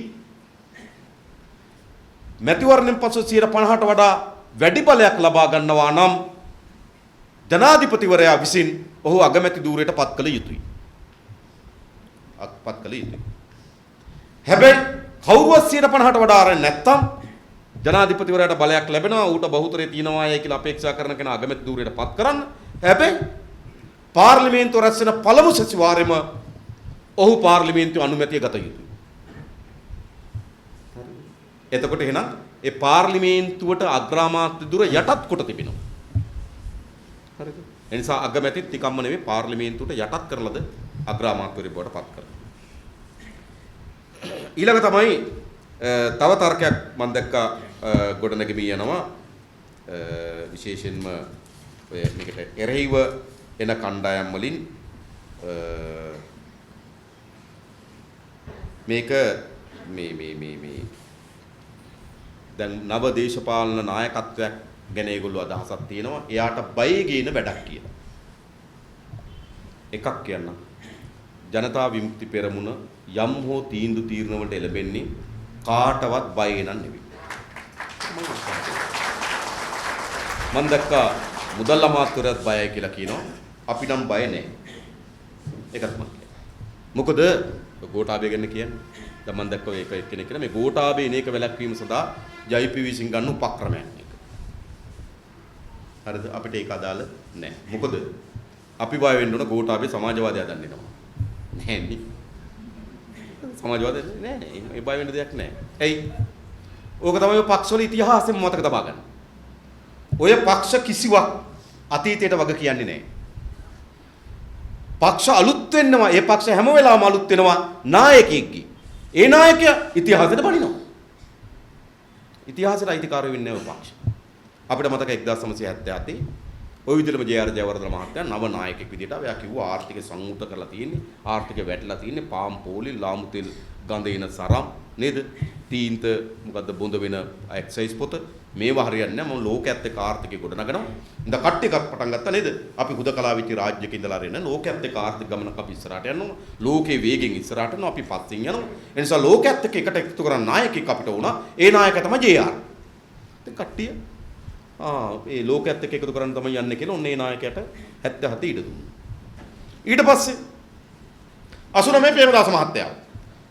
මැතිවරණයෙන් පසු 50ට වඩා වැඩි බලයක් ලබා ගන්නවා නම් ජනාධිපතිවරයා විසින් ඔහු අගමැති ධූරයට පත් කළ යුතුයි. පත් කළ යුතුයි. හැබැයි කවුරුවත් 50ට වඩා අර නැත්තම් ජනාධිපතිවරයාට බලයක් ලැබෙනවා ඌට බහුතරය තියෙනවායි කියලා අපේක්ෂා කරන කෙනා අගමැති ධූරයට පත් කරන්න. හැබැයි පාර්ලිමේන්තුව රැස් වෙන පළමු සතිವಾರෙම ඔහු පාර්ලිමේන්තුව අනුමැතිය ගත යුතුයි. එතකොට එහෙනම් ඒ පාර්ලිමේන්තුවට අග්‍රාමාත්‍ය ධුර යටත් කොට තිබෙනවා. හරිද? ඒ නිසා අගමැතිත් ටිකක්ම නෙවෙයි පාර්ලිමේන්තුවට යටත් කරලාද අග්‍රාමාත්‍යවරයෙක් බවට පත් කරනවා. ඊළඟ තමයි තව තර්කයක් මම දැක්කා ගොඩනැගෙමි යනවා විශේෂයෙන්ම ඔය මේකට එරෙහිව එන කණ්ඩායම් වලින් මේක මේ දැන් නව දේශපාලන නායකත්වයක් ගැන ඒගොල්ලෝ අදහසක් තියෙනවා. එයාට බය ගේන වැඩක් කියලා. එකක් කියන්න. ජනතා විමුක්ති පෙරමුණ යම් හෝ තීන්දුව තීරණ වලට එළඹෙන්නේ කාටවත් බය වෙනන් නෙවෙයි. මම දැක්කා මුදල් අමාත්‍යවරයාත් බයයි කියලා කියනවා. අපි නම් බය නැහැ. ඒකත් මම කියනවා. මොකද ගෝඨාභය ගැන කියන්නේ. දැන් මම දැක්කෝ ඒක එක්කෙනෙක් කියලා මේ ගෝඨාභය එනේක වැළැක්වීම සඳහා ජයිපී විසින් ගන්න උපක්‍රමයක් එක. හරිද? අපිට ඒක අදාළ නැහැ. මොකද අපි බය වෙන්න ඕන ගෝඨාභය සමාජවාදය දන්නවා. නැහැ නේ. සමාජවාදය නෑ. ඒ බය වෙන්න දෙයක් නෑ. ඇයි? ඕක තමයි පක්ෂවල ඉතිහාසෙම මතක තබා ගන්න. ඔය පක්ෂ කිසිවක් අතීතයට වග කියන්නේ නෑ. පක්ෂ අලුත් වෙන්නවා. ඒ පක්ෂ හැම වෙලාවම අලුත් වෙනවා නායකයෙක්ගේ. ඒ නායකයා ඉතිහාසයට බණිනවා. ඉතිහාසයට අයිතිකාරය වෙන්නේ නැහැ පක්ෂ. අපිට මතක 1977 ඔය විදිහටම ජේ.ආර්. ජයවර්ධන මහත්තයා නව නායකයෙක් විදිහට එයා කිව්වා ආර්ථික සංවෘත කරලා තියෙන්නේ, ආර්ථිකය වැටලා තියෙන්නේ, පාම් පෝලි, ලාමු තෙල් ගඳ එන සරම් නේද? තීන්ත මොකද්ද බොඳ වෙන එක්සයිස් පොත මේවා හරියන්නේ නැහැ. මම ලෝකයේත් එක්ක ආර්ථිකය ගොඩනගනවා. ඉඳ කට්ටියක් පටන් ගත්තා නේද? අපි හුදකලා වෙච්ච රාජ්‍යයක ඉඳලා රෙන්න ලෝකයේත් එක්ක ආර්ථික ගමනක් අපි ඉස්සරහට යනවා. ලෝකේ වේගෙන් ඉස්සරහට යනවා. අපි පස්සෙන් යනවා. ඒ නිසා ලෝකයේත් එක්ක එකට එකතු කරන නායකයෙක් අපිට වුණා. ඒ නායකයා තමයි ජේ.ආර්. ඉතින් කට්ටිය ඒ ලෝකයේත් එක්ක එකතු කරන්න තමයි යන්නේ කියලා ඔන්න ඒ නායකයාට 77 ඉඩ දුන්නා. ඊට පස්සේ 89 ප්‍රේමදාස මහත්තයා.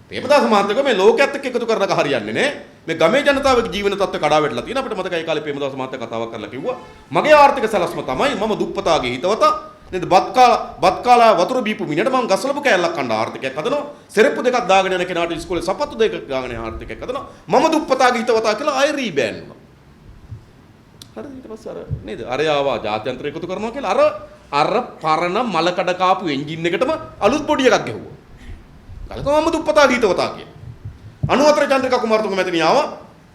ප්‍රේමදාස මහත්තයා මේ ලෝකයේත් එක්ක එකතු කරනක හරියන්නේ නැහැ. මේ ගමේ ජනතාවගේ ජීවන තත්ත්ව කඩා වැටලා තියෙන අපිට මතකයි ඒ කාලේ ප්‍රේමදාස මහත්තයා කතාවක් කරලා කිව්වා මගේ ආර්ථික සැලැස්ම තමයි මම දුප්පතාගේ හිතවතා නේද බත් කාලා වතුර බීපු මිනිහට මම ගස්ලපු කෑල්ලක් කන්න ආර්ථිකයක් හදනවා සෙරප්පු දෙකක් දාගෙන යන කෙනාට ඉස්කෝලේ සපත්තු දෙකක් දාගෙන යන ආර්ථිකයක් හදනවා මම දුප්පතාගේ හිතවතා කියලා ආයෙ රීබෑන් වුණා. හරිද? ඊට පස්සේ අර නේද? අරය ආවා ජාත්‍යන්තර එකතු කරනවා කියලා අර පරණ මලකඩ කාපු එන්ජින් එකටම අලුත් බොඩි එකක් ගැහුවා. කලකම දුප්පතා හිතවතා කියලා. 94 චන්ද්‍රිකා කුමාරතුංග මැතිණිය ආවා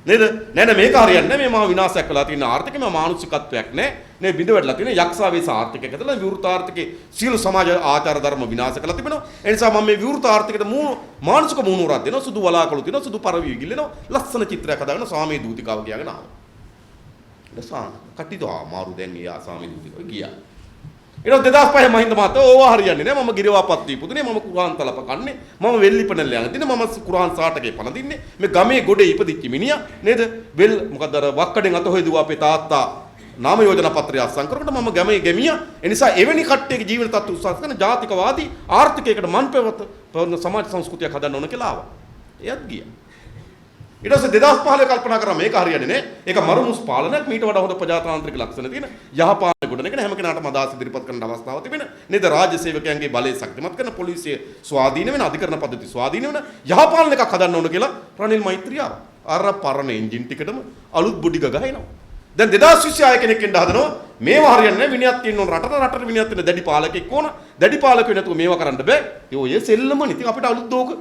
නේද? නෑ මේක හරියන්නේ නෑ මේ මාව විනාශයක් කළා තියෙන ආර්ථිකය මේ මානසිකත්වයක් නෑ. නේ බිඳ වැටලා තියෙන යක්ෂාවේස ආර්ථිකයක් ඇතුළේ විවෘත ආර්ථිකයේ සියලු සමාජ ආචාර ධර්ම විනාශ කළා තිබෙනවා. ඒ නිසා මම මේ විවෘත ආර්ථිකයට මානසික මුහුණුවරක් දෙනවා. සුදු වලාකුළු තියෙනවා. සුදු පරවිය ගිල්ලෙනවා. ලස්සන චිත්‍රයක් හදාගෙන සාමේ දූතිකාව කියගෙන ආවා. දසා කට්ටිය මාරු දැන් ගියා සාමේ දූතිකාව ගියා. ඊට 2005 මහින්ද මහත්තයා ඕවා හරියන්නේ නෑ මම ගිරවාපත් දීපුදුනේ මම කුරාන් තලප කන්නේ මම වෙල්ලිපනල් යන දින මම කුරාන් සාටකේ පළඳින්නේ මේ ගමේ ගොඩේ ඉපදිච්ච මිනිහා නේද වෙල් මොකද අර වක්කඩෙන් අත හොයදුවා අපේ තාත්තා නාම යෝජනා පත්‍රය අත්සන් කරනකොට මම ගමේ ගෙමියා ඒ නිසා එවැනි කට්ටියගේ ජීවන තත්ත්ව උත්සාහ කරන ජාතිකවාදී ආර්ථිකයකට මන්පෙවත සමාජ සංස්කෘතියක් හදන්න ඕන කියලා ආවා එයත් ගියා ඊට පස්සේ 2015 කල්පනා කරා මේක හරියන්නේ නේ. ඒක මරුමුස් පාලනයක් මීට වඩා හොඳ ප්‍රජාතාන්ත්‍රික ලක්ෂණ තියෙන යහපාලන ගොඩනගෙන හැම කෙනාටම අදහස් ඉදිරිපත් කරන්න අවස්ථාවක් තිබෙන. නේද? රාජ්‍ය සේවකයන්ගේ බලය ශක්තිමත් කරන පොලිසිය ස්වාධීන වෙන අධිකරණ පද්ධති ස්වාධීන වෙන යහපාලන එකක් හදන්න ඕන කියලා රනිල් මෛත්‍රිය අර පරණ එන්ජින් ටිකටම අලුත් බොඩි ගගහිනවා. දැන් 2026 කෙනෙක් එන්න හදනවා. මේවා හරියන්නේ නැහැ. විනයක් තියෙන ඕන රටට විනයක් තියෙන දැඩි පාලකෙක් ඕන. දැඩි පාලකෙ නැතුව මේවා කරන්න බෑ. ඒ ඔය සෙල්ලමනේ. ඉතින් අපිට අලුත් දෝක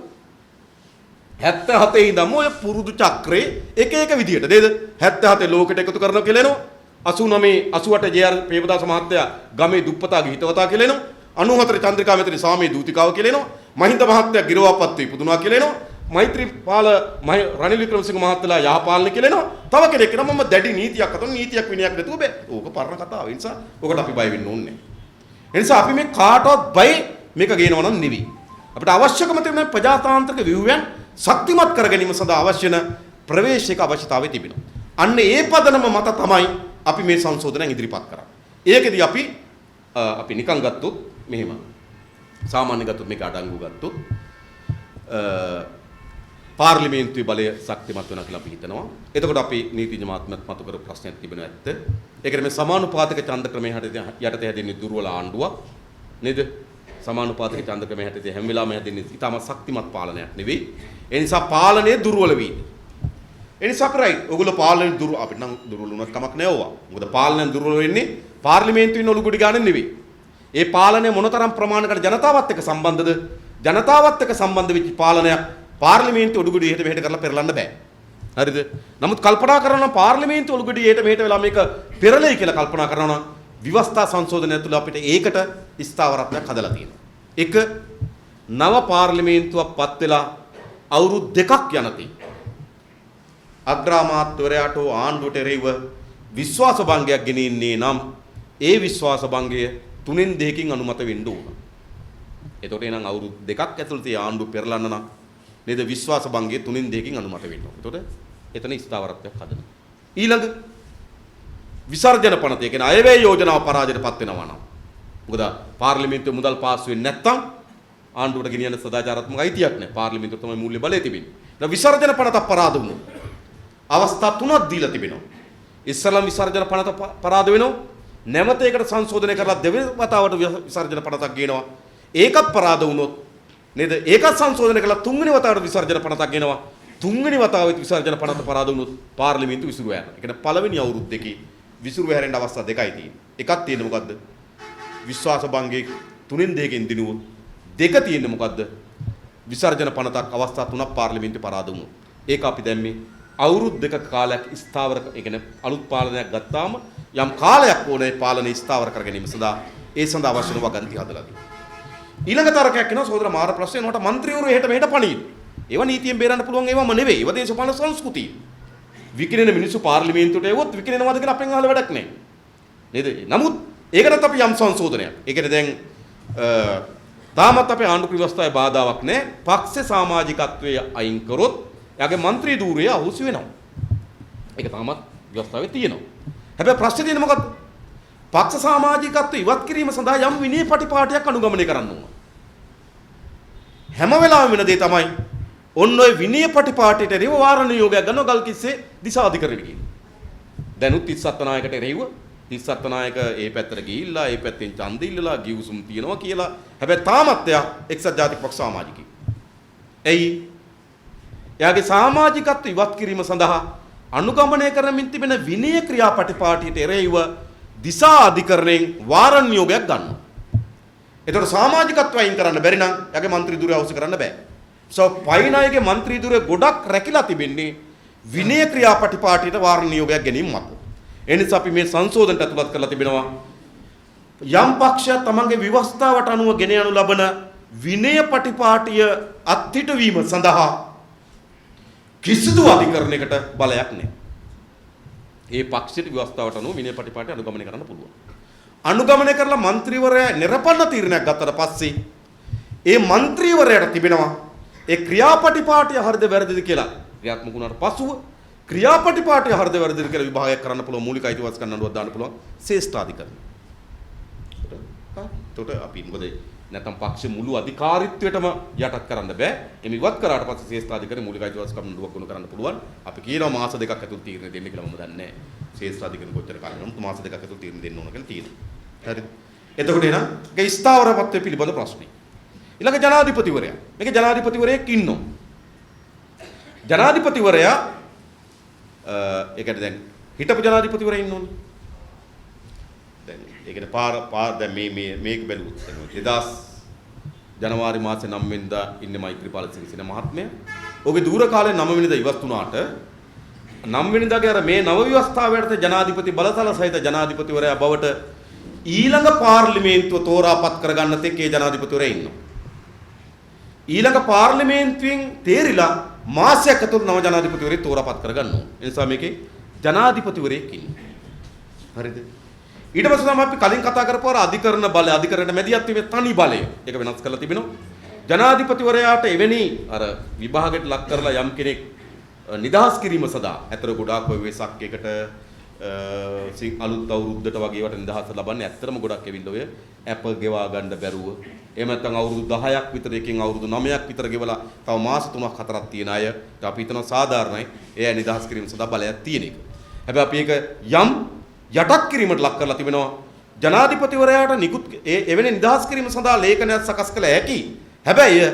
77 ඉඳන්ම ඔය පුරුදු චක්‍රේ එක විදියට නේද 77 ලෝකෙට එකතු කරනවා කියලා එනවා 89 88 ජේ.ආර්. ප්‍රේමදාස මහත්තයා ගමේ දුප්පතාගේ හිතවතා කියලා එනවා 94 චන්ද්‍රිකා මෙතන සාමේ දූතිකාව කියලා එනවා මහින්ද මහත්තයා ගිරවාපත් ඉපදුනා කියලා එනවා මෛත්‍රීපාල රනිල් වික්‍රමසිංහ මහත්තයා යහපාලන කියලා එනවා තව කෙනෙක් කියනවා මම දැඩි නීතියක් අතන නීතියක් විනයක් නැතුව බෑ ඕක පරණ කතාව ඒ නිසා ඔකට අපි බය වෙන්න ඕනේ ඒ නිසා අපි මේ කාටවත් බය මේක ගේනවා නම් නෙවෙයි අපිට අවශ්‍යකම තියෙන ප්‍රජාතාන්ත්‍රික ව්‍යුහයන් ශක්තිමත් කර ගැනීම සඳහා අවශ්‍ය වෙන ප්‍රවේශයක අවශ්‍යතාවය තිබෙනවා. අන්න ඒ පදනම මත තමයි අපි මේ සංශෝධනය ඉදිරිපත් කරන්නේ. ඒකෙදි අපි නිකන් ගත්තොත් මෙහෙම. සාමාන්‍ය ගත්තොත් මේක අඩංගු ගත්තොත් පාර්ලිමේන්තුවේ බලය ශක්තිමත් වෙනවා කියලා අපි හිතනවා. එතකොට අපි නීතිඥ මාත්මත් මතු කර ප්‍රශ්නයක් තිබෙනවා ඇත්ත. ඒකට මේ සමානුපාතික ඡන්ද ක්‍රමයේ යටතේ හැදෙන්නේ දුර්වල ආණ්ඩුවක් නේද? සමානුපාතික ඡන්ද ක්‍රමයේ යටතේ හැම වෙලාවෙම හැදෙන්නේ ඉතාමත් ශක්තිමත් පාලනයක් නෙවෙයි. ඒ නිසා පාලනය දුර්වල වී. ඒ නිසා අපි රයිට්. ඔයගොල්ලෝ පාලනය අපිට නම් දුර්වල වුණත් කමක් නැහැ ඕවා. මොකද පාලනය දුර්වල වෙන්නේ පාර්ලිමේන්තුවේ ඉන්න ඔලුගොඩි ගානේ නෙවෙයි. ඒ පාලනය මොනතරම් ප්‍රමාණයකට ජනතාවත් එක්ක සම්බන්ධද? ජනතාවත් එක්ක සම්බන්ධ වෙච්ච පාලනයක් පාර්ලිමේන්තු ඔඩුගුඩි එහෙට මෙහෙට කරලා පෙරලන්න බෑ. හරිද? නමුත් කල්පනා කරනවා පාර්ලිමේන්තු ඔඩුගුඩි එහෙට මෙහෙට වෙලා මේක පෙරලෙයි කියලා කල්පනා කරනවා විවස්ථා සංශෝධනය ඇතුළේ අපිට ඒකට ස්ථාවරත්වයක් හදලා තියෙනවා. එක නව පාර්ලිමේන්තුවක් පත් වෙලා අවුරුදු 2ක් යනතේ අග්‍රාමාත්‍යවරයාට ආණ්ඩුවට එරෙහිව විශ්වාස භංගයක් ගෙනින්නේ නම් ඒ විශ්වාස භංගය 3න් 2කින් අනුමත වෙන්න ඕන. එතකොට එනං අවුරුදු 2ක් ඇතුළත ඒ ආණ්ඩුව පෙරලන්න නම් නේද විශ්වාස භංගය 3න් 2කින් අනුමත වෙන්න ඕන. එතකොට එතන ස්ථාවරත්වයක් හදනවා. ඊළඟ විසර්ජන පනත ඒ කියන්නේ අයවැය යෝජනාව පරාජයටපත් වෙනවා නම් මොකද පාර්ලිමේන්තුවේ මුදල් පාස් වෙන්නේ නැත්නම් ආණ්ඩුවට ගෙනියන්න සදාචාරාත්මක අයිතියක් නැහැ. පාර්ලිමේන්තුව තමයි මූල්‍ය බලය තිබෙන්නේ. දැන් විසර්ජන පනත අපරාධ වුණොත් අවස්ථා 3ක් දීලා තිබෙනවා. ඉස්සලම් විසර්ජන පනත පරාද වෙනවා. නැවත ඒකට සංශෝධනය කරලා දෙවෙනි වතාවට විසර්ජන පනතක් ගේනවා. ඒකත් පරාද වුණොත් නේද? ඒකත් සංශෝධනය කරලා තුන්වෙනි වතාවට විසර්ජන පනතක් ගේනවා. තුන්වෙනි වතාවෙත් විසර්ජන පනත පරාද වුණොත් පාර්ලිමේන්තුව විසිරුව යනවා. ඒ කියන්නේ පළවෙනි අවුරුදු දෙකේ විසිරුව හැරෙන්න අවස්ථා දෙකයි තියෙන්නේ. එකක් තියෙන්නේ මොකද්ද? විශ්වාස භංගයේ 3න් 2කින් දිනුවොත්. දෙක තියෙන්නේ මොකද්ද? විසර්ජන පනතක් අවස්ථා 3ක් පාර්ලිමේන්තුවේ පරාද වුණොත්. ඒක අපි දැන් මේ අවුරුදු දෙක කාලයක් ස්ථාවර ඒ කියන්නේ අලුත් පාලනයක් ගත්තාම යම් කාලයක් ඕනේ පාලනය ස්ථාවර කර ගැනීම සඳහා ඒ සඳහා අවශ්‍ය කරන වගන්ති හදලා තියෙනවා. ඊළඟ තරකයක් එනවා සහෝදර මාර ප්‍රශ්නේ නෝට മന്ത്രിවරු එහෙට මෙහෙට පණීන. ඒවා නීතියෙන් බේරන්න පුළුවන් ඒවාම නෙවෙයි. ඒවා දේශපාලන සංස්කෘතිය. විකිනෙන මිනිස්සු පාර්ලිමේන්තුවට එවොත් විකිනෙනවද කියලා අපෙන් අහලා වැඩක් නැහැ. නේද? නමුත් ඒකටත් අපි යම් සංශෝධනයක්. ඒ කියන්නේ දැන් තාමත් අපේ ආණ්ඩුක්‍රීය ව්‍යවස්ථාවේ බාධාවක් නැහැ. පක්ෂ සමාජිකත්වයේ අයින් කරොත් එයාගේ മന്ത്രി ධූරය අහුසි වෙනවා. ඒක තාමත් ව්‍යවස්ථාවේ තියෙනවා. හැබැයි ප්‍රශ්නේ තියෙන්නේ මොකද්ද? පක්ෂ සමාජිකත්වය ඉවත් කිරීම සඳහා යම් විනය පටිපාටියක් අනුගමනය කරන්න ඕන. හැම වෙලාවෙම වෙන දේ තමයි ඔන්න ඔය විනය පටිපාටියට එරෙහිව වාරණ නියෝගයක් ගන්නවා ගල්කිස්සේ දිසාධිකරණය කියන. දැනුත් 37 නායකට එරෙහිව 37 නායක ඒ පැත්තට ගිහිල්ලා ඒ පැත්තෙන් ඡන්ද ඉල්ලලා ගිවිසුම් තියනවා කියලා. හැබැයි තාමත් එයා එක්සත් ජාතික පක්ෂ සමාජිකයෙක්. එයි එයාගේ සමාජිකත්වය ඉවත් කිරීම සඳහා අනුගමනය කරමින් තිබෙන විනය ක්‍රියාපටිපාටියට එරෙහිව දිසා අධිකරණයෙන් වාරණ නියෝගයක් ගන්නවා. එතකොට සමාජිකත්වය අයින් කරන්න බැරි නම් එයාගේ മന്ത്രി ධුරය අවශ්‍ය කරන්න බෑ. පයිනායගේ മന്ത്രി ධුරය ගොඩක් රැකිලා තිබෙන්නේ විනය ක්‍රියාපටිපාටියට වාරණ නියෝගයක් ගැනීම මත. ඒ නිසා අපි මේ සංශෝධනට ඇතුළත් කරලා තිබෙනවා යම් පක්ෂයක් තමන්ගේ ව්‍යවස්ථාවට අනුව ගෙන යනු ලබන විනය පටිපාටිය අත්හිටුවීම සඳහා කිසිදු අධිකරණයකට බලයක් නැහැ. ඒ පක්ෂයට ව්‍යවස්ථාවට අනුව විනය පටිපාටි අනුගමනය කරන්න පුළුවන්. අනුගමනය කරලා മന്ത്രിවරයා නිරපන්න තීරණයක් ගත්තට පස්සේ ඒ മന്ത്രിවරයාට තිබෙනවා ඒ ක්‍රියාපටිපාටිය හරිද වැරදිද කියලා ක්‍රියාත්මක වුණාට පසුව ක්‍රියාපටිපාටිය හරිද වැරදිද කියලා විභාගයක් කරන්න පුළුවන් මූලික අයිතිවාසිකම් නඩුවක් දාන්න පුළුවන් ශ්‍රේෂ්ඨාධිකරණය. එතකොට අපි මොකද නැත්නම් පක්ෂ මුළු අධිකාරීත්වයටම යටත් කරන්න බෑ. එමෙ ඉවත් කරාට පස්සේ ශ්‍රේෂ්ඨාධිකරණය මූලික අයිතිවාසිකම් නඩුවක් වුණ කරන්න පුළුවන්. අපි කියනවා මාස දෙකක් ඇතුළත තීරණය දෙන්න කියලා මම දන්නේ නැහැ. ශ්‍රේෂ්ඨාධිකරණය කොච්චර කාලෙක නමුත් මාස දෙකක් ඇතුළත තීරණය දෙන්න ඕන කියලා තියෙනවා. හරිද? එතකොට එන ගේ ස්ථාවරපත්වය පිළිබඳ ප්‍රශ්නේ. ඊළඟ ජනාධිපතිවරයා. මේක ජනාධිපතිවරයෙක් ඉන්නවා. ජනාධිපතිවරයා ඒ කියන්නේ දැන් හිටපු ජනාධිපතිවරයා ඉන්නෝනේ. දැන් ඒ කියන්නේ පාර දැන් මේක බැලුවොත් 2000 ජනවාරි මාසේ 9 වෙනිදා ඉන්නේ මෛත්‍රීපාල සිරිසේන මහත්මයා. ඔහුගේ දූර කාලේ 9 වෙනිදා ඉවත් වුණාට 9 වෙනිදාගේ අර මේ නව ව්‍යවස්ථාවට ජනාධිපති බලතල සහිත ජනාධිපතිවරයා බවට ඊළඟ පාර්ලිමේන්තුව තෝරාපත් කරගන්න තෙක් ඒ ජනාධිපතිවරයා ඉන්නවා. ඊළඟ පාර්ලිමේන්තුවෙන් තේරිලා මාසයක් ඇතුළත නව ජනාධිපතිවරයෙක් තෝරාපත් කරගන්න ඕන. ඒ නිසා මේකේ ජනාධිපතිවරයෙක් ඉන්නේ. හරිද? ඊට පස්සේ තමයි අපි කලින් කතා කරපුවා අධිකරණ බලය, අධිකරණ මැදිහත් වීමේ තනි බලය. ඒක වෙනස් කරලා තිබෙනවා. ජනාධිපතිවරයාට එවැනි අර විභාගයට ලක් කරලා යම් කෙනෙක් නිදහස් කිරීම සඳහා අතර ගොඩාක් ඔය වෙසක් එකට අලුත් අවුරුද්දට වගේ වට නිදහස ලබන්නේ ඇත්තටම ගොඩක් ඇවිල්ලා ඔය ඇප ගෙවා ගන්න බැරුව එහෙම නැත්නම් අවුරුදු 10ක් විතර එකකින් අවුරුදු 9ක් විතර ගෙවලා තව මාස 3ක් 4ක් තියෙන අය අපි හිතනවා සාධාරණයි ඒ නිදහස් කිරීම සඳහා බලයක් තියෙන එක. හැබැයි අපි ඒක යම් යටත් කිරීමට ලක් කරලා තිබෙනවා. ජනාධිපතිවරයාට නිකුත් එවැනි නිදහස් කිරීම සඳහා ලේඛනයක් සකස් කළ හැකි. හැබැයි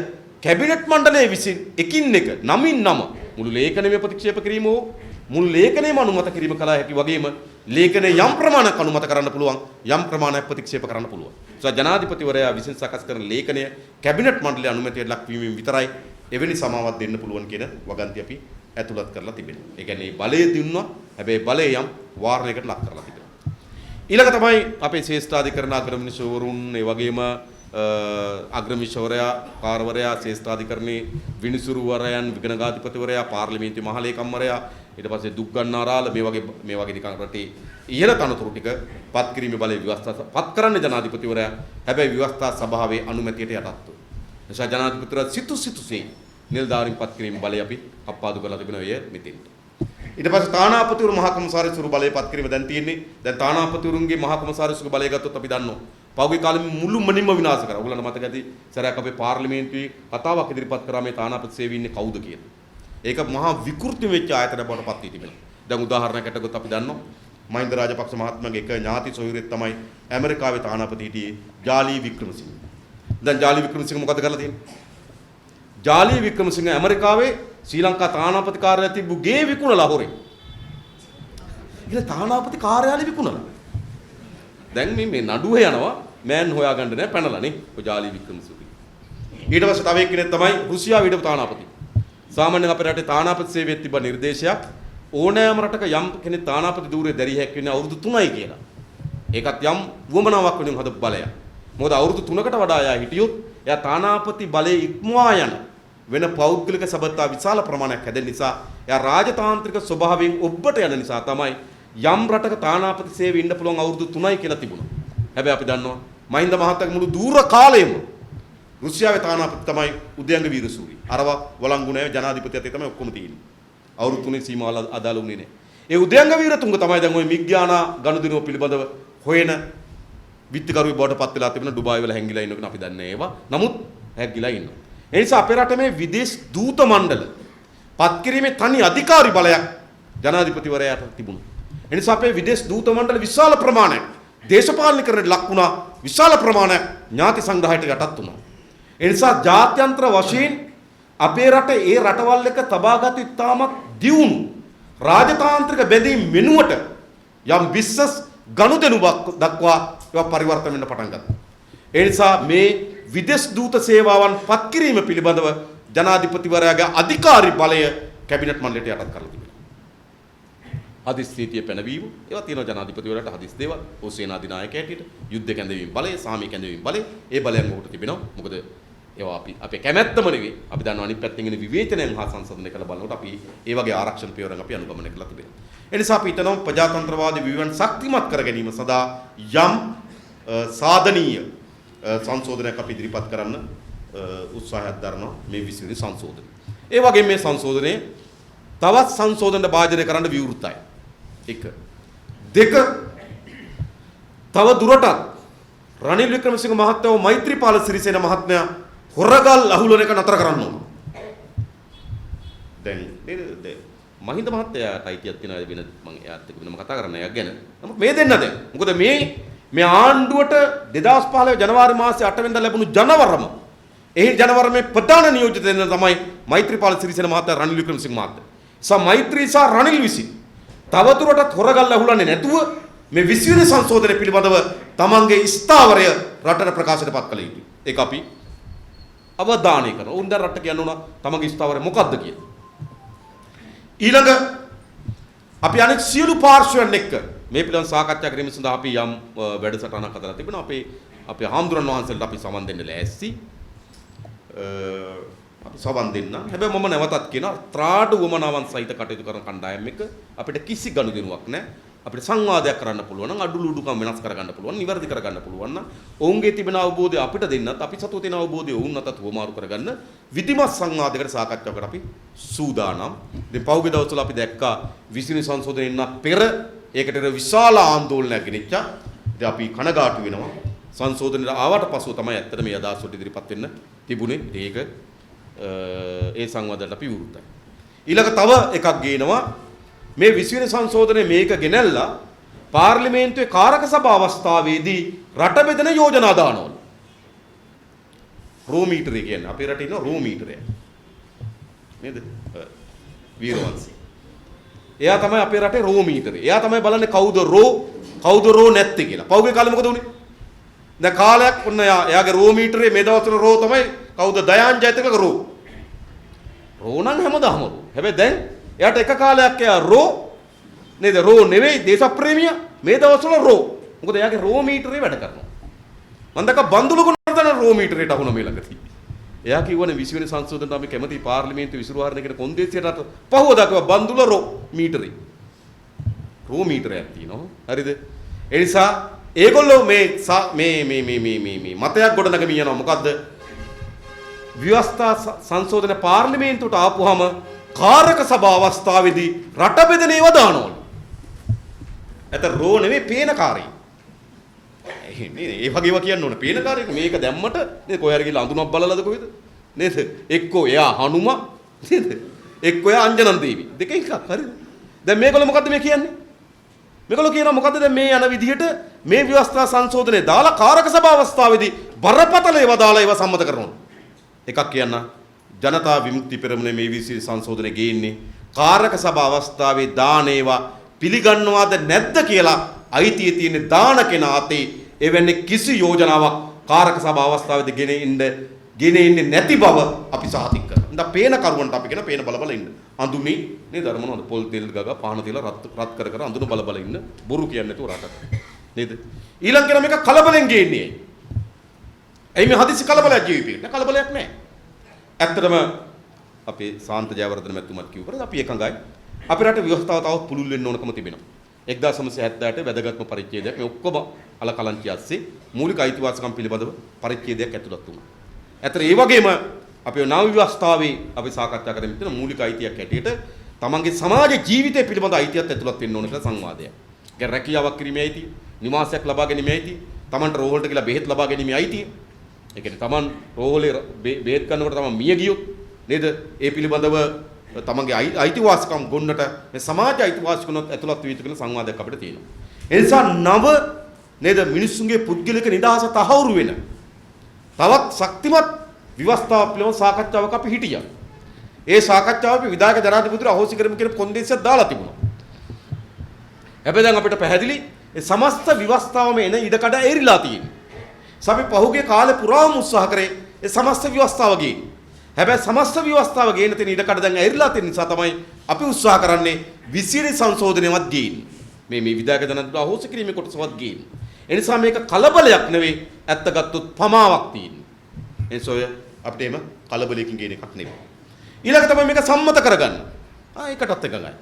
කැබිනට් මණ්ඩලයේ විසින් එකින් එක නමින් නම මුළු ලේඛනයම ප්‍රතික්ෂේප කිරීම හෝ මුළු ලේඛනයම අනුමත කිරීම කළ හැකි වගේම ලේඛනය යම් ප්‍රමාණයක් අනුමත කරන්න පුළුවන් යම් ප්‍රමාණයක් ප්‍රතික්ෂේප කරන්න පුළුවන්. ජනාධිපතිවරයා විසින් සකස් කරන ලේඛනය කැබිනට් මණ්ඩලයේ අනුමැතියට ලක් වීමෙන් විතරයි එවැනි සමාවක් දෙන්න පුළුවන් කියන වගන්ති අපි ඇතුළත් කරලා තිබෙනවා. ඒ කියන්නේ බලය දුන්නා. හැබැයි බලය යම් වාරණයකට ලක් කරලා තිබෙනවා. ඊළඟ තමයි අපේ ශ්‍රේෂ්ඨාධිකරණ අග්‍රමිනිසවරුන් ඒ වගේම අග්‍රමිනිසවරයා කාර්යවරයා ශ්‍රේෂ්ඨාධිකරණේ විනිසුරුවරයන් විගණකාධිපතිවරයා පාර්ලිමේන්තු මහලේකම්වරයා ඊට පස්සේ දුක් ගන්නාරාල මේ වගේ නිකන් රටේ ඉහළ තනතුරු ටික පත් කිරීමේ බලය ව්‍යවස්ථා පත් කරන්නේ ජනාධිපතිවරයා. හැබැයි ව්‍යවස්ථා සභාවේ අනුමැතියට යටත්ව. නිසා ජනාධිපතිවරයා සිතුසේ නිලධාරීන් පත් කිරීමේ බලය අපි අප්පාදු කරලා තිබෙනවා ය මෙතෙන්ට. ඊට පස්සේ තානාපතිවරු මහා කොමසාරිස්වරු බලය පත් කිරීම දැන් තියෙන්නේ. දැන් තානාපතිවරුන්ගේ මහා කොමසාරිස්වරු බලය ගත්තොත් අපි දන්නවා. පෞගේ කාලෙ මුළුමනින්ම විනාශ කරා. ඔයගොල්ලන්ට මතක ඇති සරයක් අපේ පාර්ලිමේන්තුවේ කතාවක් ඉදිරිපත් කරා මේ තානාපති සේවයේ ඉන්නේ කවුද කියලා. ඒක මහා විකෘති වෙච්ච ආයතන බවට පත් වී තිබෙනවා. දැන් උදාහරණයකට ගත්තොත් අපි දන්නවා මහින්ද රාජපක්ෂ මහත්මයාගේ එක ඥාති සොයුරෙක් තමයි ඇමරිකාවේ තානාපති හිටියේ ජාලී වික්‍රමසිංහ. දැන් ජාලී වික්‍රමසිංහ මොකද කරලා තියෙන්නේ? ජාලී වික්‍රමසිංහ ඇමරිකාවේ ශ්‍රී ලංකා තානාපති කාර්යාලය තිබ්බු ගේ විකුණලා හොරේ. ඉතින් තානාපති කාර්යාලය විකුණලා. දැන් මේ නඩුව යනවා මෑන් හොයාගන්න නෑ පැනලානේ ඔය ජාලී වික්‍රමසිංහ. ඊට පස්සේ තව එක්කෙනෙක් තමයි රුසියාවේ හිටපු තානාපති. සාමාන්‍යයෙන් අපේ රටේ තානාපති සේවයේ තිබ්බ නිර්දේශයක් ඕනෑම රටක යම් කෙනෙක් තානාපති ධූරය දැරිය හැකි වෙන්නේ අවුරුදු 3යි කියලා. ඒකත් යම් වුවමනාවක් වෙනුවෙන් හදපු බලයක්. මොකද අවුරුදු 3කට වඩා එයා හිටියොත් එයා තානාපති බලයේ ඉක්මවා යන වෙන පෞද්ගලික සබඳතා විශාල ප්‍රමාණයක් හැදෙන නිසා එයා රාජතාන්ත්‍රික ස්වභාවයෙන් ඔබට යන නිසා තමයි යම් රටක තානාපති සේවයේ ඉන්න පුළුවන් අවුරුදු 3යි කියලා තිබුණා. හැබැයි අපි දන්නවා මහින්ද මහත්තයාගේ මුළු දූර කාලයම රුසියාවේ තානාපති තමයි උදයන්ග වීරසූරිය. අරව වළංගු නැහැ ජනාධිපතියත් තමයි ඔක්කොම තියෙන්නේ. අවුරුදු 3 සීමාවල අදාළ වුණේ නැහැ. ඒ උදයන්ග වීරතුංග තමයි දැන් ওই මිග්‍යානා ගනුදෙනුව පිළිබඳව හොයන විත්තිකරුවෙක් බවට පත් වෙලා තිබෙන ඩුබායි වල හැංගිලා ඉන්න කෙනා අපි දන්නේ ඒවා. නමුත් හැංගිලා ඉන්නවා. ඒ නිසා අපේ රටේ මේ විදේශ දූත මණ්ඩල පත් කිරීමේ තනි අධිකාරි බලයක් ජනාධිපතිවරයාට තිබුණා. ඒ නිසා අපේ විදේශ දූත මණ්ඩල විශාල ප්‍රමාණයක් දේශපාලනීකරණයට ලක් වුණා. විශාල ප්‍රමාණයක් ඥාති සංග්‍රහයට යටත් වුණා. ඒ නිසා ජාත්‍යන්තර වශයෙන් අපේ රටේ ඒ රටවල් එක තබාගත් ඉතාමත් දියුණු රාජතාන්ත්‍රික බැඳීම් වෙනුවට යම් බිස්නස් ගනුදෙනුවක් දක්වා ඒවා පරිවර්තන වෙන්න පටන් ගත්තා. ඒ නිසා මේ විදේශ දූත සේවාවන් පත් කිරීම පිළිබඳව ජනාධිපතිවරයාගේ අධිකාරී බලය කැබිනට් මණ්ඩලයට යටත් කරලා තිබෙනවා. හදිස් නීතිය පැනවීම ඒවා තියෙනවා ජනාධිපතිවරයාට හදිස් දේවල් ඕ සේනාධිනායක හැටියට යුද්ධ කැඳවීම බලය සාමී කැඳවීම බලය ඒ බලයන් උකට තිබෙනවා. මොකද ඒවා අපේ කැමැත්තම නෙවෙයි. අපි දන්නවා අනිත් පැත්තෙන් එන විවේචනයන් හා සංසන්දනය කළ බලනකොට අපි ඒ වගේ ආරක්ෂණ පියවරක් අපි අනුගමනය කළා තිබෙනවා. ඒ නිසා අපි හිතනවා ප්‍රජාතන්ත්‍රවාදී විවයන් ශක්තිමත් කර ගැනීම සඳහා යම් සාධනීය සංශෝධනයක් අපි ඉදිරිපත් කරන්න උත්සාහයක් දරනවා මේ 20 වෙනි සංශෝධනය. ඒ වගේම මේ සංශෝධනයේ තවත් සංශෝධන භාජනය කරන්න විවෘතයි. 1 2 තව දුරටත් රනිල් වික්‍රමසිංහ මහත්තයාව මෛත්‍රීපාල සිරිසේන මහත්මයා හොරගල් අහුලන එක නතර කරන්න ඕන. දැන් මහින්ද මහත්තයාට අයිතියක් තියෙනවා වෙන මම එයාත් එක්ක වෙනම කතා කරන්න එයා ගැන. නමුත් මේ දෙන්න දැන් මොකද මේ ආණ්ඩුවට 2015 ජනවාරි මාසයේ 8 වෙනිදා ලැබුණු ජනවරම එහි ජනවරමේ ප්‍රධාන නියෝජිත දෙන්න තමයි මෛත්‍රීපාල සිරිසේන මහත්තයා රනිල් වික්‍රමසිංහ මහත්තයා. මෛත්‍රී සහ රනිල් විසින් තවදුරටත් හොරගල් අහුලන්නේ නැතුව මේ 20 වෙනි සංශෝධනය පිළිබඳව තමන්ගේ ස්ථාවරය රටට ප්‍රකාශයට පත් කළ යුතුයි. ඒක අපි අවධානය කරනවා. උන් දැන් රට කියන්න උනා තමන්ගේ ස්ථාවරය මොකක්ද කියලා. ඊළඟ අපි අනෙක් සියලු පාර්ශ්වයන් එක්ක මේ පිළිබඳව සාකච්ඡා කිරීම සඳහා අපි යම් වැඩසටහනක් හදලා තිබෙනවා. අපේ හාමුදුරන් වහන්සේලාට අපි සමන් දෙන්න ලෑස්ති. අපි සමන් දෙන්න. හැබැයි මම නැවතත් කියනවා ත්‍රාඩු වමනාවන් සහිත කටයුතු කරන කණ්ඩායම් එක්ක අපිට කිසි ගනුදෙනුවක් නැහැ. අපිට සංවාදයක් කරන්න පුළුවන් නම් අඩුලුඩුකම් වෙනස් කරගන්න පුළුවන්, නිවැරදි කරගන්න පුළුවන් නම් ඔවුන්ගේ තිබෙන අවබෝධය අපිට දෙන්නත් අපි සතුව තියෙන අවබෝධය ඔවුන් අතට වමාරු කරගන්න විධිමත් සංවාදයකට සාකච්ඡාවකට අපි සූදානම්. ඉතින් පහුගිය දවස්වල අපි දැක්කා 20 වෙනි සංශෝධනය එන්න පෙර ඒකට විශාල ආందోලනයක් ගෙනිච්චා. ඉතින් අපි කනගාටු වෙනවා. සංශෝධනයට ආවට පසුව තමයි ඇත්තට මේ අදහස් වලට ඉදිරිපත් වෙන්න තිබුණේ. ඒක ඒ සංවාදයට අපි විරුද්ධයි. ඊළඟ තව එකක් ගේනවා මේ 20 වෙනි සංශෝධනයේ මේක ගෙනල්ලා පාර්ලිමේන්තුවේ කාරක සභා අවස්ථාවේදී රට බෙදෙන යෝජනා දානවලු. රෝ මීටරය කියන්නේ අපේ රටේ ඉන්න රෝ මීටරය. නේද? වීරවංශී. එයා තමයි අපේ රටේ රෝ මීටරය. එයා තමයි බලන්නේ කවුද රෝ නැත්තේ කියලා. පහුගිය කාලේ මොකද වුනේ? දැන් කාලයක් ඔන්න එයාගේ රෝ මීටරේ මේ දවස්වල රෝ තමයි කවුද දයාන් ජයතිලක රෝ. රෝ නම් හැමදාම රෝ. හැබැයි දැන් එයාට එක කාලයක් එයා රෝ නේද? රෝ නෙවෙයි දේශප්‍රේමිය. මේ දවස්වල රෝ. මොකද එයාගේ රෝ මීටරේ වැඩ කරනවා. මම දැක්ක බන්දුල ගුණවර්ධන රෝ මීටරේට අහුන මේ ළඟදී. එයා කිව්වනේ 20 වෙනි සංශෝධනයට අපි කැමති පාර්ලිමේන්තුවේ විසිරුවාරණ කියන කොන්දේසියට පහුවදා කිව්වා බන්දුල රෝ මීටරේ. රෝ මීටරයක් තියෙනවා. හරිද? ඒ නිසා ඒගොල්ලෝ මේ මතයක් ගොඩනගමින් යනවා. මොකද්ද? ව්‍යවස්ථා සංශෝධන පාර්ලිමේන්තුවට ආපුවාම කාරක සභා අවස්ථාවේදී රට බෙදෙන ඒවා දානවලු. ඇත රෝ නෙමෙයි පේනකාරී. ඒ වගේම කියන්න ඕන පේනකාරයෙක් මේක දැම්මට නේද කොහේ හරි ගිහලා අඳුනක් බලලාද කොහෙද නේද එක්කෝ එයා හනුම නේද එක්කෝ එයා අංජනන් දේවි දෙක එකක් හරිද දැන් මේගොල්ලෝ මොකද්ද මේ කියන්නේ මේගොල්ලෝ කියනවා මොකද්ද දැන් මේ යන විදිහට මේ ව්‍යවස්ථා සංශෝධනයේ දාලා කාරක සභා අවස්ථාවේදී බරපතල ඒවා දාලා ඒවා සම්මත කරනවා එකක් කියන්න ජනතා විමුක්ති පෙරමුණේ මේ විශ්ව සංශෝධනය ගේන්නේ කාරක සභා අවස්ථාවේ දාන ඒවා පිළිගන්නවාද නැද්ද කියලා අයිතිය තියෙන දාන කෙනා අතේ එවැනි කිසි යෝජනාවක් කාරක සභා අවස්ථාවේදී ගෙන ඉන්නේ නැති බව අපි සාතික කරනවා. ඉතින් පේන කරුවන්ට අපි කියන පේන බල බල ඉන්න. අඳුනි නේද අර මොනවද පොල් තෙල් ගගා පහන තියලා රත් කර අඳුන බල බල ඉන්න. බොරු කියන්නේ නැතුව රටට. නේද? ඊළඟ කෙනා මේක කලබලෙන් ගේන්නේ. එයි මේ හදිසි කලබලයක් ජීවිතේ. නෑ කලබලයක් නෑ. ඇත්තටම අපේ සාන්ත ජයවර්ධන මැතිතුමත් කිව්වා අපි එකඟයි. අපේ රට ව්‍යවස්ථාව තවත් පුළුල් වෙන්න ඕනකම තිබෙනවා. 1978 වැදගත්ම පරිච්ඡේදයක් මේ ඔක්කොම අලකලංචි ඇස්සේ මූලික අයිතිවාසිකම් පිළිබඳව පරිච්ඡේදයක් ඇතුළත් වුණා. ඇතර ඒ වගේම අපේ නව ව්‍යවස්ථාවේ අපි සාකච්ඡා කරමින් තියෙන මූලික අයිතියක් හැටියට තමන්ගේ සමාජ ජීවිතය පිළිබඳ අයිතියක් ඇතුළත් වෙන්න ඕන කියලා සංවාදයක්. ඒ රැකියාවක් කිරීමේ අයිතිය, නිවාසයක් ලබා ගැනීමේ අයිතිය, තමන්ට රෝහලට ගිහලා බෙහෙත් ලබා ගැනීමේ අයිතිය. ඒ කියන්නේ තමන් රෝහලේ බෙහෙත් ගන්නකොට තමන් මිය ගියොත් නේද? ඒ පිළිබඳව තමන්ගේ අයිතිවාසිකම් ගොන්නට මේ සමාජ අයිතිවාසිකම් ඇතුළත් වී තිබෙන සංවාදයක් අපිට තියෙනවා. ඒ නිසා නව නේද මිනිස්සුන්ගේ පුද්ගලික නිදහස තහවුරු වෙන තවත් ශක්තිමත් ව්‍යවස්ථාවක් පිළිබඳ සාකච්ඡාවක අපි හිටියා. ඒ සාකච්ඡාව අපි විධායක ජනාධිපතිතුමා අහෝසි කරමු කියන කොන්දේසියක් දාලා තිබුණා. හැබැයි දැන් අපිට පැහැදිලි ඒ සමස්ත ව්‍යවස්ථාවම එන ඉඩකඩ ඇරිලා තියෙනවා. අපි පහුගිය කාලේ පුරාම උත්සාහ කරේ ඒ සමස්ත ව්‍යවස්ථාව ගේන්න. හැබැයි සමස්ත ව්‍යවස්ථාව ගේන්න තියෙන ඉඩකඩ දැන් ඇරිලා තියෙන නිසා තමයි අපි උත්සාහ කරන්නේ 20 සංශෝධනයවත් ගේන්න. මේ විධායක ජනාධිපතිතුමා අහෝසි කිරීමේ කොටසවත් ගේන්න. ඒ නිසා මේක කලබලයක් නෙවෙයි ඇත්ත ගත්තොත් පමාවක් තියෙන්නේ. එනිසා අපිට එම කලබලයකින් ගේන එකක් නෙවෙයි. ඊළඟ තමයි මේක සම්මත කරගන්න. ඒකටත් එකඟයි.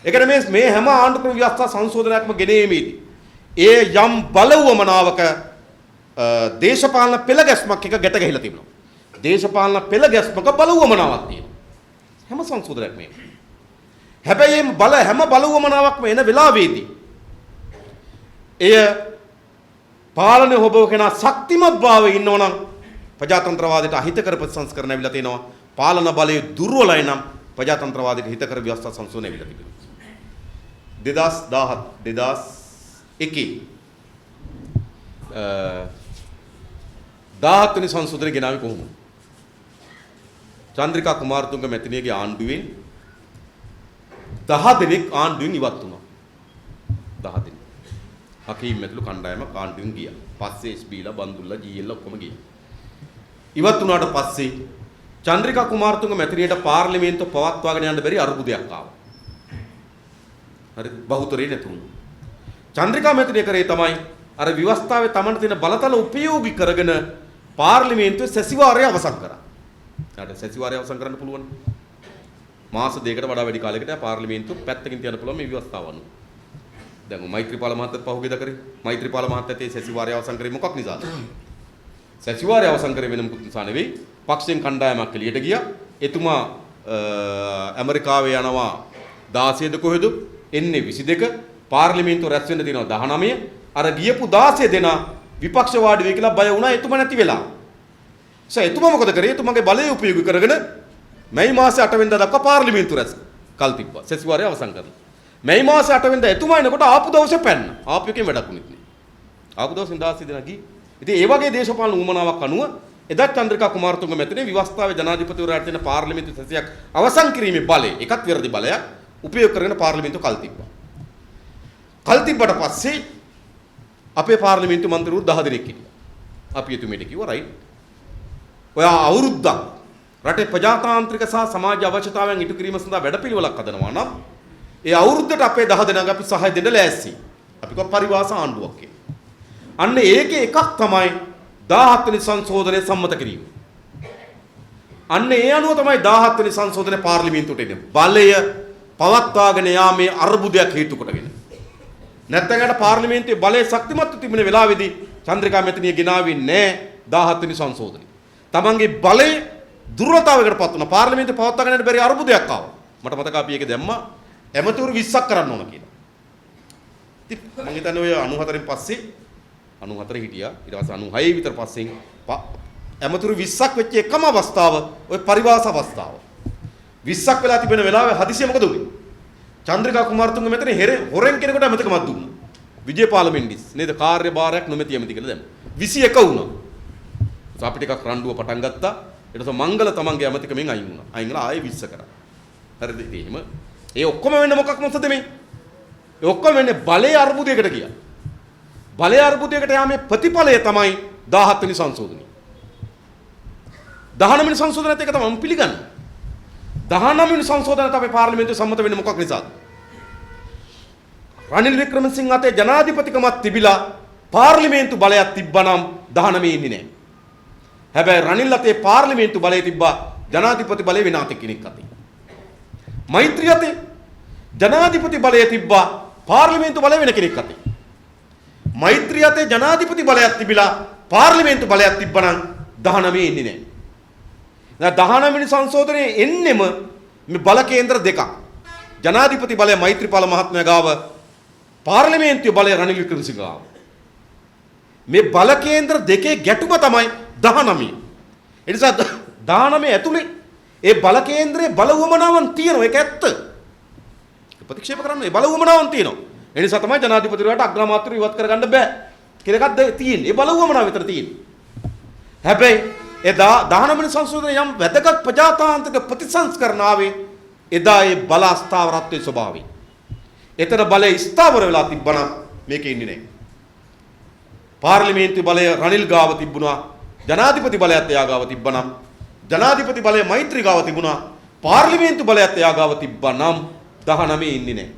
ඒ කියන්නේ මේ හැම ආණ්ඩුක්‍රම ව්‍යවස්ථා සංශෝධනයක්ම ගෙනීමේදී ඒ යම් බලවමනාවක දේශපාලන පෙළ ගැස්මක් එක ගැට ගැහිලා තිබුණා. දේශපාලන පෙළ ගැස්මක බලවමනාවක් තියෙනවා. හැම සංශෝධනයක්ම මේ. හැබැයි මේ හැම බලවමනාවක්ම එන වෙලාවේදී එය පාලනය හොබව කෙනා ශක්තිමත් භාවයේ ඉන්නවනම් ප්‍රජාතන්ත්‍රවාදයට අහිතකර ප්‍රතිසංස්කරණ ඇවිල්ලා තිනවා. පාලන බලය දුර්වලයි නම් ප්‍රජාතන්ත්‍රවාදයට හිතකර ව්‍යවස්ථා සංශෝධනය ඇවිල්ලා තිබෙනවා. 17 වෙනි සංශෝධනය ගෙනාවේ කොහොමද? චන්ද්‍රිකා කුමාරතුංග මැතිණියගේ ආණ්ඩුවෙන් 10 දෙනෙක් ආණ්ඩුවෙන් ඉවත් වුණා. 10 දෙනෙක්. හකීම් ඇතුළු කණ්ඩායමක් ආණ්ඩුවෙන් ගියා. පස්සේ එස්.බීලා බන්දුල්ලා ජී.එල්.ලා ඔක්කොම ගියා. ඉවත් වුණාට පස්සේ චන්ද්‍රිකා කුමාරතුංග මැතිණියට පාර්ලිමේන්තුව පවත්වාගෙන යන්න බැරි අරුබුදයක් ආවා. හරි බහුතරේ නැතුණු. චන්ද්‍රිකා මැතිණිය කරේ තමයි අර ව්‍යවස්ථාවේ Tamanට තියෙන බලතල උපයෝගී කරගෙන පාර්ලිමේන්තුවේ සැසිවාරය අවසන් කරා. ඊට සැසිවාරය අවසන් කරන්න පුළුවන්. මාස දෙකකට වඩා වැඩි කාලයකට පාර්ලිමේන්තුව පැත්තකින් තියන්න පුළුවන් මේ ව්‍යවස්ථාව අනුව. දැන් මෛත්‍රීපාල මහත්තයත් පහුගියදා කරේ. මෛත්‍රීපාල මහත්තයත් ඒ සැසිවාරය අවසන් කරේ මොකක් නිසාද? සැසිවාරය අවසන් කරේ වෙන මොකුත් නිසා නෙවෙයි. පක්ෂයෙන් කණ්ඩායමක් එළියට ගියා. එතුමා ඇමරිකාවේ යනවා 16ද කොහෙද? එන්නේ 22. පාර්ලිමේන්තුව රැස් වෙන්න තියෙනවා 19. අර ගියපු 16 දෙනා විපක්ෂ වාඩි වෙයි කියලා බය වුණා එතුමා නැති වෙලා. එතුමා මොකද කරේ? එතුමාගේ බලය උපයෝගී කරගෙන මැයි මාසේ 8 වෙනිදා දක්වා පාර්ලිමේන්තුව රැස් කල් තිබ්බා. සැසිවාරය අවසන් කරලා. මැයි මාසේ 8 වෙනිදා එතුමා එනකොට ආපු දවසේ පැන්න. ආපු එකෙන් වැඩක් වුණේ නැහැ. ආපු දවසේ 16 දෙනා ගිහින්. ඉතින් ඒ වගේ දේශපාලන උවමනාවක් අනුව එදත් චන්ද්‍රිකා කුමාරතුංග මැතිණිය ව්‍යවස්ථාවේ ජනාධිපතිවරයාට දෙන පාර්ලිමේන්තු සැසියක් අවසන් කිරීමේ බලය එකත් විරදි බලයක් උපයෝග කරගෙන පාර්ලිමේන්තුව කල් තිබ්බා. කල් තිබ්බට පස්සේ අපේ පාර්ලිමේන්තු මන්ත්‍රීවරු 10 දෙනෙක් හිටියා. අපි එතුමියට කිව්වා රයිට්. ඔයා රටේ ප්‍රජාතාන්ත්‍රික සහ සමාජ අවශ්‍යතාවයන් ඉටු කිරීම සඳහා වැඩපිළිවෙලක් හදනවා නම් ඒ අවුරුද්දට අපේ 10 දෙනාගේ අපි සහාය දෙන්න ලෑස්ති. අපි කව පරිවාස ආණ්ඩුවක් කියලා. අන්න ඒකේ එකක් තමයි 17 වෙනි සංශෝධනය සම්මත කිරීම. අන්න ඒ අනුව තමයි 17 වෙනි සංශෝධනය පාර්ලිමේන්තුවට එන්නේ. බලය පවත්වාගෙන යාමේ අර්බුදයක් හේතු කොටගෙන. නැත්නම් අර පාර්ලිමේන්තුවේ බලය ශක්තිමත් තිබෙන වෙලාවේදී චන්ද්‍රිකා මෙතනිය ගෙනාවේ නැහැ 17 වෙනි සංශෝධනය. තමන්ගේ බලය දුර්වලතාවයකට පත් වුණා. පාර්ලිමේන්තුවේ පවත්වාගෙන යන්න බැරි අර්බුදයක් ආවා. මට මතක අපි ඒක දැම්මා ඇමතිවරු 20ක් කරන්න ඕන කියලා. ඉතින් මම හිතන්නේ ඔය 94න් පස්සේ 94 හිටියා. ඊට පස්සේ 96 විතර පස්සෙන් ඇමතිවරු 20ක් වෙච්ච එකම අවස්ථාව ඔය පරිවාස අවස්ථාව. 20ක් වෙලා තිබෙන වෙලාවේ හදිසිය මොකද උනේ? චන්ද්‍රිකා කුමාරතුංග මෙතන හොරෙන් කෙනෙකුට ඇමතිකමක් දුන්නා. විජේපාල මෙන්ඩිස් නේද කාර්යභාරයක් නොමැති ඇමති කියලා දැම්මා. 21 වුණා. අපි ටිකක් රණ්ඩුව පටන් ගත්තා. ඊට පස්සේ මංගල තමන්ගේ ඇමතිකමෙන් අයින් වුණා. අයින් වෙලා ආයෙ 20 කරා. හරිද? එහෙම ඒ ඔක්කොම වෙන්නේ මොකක් මොකද මේ? ඒ ඔක්කොම වෙන්නේ බලයේ අර්බුදයකට ගියා. බලයේ අර්බුදයකට යාමේ ප්‍රතිඵලය තමයි 17 වෙනි සංශෝධනය. 19 වෙනි සංශෝධනයත් එක තමයි මම පිළිගන්නේ. 19 වෙනි සංශෝධනයත් අපේ පාර්ලිමේන්තුවේ සම්මත වෙන්නේ මොකක් නිසාද? රනිල් වික්‍රමසිංහ අතේ ජනාධිපතිකමක් තිබිලා පාර්ලිමේන්තු බලයක් තිබ්බනම් 19 ඉන්නේ නැහැ. හැබැයි රනිල් අතේ පාර්ලිමේන්තු බලය තිබ්බා ජනාධිපති බලය වෙන අතේ කෙනෙක් අතේ. මෛත්‍රී අතේ ජනාධිපති බලය තිබ්බා පාර්ලිමේන්තු බලය වෙන කෙනෙක් අතේ. මෛත්‍රී අතේ ජනාධිපති බලයක් තිබිලා පාර්ලිමේන්තු බලයක් තිබ්බනම් 19 ඉන්නේ නැහැ. දැන් 19 වෙනි සංශෝධනයේ එන්නෙම මේ බල කේන්ද්‍ර දෙකක්. ජනාධිපති බලය මෛත්‍රීපාල මහත්මයා ගාව පාර්ලිමේන්තුවේ බලය රනිල් වික්‍රමසිංහ ගාව. මේ බල කේන්ද්‍ර දෙකේ ගැටුම තමයි 19. ඒ නිසා 19 ඇතුලේ ඒ බල කේන්ද්‍රයේ බල උවමනාවන් තියෙනවා. ඒක ඇත්ත. ප්‍රතික්ෂේප කරන්න ඒ බල උවමනාවන් තියෙනවා. ඒ නිසා තමයි ජනාධිපතිවරයාට අග්‍රාමාත්‍යවරු ඉවත් කරගන්න බෑ කියලා එකක් තියෙන්නේ. ඒ බල උවමනාව විතර තියෙන්නේ. හැබැයි ඒ 19 වෙනි සංශෝධනයේ යම් වැදගත් ප්‍රජාතාන්ත්‍රික ප්‍රතිසංස්කරණ ආවේ එදා ඒ බල අස්ථාවරත්වයේ ස්වභාවය. එතන බලය ස්ථාවර වෙලා තිබ්බනම් මේකේ ඉන්නේ නැහැ. පාර්ලිමේන්තු බලය රනිල් ගාව තිබුණා. ජනාධිපති බලයත් එයා ගාව තිබ්බනම් ජනාධිපති බලය මෛත්‍රී ගාව තිබුණා. පාර්ලිමේන්තු බලයත් එයා ගාව තිබ්බනම් 19 ඉන්නේ නැහැ.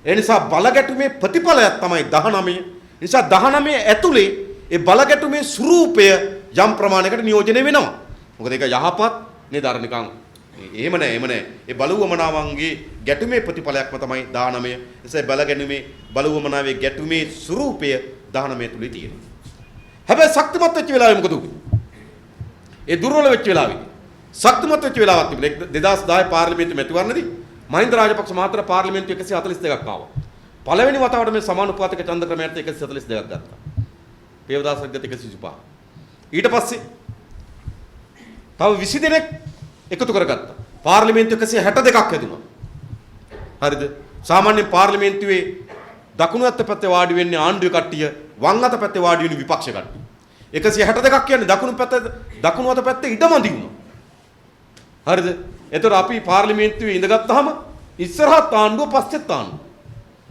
ඒ නිසා බල ගැටුමේ ප්‍රතිඵලයක් තමයි 19. ඒ නිසා 19 ඇතුලේ ඒ බල ගැටුමේ ස්වරූපය යම් ප්‍රමාණයකට නියෝජනය වෙනවා. මොකද ඒක යහපත් නේද අර නිකන් එහෙම නෑ. ඒ බලුවමනාවන්ගේ ගැටුමේ ප්‍රතිඵලයක්ම තමයි 19. එසේ බල ගැනීමේ බලුවමනාවේ ගැටුමේ ස්වරූපය 19 තුලේ තියෙනවා. හැබැයි ශක්තිමත් වෙච්ච වෙලාවෙ මොකද උනේ? ඒ දුර්වල වෙච්ච වෙලාවෙ ශක්තිමත් වෙච්ච වෙලාවක් තිබුණා. 2010 පාර්ලිමේන්තු මැතිවරණදී මහින්ද රාජපක්ෂ මහත්තයා පාර්ලිමේන්තු 142ක් ආවා. පළවෙනි වතාවට මේ සමානුපාතික ඡන්ද ක්‍රමයට 142ක් ගත්තා. පේවදාස ගත්ත 125. ඊට පස්සේ තව 20 දෙනෙක් එකතු කරගත්තා. පාර්ලිමේන්තු 162ක් හැදුනා. හරිද? සාමාන්‍ය පාර්ලිමේන්තුවේ දකුණු අත පැත්තේ වාඩි වෙන්නේ ආණ්ඩුවේ කට්ටිය, වම් අත පැත්තේ වාඩි වෙන්නේ විපක්ෂ කට්ටිය. 162ක් කියන්නේ දකුණු අත පැත්තේ ඉඩමදි වුණා. හරිද? එතකොට අපි පාර්ලිමේන්තුවේ ඉඳගත්තාම ඉස්සරහත් ආණ්ඩුව පස්සෙත් ආණ්ඩුව.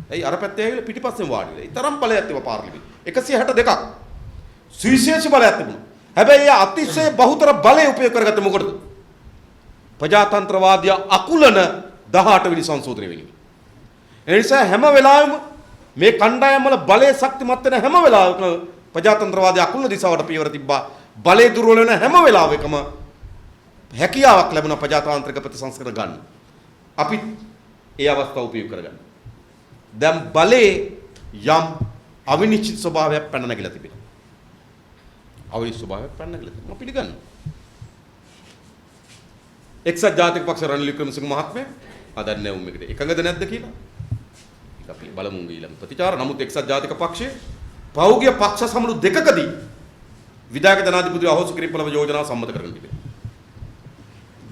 එයි අර පැත්තේ ඇවිල්ලා පිටිපස්සෙන් වාඩි වෙලා. ඒ තරම් බලයක් තිබ්බා පාර්ලිමේන්තුවේ. 162ක්. සුවිශේෂ බලයක් තිබුණා. හැබැයි ඒ අතිශය බහුතර බලය උපයෝග කරගත්තේ මොකටද? ප්‍රජාතන්ත්‍රවාදී අකුලන 18 වෙනි සංශෝධනය වෙනුවෙන්. ඒ නිසා හැම වෙලාවෙම මේ කණ්ඩායම් වල බලයේ ශක්තිමත් වෙන හැම වෙලාවකම ප්‍රජාතන්ත්‍රවාදී අකුලන දිශාවට පියවර තිබ්බා. බලයේ දුර්වල වෙන හැම වෙලාවකම හැකියාවක් ලැබුණා ප්‍රජාතාන්ත්‍රික ප්‍රතිසංස්කරණ ගන්න. අපි ඒ අවස්ථාව උපයෝග කරගන්න. දැන් බලයේ යම් අවිනිශ්චිත ස්වභාවයක් පැන නැගිලා තිබෙනවා. අවිනිශ්චිත ස්වභාවයක් පැන නැගිලා තිබෙනවා. මම පිළිගන්නවා. එක්සත් ජාතික පක්ෂ රනිල් වික්‍රමසිංහ මහත්මයා අදන්නේ උඹෙකට එකඟද නැද්ද කියලා. ඒක අපි බලමු ඊළඟ ප්‍රතිචාර. නමුත් එක්සත් ජාතික පක්ෂයේ පෞද්ගලික පක්ෂ සමුළු දෙකකදී විධායක ජනාධිපති අහෝසු කිරීම පිළිබඳ යෝජනාව සම්මත කරගෙන තිබෙනවා.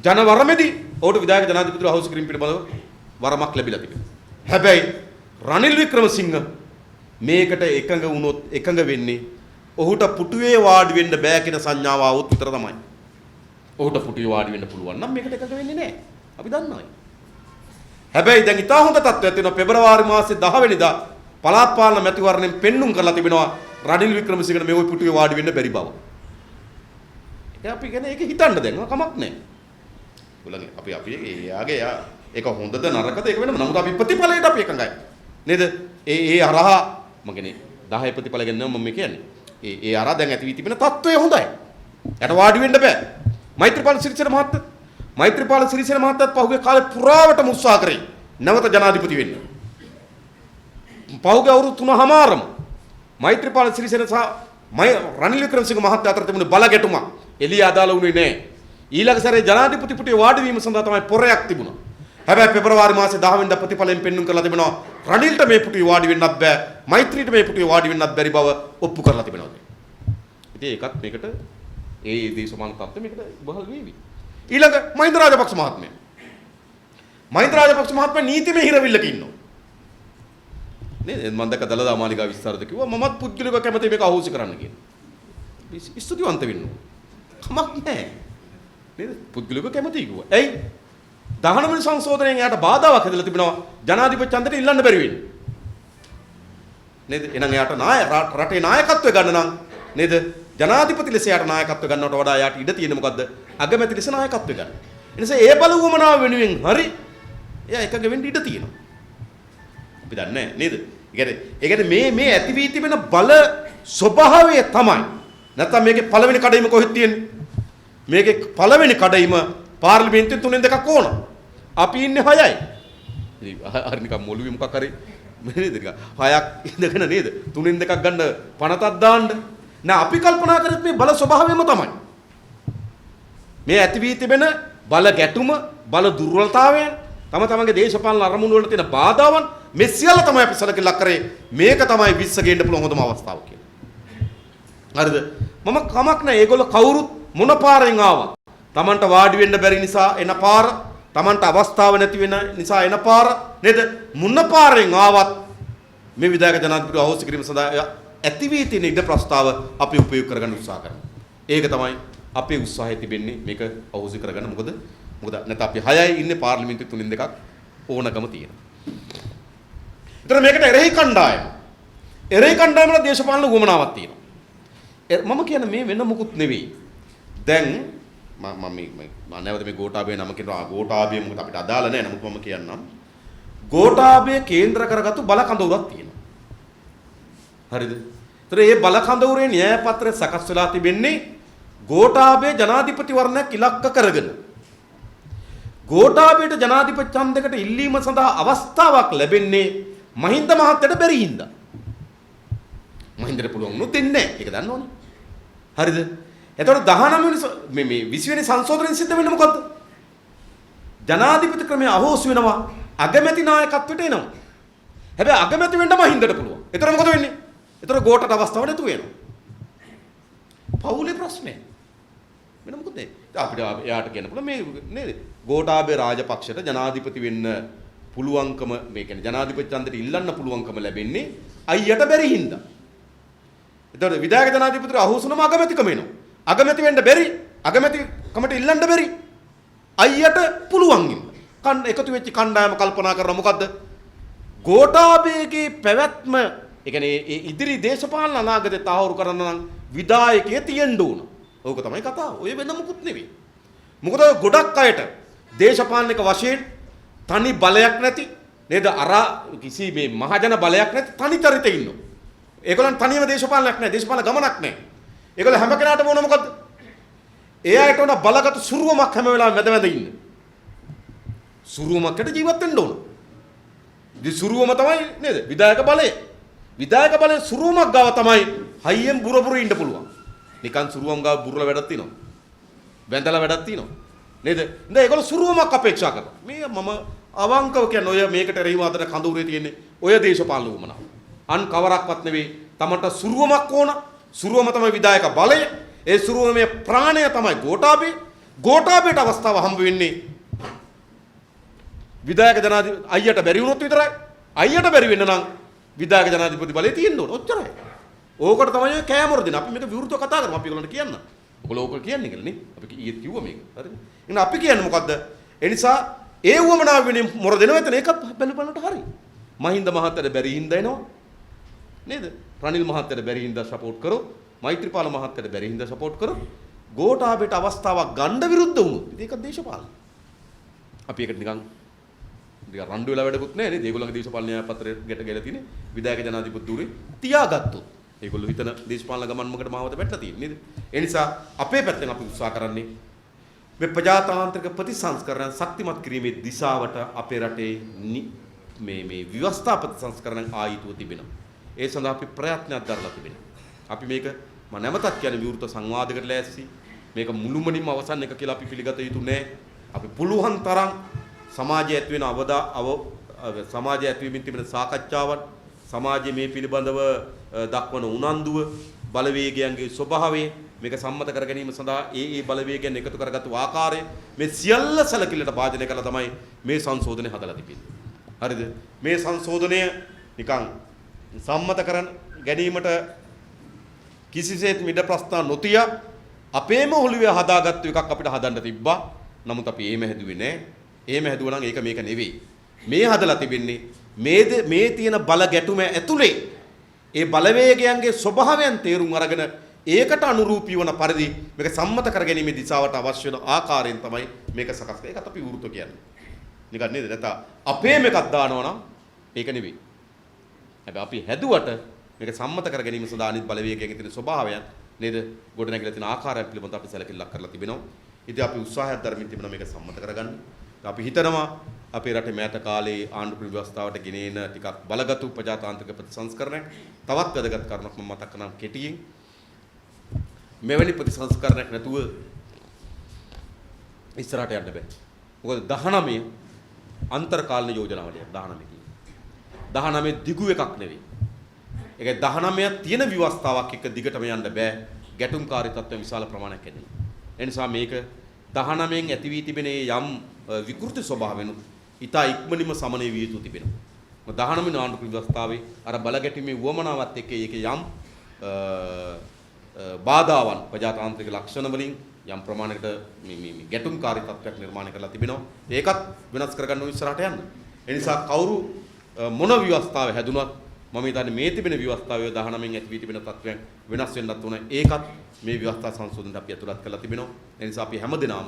ජනවරමේදී ඔහුට විධායක ජනාධිපතිතුමා අහෝසු කිරීම පිළිබඳව වරමක් ලැබිලා තිබෙනවා. හැබැයි රනිල් වික්‍රමසිංහ මේකට එකඟ වුණොත් එකඟ වෙන්නේ ඔහුට පුටුවේ වාඩි වෙන්න බෑ කියන සංඥාව આવොත් විතර තමයි. ඔහුට පුටුවේ වාඩි වෙන්න පුළුවන් නම් මේකට එකඟ වෙන්නේ නැහැ. අපි දන්නවා. හැබැයි දැන් ඉතා හොඳ තත්ත්වයක් තියෙනවා. පෙබරවාරි මාසේ 10 වෙනිදා පළාත් පාලන මැතිවරණයෙන් පෙන්눔 කරලා තිබෙනවා රනිල් වික්‍රමසිංහට මේ ওই පුටුවේ වාඩි වෙන්න බැරි බව. ඒක අපි කියන්නේ ඒක හිතන්න දැන් කමක් නැහැ. උලගේ අපි එයාගේ ඒක හොඳද නරකද ඒක වෙනම. නමුත් අපි ප්‍රතිඵලයට අපි එකඟයි. නේද? ඒ අරහා මම කියන්නේ 10 ප්‍රතිඵල ගැන මම කියන්නේ. ඒ අරහා දැන් ඇති වී තිබෙන තත්ත්වය හොඳයි. යට වාඩි වෙන්න බෑ. මෛත්‍රීපාල සිරිසේන මහත්තයත් පහුගිය කාලේ පුරාවටම උත්සාහ කරේ නැවත ජනාධිපති වෙන්න. පහුගිය අවුරුදු 3මාරම මෛත්‍රීපාල සිරිසේන සහ රනිල් වික්‍රමසිංහ මහත්තයා අතර තිබුණේ බල ගැටුමක්. එළිය අදාළ වුණේ නැහැ. ඊළඟ සැරේ ජනාධිපති පුටුවේ වාඩි වීම සඳහා තමයි පොරයක් තිබුණා. හැබැයි පෙබරවාරි මාසේ 10 වෙනිදා ප්‍රතිඵලයෙන් පෙන්눔 කරලා තිබෙනවා රනිල්ට මේ පුටුවේ වාඩි වෙන්නත් බෑ. මෛත්‍රීට මේ පුටුවේ වාඩි වෙන්නත් බැරි බව ඔප්පු කරලා තිබෙනවා. ඉතින් ඒකත් මේකට ඒ දේශපාලන තත්ත්වෙ මේකට බහල් වේවි. ඊළඟ මහින්ද රාජපක්ෂ මහත්මයා නීතිමය හිරවිල්ලක ඉන්නවා. නේද? මම දැක්ක දලදා මාලිගාව විස්තරද කිව්වා මමත් පුද්ගලිකව කැමති මේක අහෝසි කරන්න කියලා. ස්තුතිවන්ත වෙන්න ඕන. කමක් නැහැ. නේද? පුද්ගලිකව කැමති කිව්වා. එයි 19 වෙනි සංශෝධනයෙන් එයාට බාධාවක් හැදලා තිබෙනවා ජනාධිපති ඡන්දෙට ඉල්ලන්න බැරි වෙන්නේ. නේද? එහෙනම් එයාට රටේ නායකත්වය ගන්න නම් නේද? ජනාධිපති ලෙස එයාට නායකත්වය ගන්නවට වඩා එයාට ඉඩ තියෙන්නේ මොකද්ද? අගමැති ලෙස නායකත්වය ගන්න. ඒ නිසා ඒ බල උවමනාව වෙනුවෙන් හරි එයා එකඟ වෙන්න ඉඩ තියෙනවා. අපි දන්නේ නේද? ඒ කියන්නේ මේ ඇති වී තිබෙන බල ස්වභාවය තමයි. නැත්නම් මේකේ පළවෙනි කඩයිම කොහෙද තියෙන්නේ? මේකේ පළවෙනි කඩයිම පාර්ලිමේන්තුවේ 3-2ක් ඕන. අපි ඉන්නේ 6යි. ඉතින් හරි නිකන් මොළුවේ මොකක් හරි නේද? නිකන් 6ක් ඉඳගෙන නේද? 3-2ක් ගන්න පනතක් දාන්න. නෑ අපි කල්පනා කරත් මේ බල ස්වභාවයම තමයි. මේ ඇති වී තිබෙන බල ගැටුම, බල දුර්වලතාවයන්, තමගේ දේශපාලන අරමුණු වල තියෙන බාධාවන් මේ සියල්ල තමයි අපි සැලකිලි කරේ. මේක තමයි විශ්ස ගේන්න පුළුවන් හොඳම අවස්ථාව කියලා. හරිද? මම කමක් නැහැ. ඒගොල්ලෝ කවුරුත් මොන පාරෙන් ආවත් Tamanට වාඩි වෙන්න බැරි නිසා එන පාර, Tamanට අවස්ථාව නැති වෙන නිසා එන පාර නේද? මොන පාරෙන් ආවත් මේ විධායක ජනාධිපති අහෝසි කිරීම සඳහා ඇති වී තියෙන ඉඩ ප්‍රස්තාව අපි උපයෝග කරගන්න උත්සාහ කරනවා. ඒක තමයි අපේ උත්සාහය තිබෙන්නේ මේක අහෝසි කරගන්න. මොකද නැත්නම් අපි 6යි ඉන්නේ පාර්ලිමේන්තුවේ 3-2ක් ඕනකම තියෙනවා. ඒතර මේකට එරෙහි කණ්ඩායමල දේශපාලන උවමනාවක් තියෙනවා. මම කියන්නේ මේ වෙන මොකුත් නෙවෙයි. දැන් මම නැවත මේ ගෝඨාභය නම කියනවා. ගෝඨාභය මොකද අපිට අදාළ නැහැ. නමුත් මම කියන්නම්. ගෝඨාභය කේන්ද්‍ර කරගත්තු බල කඳවුරක් තියෙනවා. හරිද? ඒතර මේ බල කඳවුරේ න්‍යාය පත්‍රය සකස් වෙලා තිබෙන්නේ ගෝඨාභය ජනාධිපති වර්ණයක් ඉලක්ක කරගෙන. ගෝඨාභයට ජනාධිපති ඡන්දයකට ඉල්ලීම සඳහා අවස්ථාවක් ලැබෙන්නේ මහින්ද මහත්තයට බැරි හින්දා. මහින්දට පුළුවන් වුණොත් දෙන්නේ නැහැ. ඒක දන්නවනේ. හරිද? එතකොට 19 වෙනි මේ 20 වෙනි සංශෝධනයෙන් සිද්ධ වෙන්නේ මොකද්ද? ජනාධිපති ක්‍රමය අහෝසි වෙනවා, අගමැති නායකත්වයට එනවා. හැබැයි අගමැති වෙන්න මහින්දට පුළුවන්. එතකොට මොකද වෙන්නේ? එතකොට ගෝඨට අවස්ථාව නැතු වෙනවා. පවුලේ ප්‍රශ්නේ. වෙන මොකද නේ? අපිට එයාට කියන්න පුළුවන් මේ නේද? ගෝඨාභය රාජපක්ෂට ජනාධිපති වෙන්න පුළුවන්කම මේ කියන්නේ ජනාධිපති ඡන්දෙට ඉල්ලන්න පුළුවන්කම ලැබෙන්නේ අයියට බැරි හින්දා. එතකොට විධායක ජනාධිපතිට අහෝසුනම අගමැතිකම එනවා. අගමැති වෙන්න බැරි, අගමැතිකමට ඉල්ලන්න බැරි අයියට පුළුවන් ඉන්න. එකතු වෙච්ච කණ්ඩායම කල්පනා කරනවා මොකද්ද? ගෝඨාභයගේ පැවැත්ම, ඒ කියන්නේ ඒ ඉදිරි දේශපාලන අනාගතය තහවුරු කරන්න නම් විධායකයේ තියෙන්න ඕන. ඕක තමයි කතාව. ඔය වෙන මොකුත් නෙවෙයි. මොකද ගොඩක් අයට දේශපාලනික වශයෙන් තනි බලයක් නැති නේද? අර කිසි මේ මහජන බලයක් නැති තනි චරිතෙ ඉන්නවා. ඒගොල්ලන් තනියම දේශපාලනයක් නැහැ, දේශපාලන ගමනක් නැහැ. ඒගොල්ලෝ හැම කෙනාටම ඕන මොකද්ද? ඒ අයට උන බලගත් සුරුවමක් හැම වෙලාවෙම මැද ඉන්න. සුරුවමකට ජීවත් වෙන්න ඕන. ඉතින් සුරුවම තමයි නේද? විධායක බලය. විධායක බලය සුරුවමක් ගාව තමයි හයියෙන් බුරබුරු ඉන්න පුළුවන්. නිකන් සුරුවම් ගාව බුරලා වැඩක් තියෙනවා. වැඳලා වැඩක් තියෙනවා. නේද? ඉතින් ඒගොල්ලෝ සුරුවමක් අපේක්ෂා කරනවා. මේ මම අවංකව කියන්නේ ඔය මේකට රෙහිව අතර කඳවුරේ තියෙන්නේ ඔය දේශපාලන උවමනාව. අන් කවරක්වත් නෙවෙයි. තමන්ට සුරුවමක් ඕන. සුරුවම තමයි විධායක බලය. ඒ සුරුවමේ ප්‍රාණය තමයි ගෝඨාභය. ගෝඨාභයට අවස්ථාව හම්බ වෙන්නේ විධායක ජනාධිපති අයියට බැරි වුණොත් විතරයි. අයියට බැරි වෙන්න නම් විධායක ජනාධිපති බලය තියෙන්න ඕන. ඔච්චරයි. ඕකට තමයි ඔය කෑමොර දෙන. අපි මේක විවෘතව කතා කරමු. අපි ඒගොල්ලන්ට කියන්න. ඔයගොල්ලෝ ඕක කියන්නේ කියලා නේ. අපි ඊයේ කිව්වා මේක. හරිද? එහෙනම් අපි කියන්නේ මොකද්ද? ඒ නිසා ඒ වමනාව වෙනින් මොර දෙනවා එතන ඒකත් බලන්නට හරි. මහින්ද මහත්තයට බැරි හින්දා එනවා. නේද? රනිල් මහත්තයට බැරි හින්දා සපෝට් කරොත්, මෛත්‍රීපාල මහත්තයට බැරි හින්දා සපෝට් කරොත්, ගෝඨාභයට අවස්ථාවක් ගන්න විරුද්ධ වුණොත් ඉතින් ඒක දේශපාලන. අපි ඒකට නිකන් රණ්ඩු වෙලා වැඩකුත් නැහැ නේද? ඒගොල්ලන්ගේ දේශපාලන න්‍යාය පත්‍රයට ගැට ගැලා තියෙන්නේ විධායක ජනාධිපති ධුරේ තියාගත්තොත්. ඒගොල්ලෝ හිතන දේශපාලන ගමන් මොකට මාවත වැටලා තියෙන්නේ නේද? ඒ නිසා අපේ පැත්තෙන් අපි උත්සාහ කරන්නේ මේ ප්‍රජාතාන්ත්‍රික ප්‍රතිසංස්කරණ ශක්තිමත් කිරීමේ දිශාවට අපේ රටේ මේ ව්‍යවස්ථා ප්‍රතිසංස්කරණ ආයුතුව තිබෙනවා. ඒ සඳහා අපි ප්‍රයත්නයක් දරලා තිබෙනවා. අපි මේක මම නැවතත් කියන්නේ විවෘත සංවාදයකට ලෑස්ති. මේක මුළුමනින්ම අවසන් එක කියලා අපි පිළිගත යුතු නෑ. අපි පුළුවන් තරම් සමාජයේ ඇති වෙන සමාජයේ ඇතිවීමෙන් තිබෙන සාකච්ඡාවන් සමාජයේ මේ පිළිබඳව දක්වන උනන්දුව බලවේගයන්ගේ ස්වභාවය මේක සම්මත කර ගැනීම සඳහා ඒ බලවේගයන් එකතු කරගත්තු ආකාරය මේ සියල්ල සැලකිල්ලට භාජනය කළා තමයි මේ සංශෝධනය හදලා තිබෙන්නේ. හරිද? මේ සංශෝධනය නිකන් සම්මත කරන ගැනීමට කිසිසේත් මිඩ ප්‍රස්තාව නොතිය අපේම ඔළුවේ හදාගත්තු එකක් අපිට හදන්න තිබ්බා. නමුත් අපි එහෙම හැදුවේ නෑ. එහෙම හැදුවා නම් ඒක මේක නෙවෙයි. මේ හදලා තිබෙන්නේ මේ තියෙන බල ගැටුම ඇතුලේ ඒ බලවේගයන්ගේ ස්වභාවයන් තේරුම් අරගෙන ඒකට අනුරූපී වන පරිදි මේක සම්මත කර ගැනීමේ දිශාවට අවශ්‍ය වෙන ආකාරයෙන් තමයි මේක සකස් කරන්නේ. ඒකත් අපි වෘත කියන්නේ. නිකන් නේද? නැත්නම් අපේ මේකක් දානවා නම් ඒක නෙවෙයි. හැබැයි අපි හැදුවට මේක සම්මත කර ගැනීම සඳහා අනිත් බලවේගයන්ගේ තියෙන ස්වභාවයන් නේද? ගොඩනැගිලා තියෙන ආකාරයන් පිළිබඳව අපි සැලකිල්ලක් කරලා තිබෙනවා. ඉතින් අපි උත්සාහයක් දරමින් තිබෙනවා මේක සම්මත කරගන්න. අපි හිතනවා අපේ රටේ මෑත කාලේ ආණ්ඩු ව්‍යවස්ථාවට ගෙනෙන ටිකක් බලගතු ප්‍රජාතාන්ත්‍රික ප්‍රතිසංස්කරණයක් තවත් වැදගත් කරුණක් මම මතක් කරනවා කෙටියෙන්. මෙවැනි ප්‍රතිසංස්කරණයක් නැතුව ඉස්සරහට යන්න බෑ. මොකද 19 අන්තර්කාලීන යෝජනාවලිය 19 කියන්නේ. 19 දිගු එකක් නෙවෙයි. ඒක 19 තියෙන ව්‍යවස්ථාවක් එක්ක දිගටම යන්න බෑ. ගැටුම්කාරී තත්ත්ව විශාල ප්‍රමාණයක් ඇති. ඒ නිසා මේක 19න් ඇති වී තිබෙන යම් විකෘති ස්වභාවයෙන් ඉතා ඉක්මනින්ම සමනය විය යුතු තිබෙනවා. 19 ආණ්ඩුක්‍රම ව්‍යවස්ථාවේ අර බලගැටීමේ වමනාවත් එක්ක ඒකේ යම් බාධාවන් ප්‍රජාතාන්ත්‍රික ලක්ෂණ වලින් යම් ප්‍රමාණයකට මේ ගැටුම්කාරී තත්ත්වයක් නිර්මාණය කරලා තිබෙනවා. ඒකත් වෙනස් කරගන්න ඕන ඉස්සරහට යන්න. ඒ නිසා කවුරු මොන ව්‍යවස්ථාව හැදුනත් මම හිතන්නේ මේ තිබෙන ව්‍යවස්ථාවේ 19න් ඇති වී තිබෙන තත්ත්වයන් වෙනස් වෙන්නත් ඕන. ඒකත් මේ ව්‍යවස්ථා සංශෝධනයට අපි අතුලත් කරලා තිබෙනවා. ඒ නිසා අපි හැමදෙනාම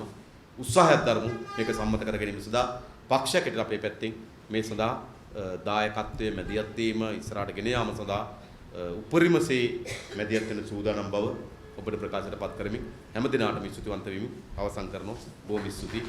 උත්සාහයක් දරමු මේක සම්මත කර ගැනීම සඳහා පක්ෂයකට අපේ පැත්තෙන් මේ සඳහා දායකත්වයේ මැදිහත් වීම ඉස්සරහට ගෙන යාම සඳහා උපරිමසේ මැදිහත් වෙන සූදානම් බව ඔබට ප්‍රකාශයට පත් කරමින් හැමදිනාටම ස්තුතිවන්ත වෙමි. අවසන් කරනවා. බොහොම ස්තුතියි.